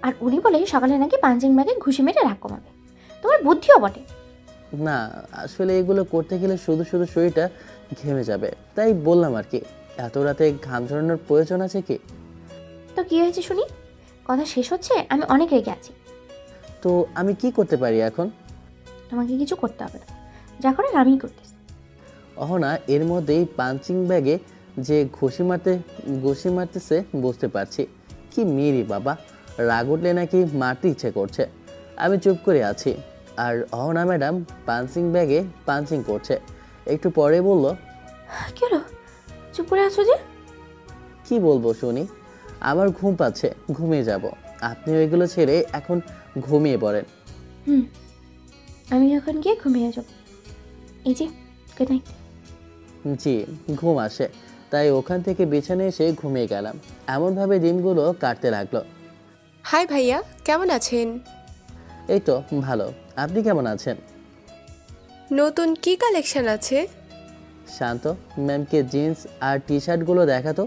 আর উনি বলে সকালে নাকি পাঞ্চিং ব্যাগে ঘুষি মেরে রাগ কমাবে। তোমার বুদ্ধিও বটে। না আসলে এগুলো করতে গেলে শুধু শুধু শরীরটা ঘেমে যাবে, তাই বললাম আর কি। এত রাতে ঘাম ঝরানোর প্রয়োজন আছে কি? তো কি হয়েছে শুনি? কথা শেষ হচ্ছে, আমি অনেক রেগে আছি। তো আমি কি করতে পারি এখন? তোমাকে কিছু করতে হবে না, যা করার আমিই করতেছি। অহনা এর মধ্যেই পাঞ্চিং ব্যাগে যে ঘুষি মারতেছে বুঝতে পারছি। কি মেয়েরই বাবা, রাগ উঠলে নাকি মারতে ইচ্ছে করছে। আমি চুপ করে আছি, আর অহনা ম্যাডাম পাঞ্চিং ব্যাগে পাঞ্চিং করছে। একটু পরে বলল, কি হলো, চুপ করে আছো যে? কি বলবো শুনি? আমার ঘুম পাচ্ছে, ঘুমিয়ে যাব। আপনি ওইগুলো ছেড়ে এখন ঘুমিয়ে পড়েন। আমি এখন গিয়ে ঘুমিয়ে যাব। এই যে, গুড নাইট। জি, ঘুম আসে, তাই ওখান থেকে বিছানায় এসে ঘুমিয়ে গেলাম। এমনভাবে দিনগুলো কাটতে লাগলো। হাই ভাইয়া, কেমন আছেন? এই তো ভালো, আপনি কেমন আছেন? নতুন কি কালেকশন আছে? শান্ত ম্যামকে জিন্স আর টি শার্টগুলো দেখাতো।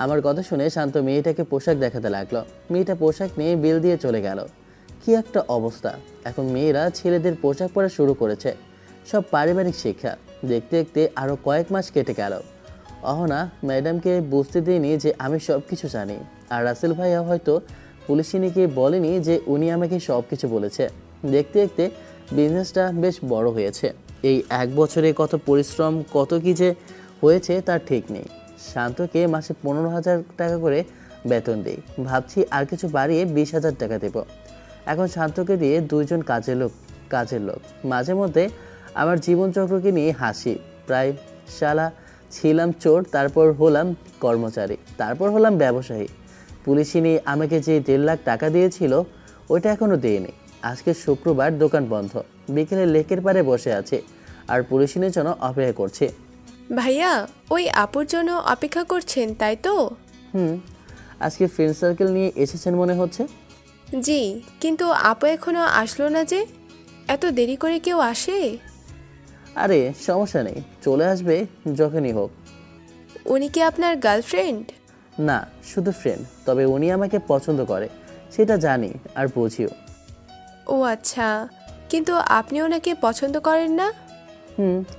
আমার কথা শুনে শান্ত মেয়েটাকে পোশাক দেখাতে লাগলো। মেয়েটা পোশাক নিয়ে বিল দিয়ে চলে গেল। কি একটা অবস্থা! এখন মেয়েরা ছেলেদের পোশাক পরা শুরু করেছে। সব পারিবারিক শিক্ষা। দেখতে দেখতে আরও কয়েক মাস কেটে গেল। অহনা ম্যাডামকে বুঝতে দিইনি যে আমি সব কিছু জানি, আর রাসেল ভাইয়া হয়তো পুলিশিনীকে বলেনি যে উনি আমাকে সব কিছু বলেছে। দেখতে দেখতে বিজনেসটা বেশ বড় হয়েছে। এই 1 বছরে কত পরিশ্রম, কত কি যে হয়েছে তার ঠিক নেই। শান্তকে মাসে 15,000 টাকা করে বেতন দিই। ভাবছি আর কিছু বাড়িয়ে 20,000 টাকা দেব। এখন শান্তকে দিয়ে 2 জন কাজের লোক। মাঝে মধ্যে আমার জীবনচক্রকে নিয়ে হাসি। প্রায় শালা ছিলাম চোর, তারপর হলাম কর্মচারী, তারপর হলাম ব্যবসায়ী। পুলিশিনী আমাকে যে 1.5 লাখ টাকা দিয়েছিল ওইটা এখনও দেয়নি। আজকে শুক্রবার, দোকান বন্ধ। বিকেলে লেকের পাড়ে বসে আছে আর পুলিশিনীর জন্য অপেক্ষা করছে। ভাইয়া, ওই আপুর জন্য অপেক্ষা করছেন তাই তো? আজকে ফ্রেন্ড সার্কেল নিয়ে এসেছেন মনে হচ্ছে। জি, কিন্তু আপু এখনো আসলো না যে? এত দেরি করে কেউ আসে? আরে সমস্যা নেই, চলে আসবে যখনই হোক। উনি কি আপনার গার্লফ্রেন্ড? না, শুধু ফ্রেন্ড। তবে উনি আমাকে পছন্দ করে, সেটা জানি আর বুঝিও। ও আচ্ছা, কিন্তু আপনি ওনাকে পছন্দ করেন না?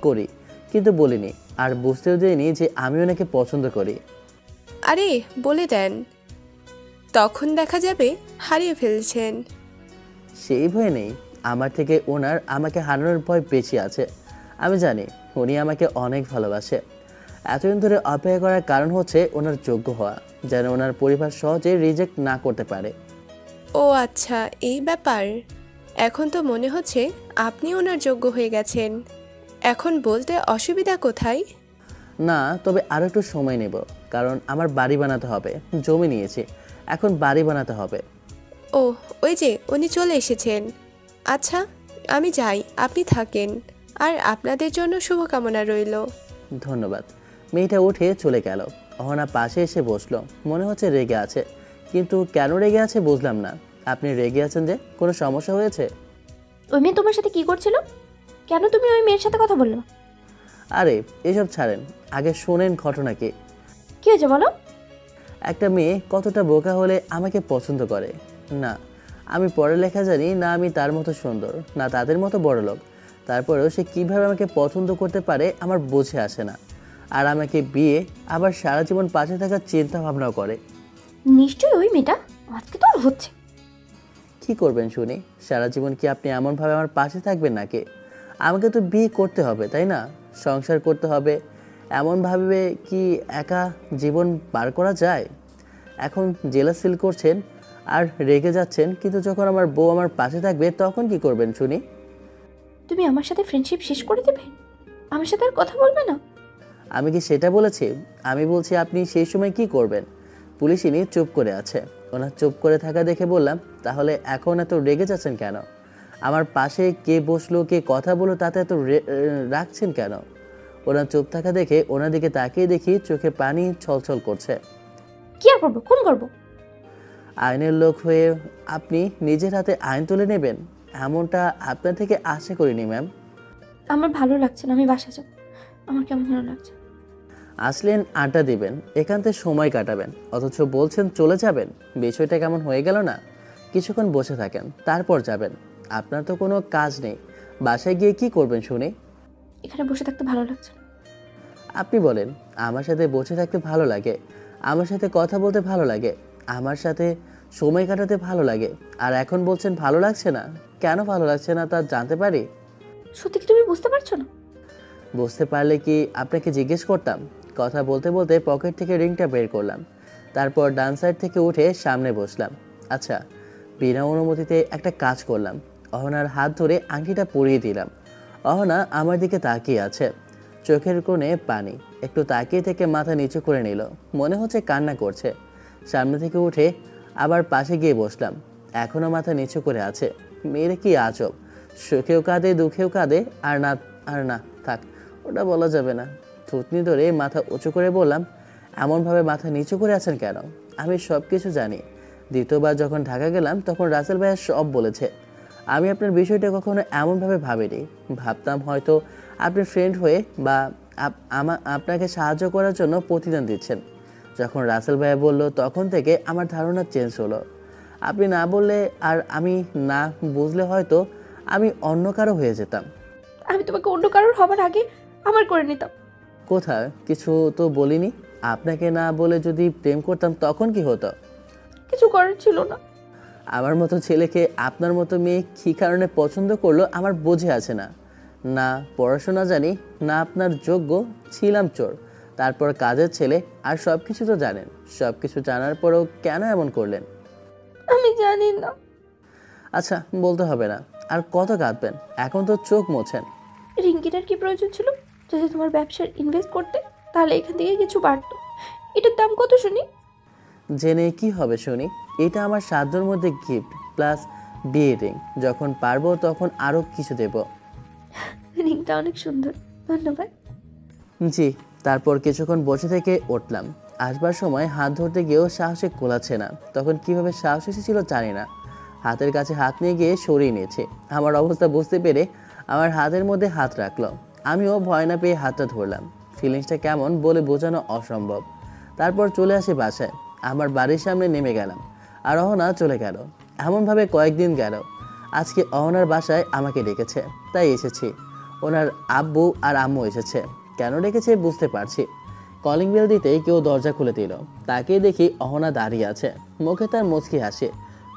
করি, কিন্তু বলিনি। আর বুঝতেও দেয়নি যে আমি ওনাকে পছন্দ করি। আরে বলে দেন, তখন দেখা যাবে হারিয়ে ফেলছেন। সেই ভয় নেই, আমার থেকে ওনার আমাকে হারানোর ভয় বেশি আছে। আমি জানি উনি আমাকে অনেক ভালোবাসে। এতদিন ধরে অপেক্ষা করার কারণ হচ্ছে ওনার যোগ্য হওয়া, যেন ওনার পরিবার সহজে রিজেক্ট না করতে পারে। ও আচ্ছা, এই ব্যাপার। এখন তো মনে হচ্ছে আপনি ওনার যোগ্য হয়ে গেছেন। এখন বলতে অসুবিধা কোথায়? না, তবে আরও একটু সময় নেব, কারণ আমার বাড়ি বানাতে হবে। জমি নিয়েছি, এখন বাড়ি বানাতে হবে। ও, ওই যে উনি চলে এসেছেন। আচ্ছা, আমি যাই, আপনি থাকেন। আর আপনাদের জন্য শুভকামনা রইল। ধন্যবাদ। মেয়েটা উঠে চলে গেল। অহনা পাশে এসে বসলো। মনে হচ্ছে রেগে আছে, কিন্তু কেন রেগে আছে বুঝলাম না। আপনি রেগে আছেন যে? কোনো সমস্যা হয়েছে? ওই মেয়ে তোমার সাথে কি করছিল? কেন তুমি ওই মেয়ের সাথে কথা বললো? আরে এসব ছাড়েন, আগে শোনেন ঘটনা কি। কি হয়েছে বলো? একটা মেয়ে কতটা বোকা হলে আমাকে পছন্দ করে? না আমি পড়ালেখা জানি না, আমি তার মতো সুন্দর না, তাদের মতো বড়লোক। তারপরেও সে কীভাবে আমাকে পছন্দ করতে পারে আমার বুঝে আসে না। আর আমাকে বিয়ে, আবার সারা জীবন পাশে থাকার চিন্তা ভাবনাও করে। নিশ্চয়ই ওই মেয়েটা। আজকে তো আর হচ্ছে। কি করবেন শুনি? সারা জীবন কি আপনি এমনভাবে আমার পাশে থাকবেন নাকি? আমাকে তো বিয়ে করতে হবে, তাই না? সংসার করতে হবে। এমনভাবে কি একা জীবন পার করা যায়? এখন জেলাস ফিল করছেন আর রেগে যাচ্ছেন, কিন্তু যখন আমার বউ আমার পাশে থাকবে তখন কি করবেন শুনি? তুমি আমার সাথে ফ্রেন্ডশিপ শেষ করে দেবে? আমার সাথে আর কথা বলবে না? আমি কি সেটা বলেছি? আমি বলছি আপনি সেই সময় কি করবেন। পুলিশিনী চুপ করে আছে। ওনার চুপ করে থাকা দেখে বললাম, তাহলে এখন এত রেগে যাচ্ছেন কেন? আমার পাশে কে বসলো, কে কথা বললো, তাতে এত রাখছেন কেন? ওনার চুপ থাকা দেখে ওনার দিকে তাকিয়ে দেখি চোখে পানি ছলছল করছে। কি আর করবো? খুন করবো? আইনের লোক হয়ে আপনি নিজের হাতে আইন তুলে নেবেন, এমনটা আপনার থেকে আশা করিনি ম্যাম। আমার ভালো লাগছে না, আমি বাসা যাব। আমার কেমন ভালো লাগছে। আসলেন আড্ডা দিবেন, এখানতে সময় কাটাবেন, অথচ বলছেন চলে যাবেন। বিষয়টা কেমন হয়ে গেল না? কিছুক্ষণ বসে থাকেন, তারপর যাবেন। আপনার তো কোনো কাজ নেই, বাসায় গিয়ে কি করবেন শুনি? এখানে বসে থাকতে ভালো লাগছে। আপনি বলেন, আমার সাথে বসে থাকতে ভালো লাগে, আমার সাথে কথা বলতে ভালো লাগে, আমার সাথে সময় কাটাতে ভালো লাগে, আর এখন বলছেন ভালো লাগছে না। কেন ভালো লাগছে না তা জানতে পারি? সত্যি কি তুমি বুঝতে পারছো না? বুঝতে পারলে কি আপনাকে জিজ্ঞেস করতাম? কথা বলতে বলতে পকেট থেকে রিংটা বের করলাম, তারপর ডান সাইড থেকে উঠে সামনে বসলাম। আচ্ছা, বিনা অনুমতিতে একটা কাজ করলাম। অহনার হাত ধরে আংটিটা পরিয়ে দিলাম। অহনা আমার দিকে তাকিয়ে আছে, চোখের কোণে পানি। একটু তাকিয়ে থেকে মাথা নিচু করে নিল, মনে হচ্ছে কান্না করছে। সামনে থেকে উঠে আবার পাশে গিয়ে বসলাম। এখনও মাথা নিচু করে আছে। মেয়ের কি আজব, সুখেও কাঁদে, দুঃখেও কাঁদে। আর না থাক, ওটা বলা যাবে না। থুতনি ধরে মাথা উঁচু করে বললাম, এমনভাবে মাথা নিচু করে আছেন কেন? আমি সব কিছু জানি। দ্বিতীয়বার যখন ঢাকা গেলাম তখন রাসেল ভাইয়া সব বলেছে। আমি আপনার বিষয়টা কখনো এমনভাবে ভাবিনি। ভাবতাম হয়তো আপনি ফ্রেন্ড হয়ে বা আপনাকে সাহায্য করার জন্য প্রতিদান দিচ্ছেন। যখন রাসেল ভাইয়া বলল তখন থেকে আমার ধারণা চেঞ্জ হলো। আপনি না বললে আর আমি না বুঝলে হয়তো আমি অন্য কারো হয়ে যেতাম। আমি তোমাকে অন্য কারোর হবার আগে আমার করে নিতাম। কোথায় কিছু তো বলিনি। আপনাকে না বলে যদি প্রেম করতাম তখন কি হতো? কিছু করার ছিল না। আমার মতো ছেলেকে আপনার মতো মেয়ে কী কারণে পছন্দ করলো আমার বোঝে আছে না। না পড়াশোনা জানি, না আপনার যোগ্য, ছিলাম চোর, তারপর কাজের ছেলে, আর সব কিছু তো জানেন। সব কিছু জানার পরেও কেন এমন করলেন? আমি জানি না। আচ্ছা বলতে হবে না। আর কত কাঁদবেন? এখন তো চোখ মোছেন। রিঙ্কিটার কি প্রয়োজন ছিল? যদি তোমার ব্যবসার ইনভেস্ট করতে, তাহলে এখান থেকে কিছু বাড়তো। এটার দাম কত শুনি? জেনে কি হবে শুনি? এটা আমার সাধ্যের মধ্যে গিফট প্লাস বিয়ে রিং। যখন পারবো তখন আরও কিছু দেব। রিংটা অনেক সুন্দর, ধন্যবাদ। জি। তারপর কিছুক্ষণ বসে থেকে উঠলাম। আসবার সময় হাত ধরতে গিয়েও সাহসে কোলাচ্ছে না। তখন কিভাবে সাহস এসেছিল জানি না। হাতের কাছে হাত নিয়ে গিয়ে সরিয়ে নিয়েছে। আমার অবস্থা বুঝতে পেরে আমার হাতের মধ্যে হাত রাখলো। আমিও ভয় না পেয়ে হাতটা ধরলাম। ফিলিংসটা কেমন বলে বোঝানো অসম্ভব। তারপর চলে আসি বাসায়। আমার বাড়ির সামনে নেমে গেলাম। আর অহনা চলে গেল। এমনভাবে কয়েকদিন গেল। আজকে অহনার বাসায় আমাকে ডেকেছে, তাই এসেছি। ওনার আব্বু আর আম্মু এসেছে। কেন ডেকেছে বুঝতে পারছি। কলিং বেল দিতেই কেউ দরজা খুলে দিল। তাকে দেখি অহনা দাঁড়িয়ে আছে। মুখে তার মুচকি হাসি।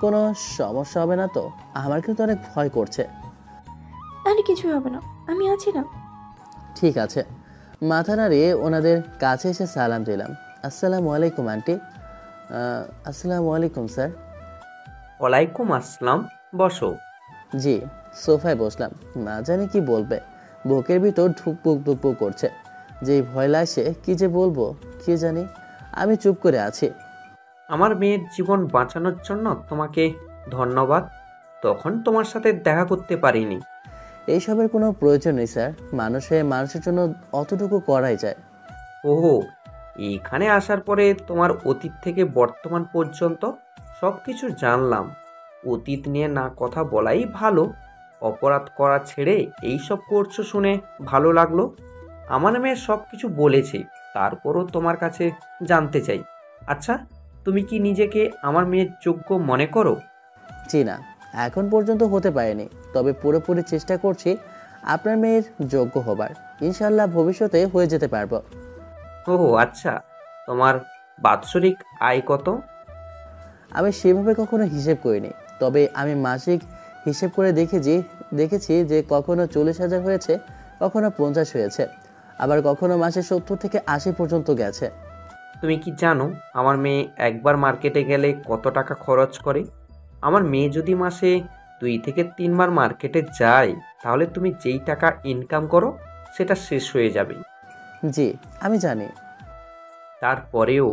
কোনো সমস্যা হবে না তো? আমার কিন্তু অনেক ভয় করছে। আরে কিছুই হবে না, আমি আছি না। ঠিক আছে। মাথা নাড়িয়ে ওনাদের কাছে এসে সালাম দিলাম। আসসালামু আলাইকুম আন্টি। আসসালামু আলাইকুম স্যার। ওয়ালাইকুম আসসালাম, বসো। জি। সোফায় বসলাম। না জানি কি বলবে। বুকের ভিতর ধুকপুক ধুকপুক করছে। যেই ভয় লাগছে কি যে বলবো কি জানি। আমি চুপ করে আছি। আমার মেয়ের জীবন বাঁচানোর জন্য তোমাকে ধন্যবাদ। তখন তোমার সাথে দেখা করতে পারিনি। এইসবের কোনো প্রয়োজন নেই স্যার। মানুষের জন্য অতটুকু করাই যায়। ওহো, এইখানে আসার পরে তোমার অতীত থেকে বর্তমান পর্যন্ত সব কিছু জানলাম। অতীত নিয়ে না কথা বলাই ভালো। অপরাধ করা ছেড়ে এইসব করছো শুনে ভালো লাগলো। আমার মেয়ে সব কিছু বলেছে, তারপরও তোমার কাছে জানতে চাই। আচ্ছা, তুমি কি নিজেকে আমার মেয়ের যোগ্য মনে করো? জি না, এখন পর্যন্ত হতে পারেনি। তবে পুরোপুরি চেষ্টা করছি আপনার মেয়ের যোগ্য হবার। ইনশাল্লাহ ভবিষ্যতে হয়ে যেতে পারবো। ওহো আচ্ছা, তোমার বাৎসরিক আয় কত? আমি সেভাবে কখনো হিসেব করিনি। তবে আমি মাসিক হিসেব করে দেখেছি যে কখনো 40,000 হয়েছে, কখনো 50 হয়েছে, আবার কখনো মাসে 70 থেকে 80 পর্যন্ত গেছে। তুমি কি জানো আমার মেয়ে একবার মার্কেটে গেলে কত টাকা খরচ করে? আমার মেয়ে যদি মাসে 2 থেকে 3 বার মার্কেটে যায়, তাহলে তুমি যেই টাকা ইনকাম করো সেটা শেষ হয়ে যাবে। জি আমি জানি। তারপরেও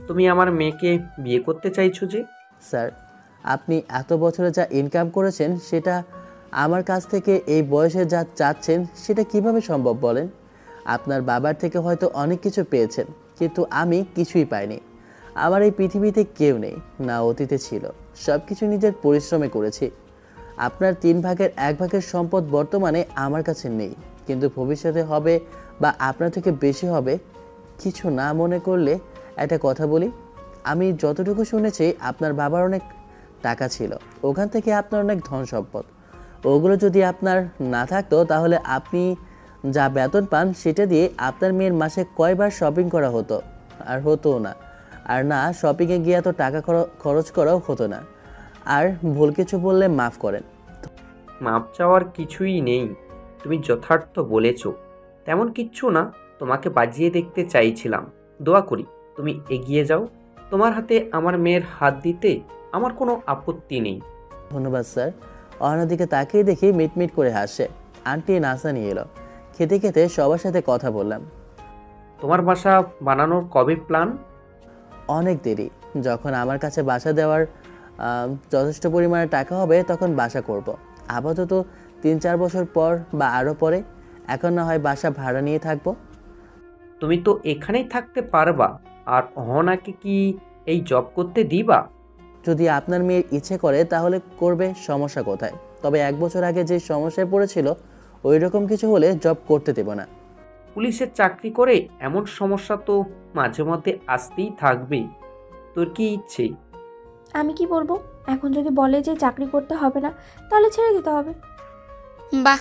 তুমি আমার মেয়েকে বিয়ে করতে চাইছো যে? স্যার, আপনি এত বছরে যা ইনকাম করেছেন সেটা আমার কাছ থেকে এই বয়সে যা চাচ্ছেন সেটা কিভাবে সম্ভব বলেন? আপনার বাবার থেকে হয়তো অনেক কিছু পেয়েছেন, কিন্তু আমি কিছুই পাইনি। আমার এই পৃথিবীতে কেউ নেই, না অতীতে ছিল। সব কিছু নিজের পরিশ্রমে করেছি। আপনার 3 ভাগের 1 ভাগের সম্পদ বর্তমানে আমার কাছে নেই, কিন্তু ভবিষ্যতে হবে বা আপনার থেকে বেশি হবে। কিছু না মনে করলে একটা কথা বলি। আমি যতটুকু শুনেছি আপনার বাবার অনেক টাকা ছিল, ওখান থেকে আপনার অনেক ধন সম্পদ। ওগুলো যদি আপনার না থাকতো তাহলে আপনি যা বেতন পান সেটা দিয়ে আপনার মেয়ের মাসে কয়বার শপিং করা হতো? আর হতো না। আর না, শপিংয়ে গিয়ে এত টাকা খরচ করাও হতো না। আর ভুল কিছু বললে মাফ করেন। মাপ চাওয়ার কিছুই নেই, তুমি যথার্থ বলেছ। তেমন কিচ্ছু না, তোমাকে বাজিয়ে দেখতে চাইছিলাম। দোয়া করি তুমি এগিয়ে যাও। তোমার হাতে আমার মেয়ের হাত দিতে আমার কোনো আপত্তি নেই। ধন্যবাদ স্যার। অন্যদিকে তাকিয়ে দেখি মিটমিট করে হাসে। আন্টি নাস্তা নিয়ে এলো। খেতে খেতে সবার সাথে কথা বললাম। তোমার বাসা বানানোর কবে প্ল্যান? অনেক দেরি। যখন আমার কাছে বাসা দেওয়ার যথেষ্ট পরিমাণে টাকা হবে তখন বাসা করব। আপাতত 3-4 বছর পর বা আরও পরে। এখন না হয় বাসা ভাড়া নিয়ে থাকবো। তুমি তো এখানেই থাকতে পারবা। আর অহনাকে কি এই জব করতে দিবা? যদি আপনার মেয়ের ইচ্ছে করে তাহলে করবে, সমস্যা কোথায়? তবে 1 বছর আগে যে সমস্যায় পড়েছিল ওই রকম কিছু হলে জব করতে দেব না। পুলিশের চাকরি করে এমন সমস্যা তো মাঝে মধ্যে আসতেই থাকবে। তোর কি ইচ্ছে? আমি কি বলবো? এখন যদি বলে যে চাকরি করতে হবে না, তাহলে ছেড়ে দিতে হবে। বাহ,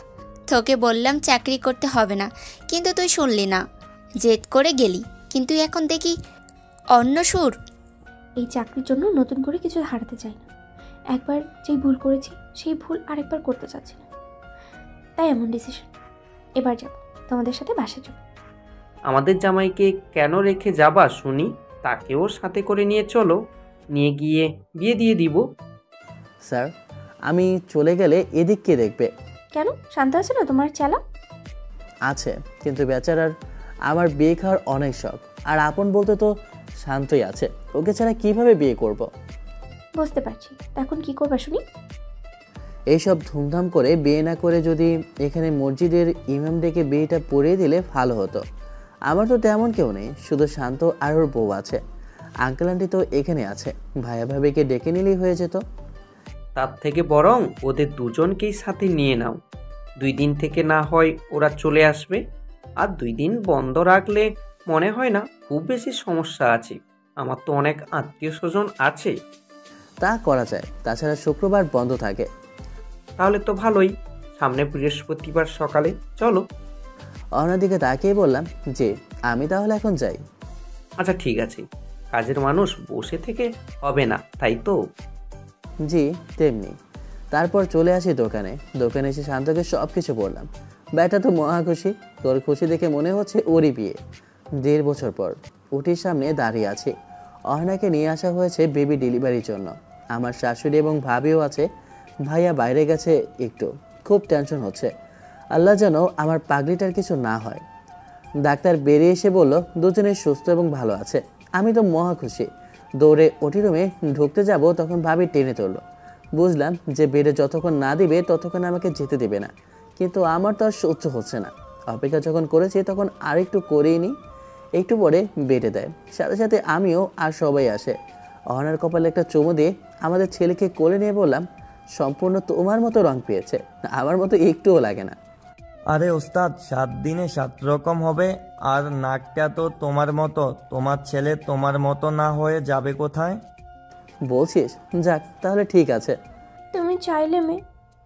তোকে বললাম চাকরি করতে হবে না, কিন্তু তুই শুনলি না, জেদ করে গেলি। কিন্তু এখন দেখি অন্য সুর। এই চাকরির জন্য নতুন করে কিছু হারাতে চাই না। একবার যেই ভুল করেছি সেই ভুল আরেকবার করতে চাচ্ছি না, তাই এমন ডিসিশন। এবার যাব, তোমাদের সাথে বাসা যাব। আমাদের জামাইকে কেন রেখে যাবা শুনি? তাকেও সাথে করে নিয়ে চলো, নিয়ে গিয়ে বিয়ে দিয়ে দিব। স্যার, আমি চলে গেলে এদিক কে দেখবে? কেন, শান্ত আছে না তোমার চেলা? আছে, কিন্তু বেচারার আমার বিয়ে খাওয়ার অনেক শখ, আর আপন বলতে তো শান্তই আছে। ওকে ছাড়া কিভাবে বিয়ে করব? বুঝতে পারছি, এখন কি করবা শুনি? এইসব ধুমধাম করে বিয়ে না করে যদি এখানে মসজিদের ইমাম ডেকে বিয়েটা পড়িয়ে দিলে ভালো হতো। আমার তো তেমন কেউ নেই, শুধু শান্ত আর ওর বউ আছে। আঙ্কেল আন্টি তো এখানে আছে, ভাইয়া ভাবিকে ডেকে নিলেই হয়ে যেত। তার থেকে বরং ওদের দুজনকেই সাথে নিয়ে নাও। 2 দিন থেকে না হয় ওরা চলে আসবে। আর 2 দিন বন্ধ রাখলে মনে হয় না খুব বেশি সমস্যা আছে। আমার তো অনেক আত্মীয় স্বজন আছে। তা করা যায়, তাছাড়া শুক্রবার বন্ধ থাকে। তাহলে তো ভালোই, সামনে বৃহস্পতিবার সকালে চলো। অন্যদিকে তাকিয়ে বললাম, যে আমি তাহলে এখন যাই। আচ্ছা ঠিক আছে, কাজের মানুষ বসে থেকে হবে না, তাই তো? জি তেমনি। তারপর চলে আসি দোকানে। দোকানে এসে শান্তকে সব কিছু বললাম। ব্যাটা তো মহা খুশি। তোর খুশি দেখে মনে হচ্ছে ওরই বিয়ে। 1.5 বছর পর উটির সামনে দাঁড়িয়ে আছি। অহনাকে নিয়ে আসা হয়েছে বেবি ডেলিভারির জন্য। আমার শাশুড়ি এবং ভাবিও আছে। ভাইয়া বাইরে গেছে একটু, খুব টেনশন হচ্ছে। আল্লাহ যেন আমার পাগলিটার কিছু না হয়। ডাক্তার বেরিয়ে এসে বলল দুজনেই সুস্থ এবং ভালো আছে। আমি তো মহা খুশি। দৌড়ে ওটি রুমে ঢুকতে যাব, তখন ভাবি টেনে তুললো। বুঝলাম যে বেডে যতক্ষণ না দিবে ততক্ষণ আমাকে যেতে দেবে না, কিন্তু আমার তো আর সহ্য হচ্ছে না। অপেক্ষা যখন করেছি তখন আরেকটু করেই নিই। একটু পরে বেডে দেয়, সাথে সাথে আমিও আর সবাই আসে। অহনার কপালে একটা চুমু দিয়ে আমাদের ছেলেকে কোলে নিয়ে বললাম, সম্পূর্ণ তোমার মতো রং পেয়েছে, আমার মতো একটুও লাগে না। আরে ওস্তাদ, 7 দিনে 7 রকম হবে। আর নাকটা তো তোমার মতো। তোমার ছেলে তোমার মতো না হয়ে যাবে কোথায়? বলছিস? যাক তাহলে ঠিক আছে। তুমি চাইলে মেয়ে,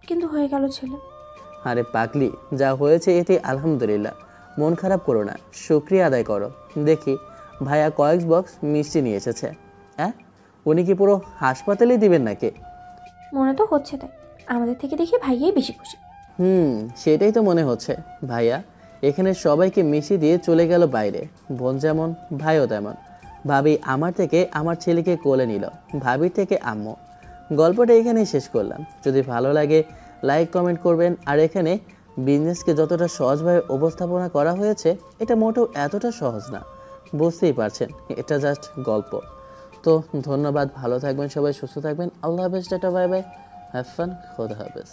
কিন্তু হয়ে গেল ছেলে। আরে পাগলি, যা হয়েছে এতে আলহামদুলিল্লাহ। মন খারাপ করো না, শুকরিয়া আদায় করো। দেখি ভাইয়া কয়েক বক্স মিষ্টি নিয়ে এসেছে। হ্যাঁ, উনি কি পুরো হাসপাতালেই দিবেন নাকি? মনে তো হচ্ছে তাই। আমাদের থেকে দেখে ভাইয়াই বেশি খুশি। সেটাই তো মনে হচ্ছে। ভাইয়া এখানে সবাইকে মিশিয়ে দিয়ে চলে গেল বাইরে। বোন যেমন ভাইও তেমন। ভাবি আমার থেকে আমার ছেলেকে কোলে নিল, ভাবির থেকে আম্মু। গল্পটা এখানেই শেষ করলাম। যদি ভালো লাগে লাইক কমেন্ট করবেন। আর এখানে বিজনেসকে যতটা সহজভাবে উপস্থাপনা করা হয়েছে, এটা মোটেও এতটা সহজ না, বুঝতেই পারছেন। এটা জাস্ট গল্প। তো ধন্যবাদ, ভালো থাকবেন সবাই, সুস্থ থাকবেন। আল্লাহ হাফেজ, tata, bye bye, have fun, খোদা হাফেজ।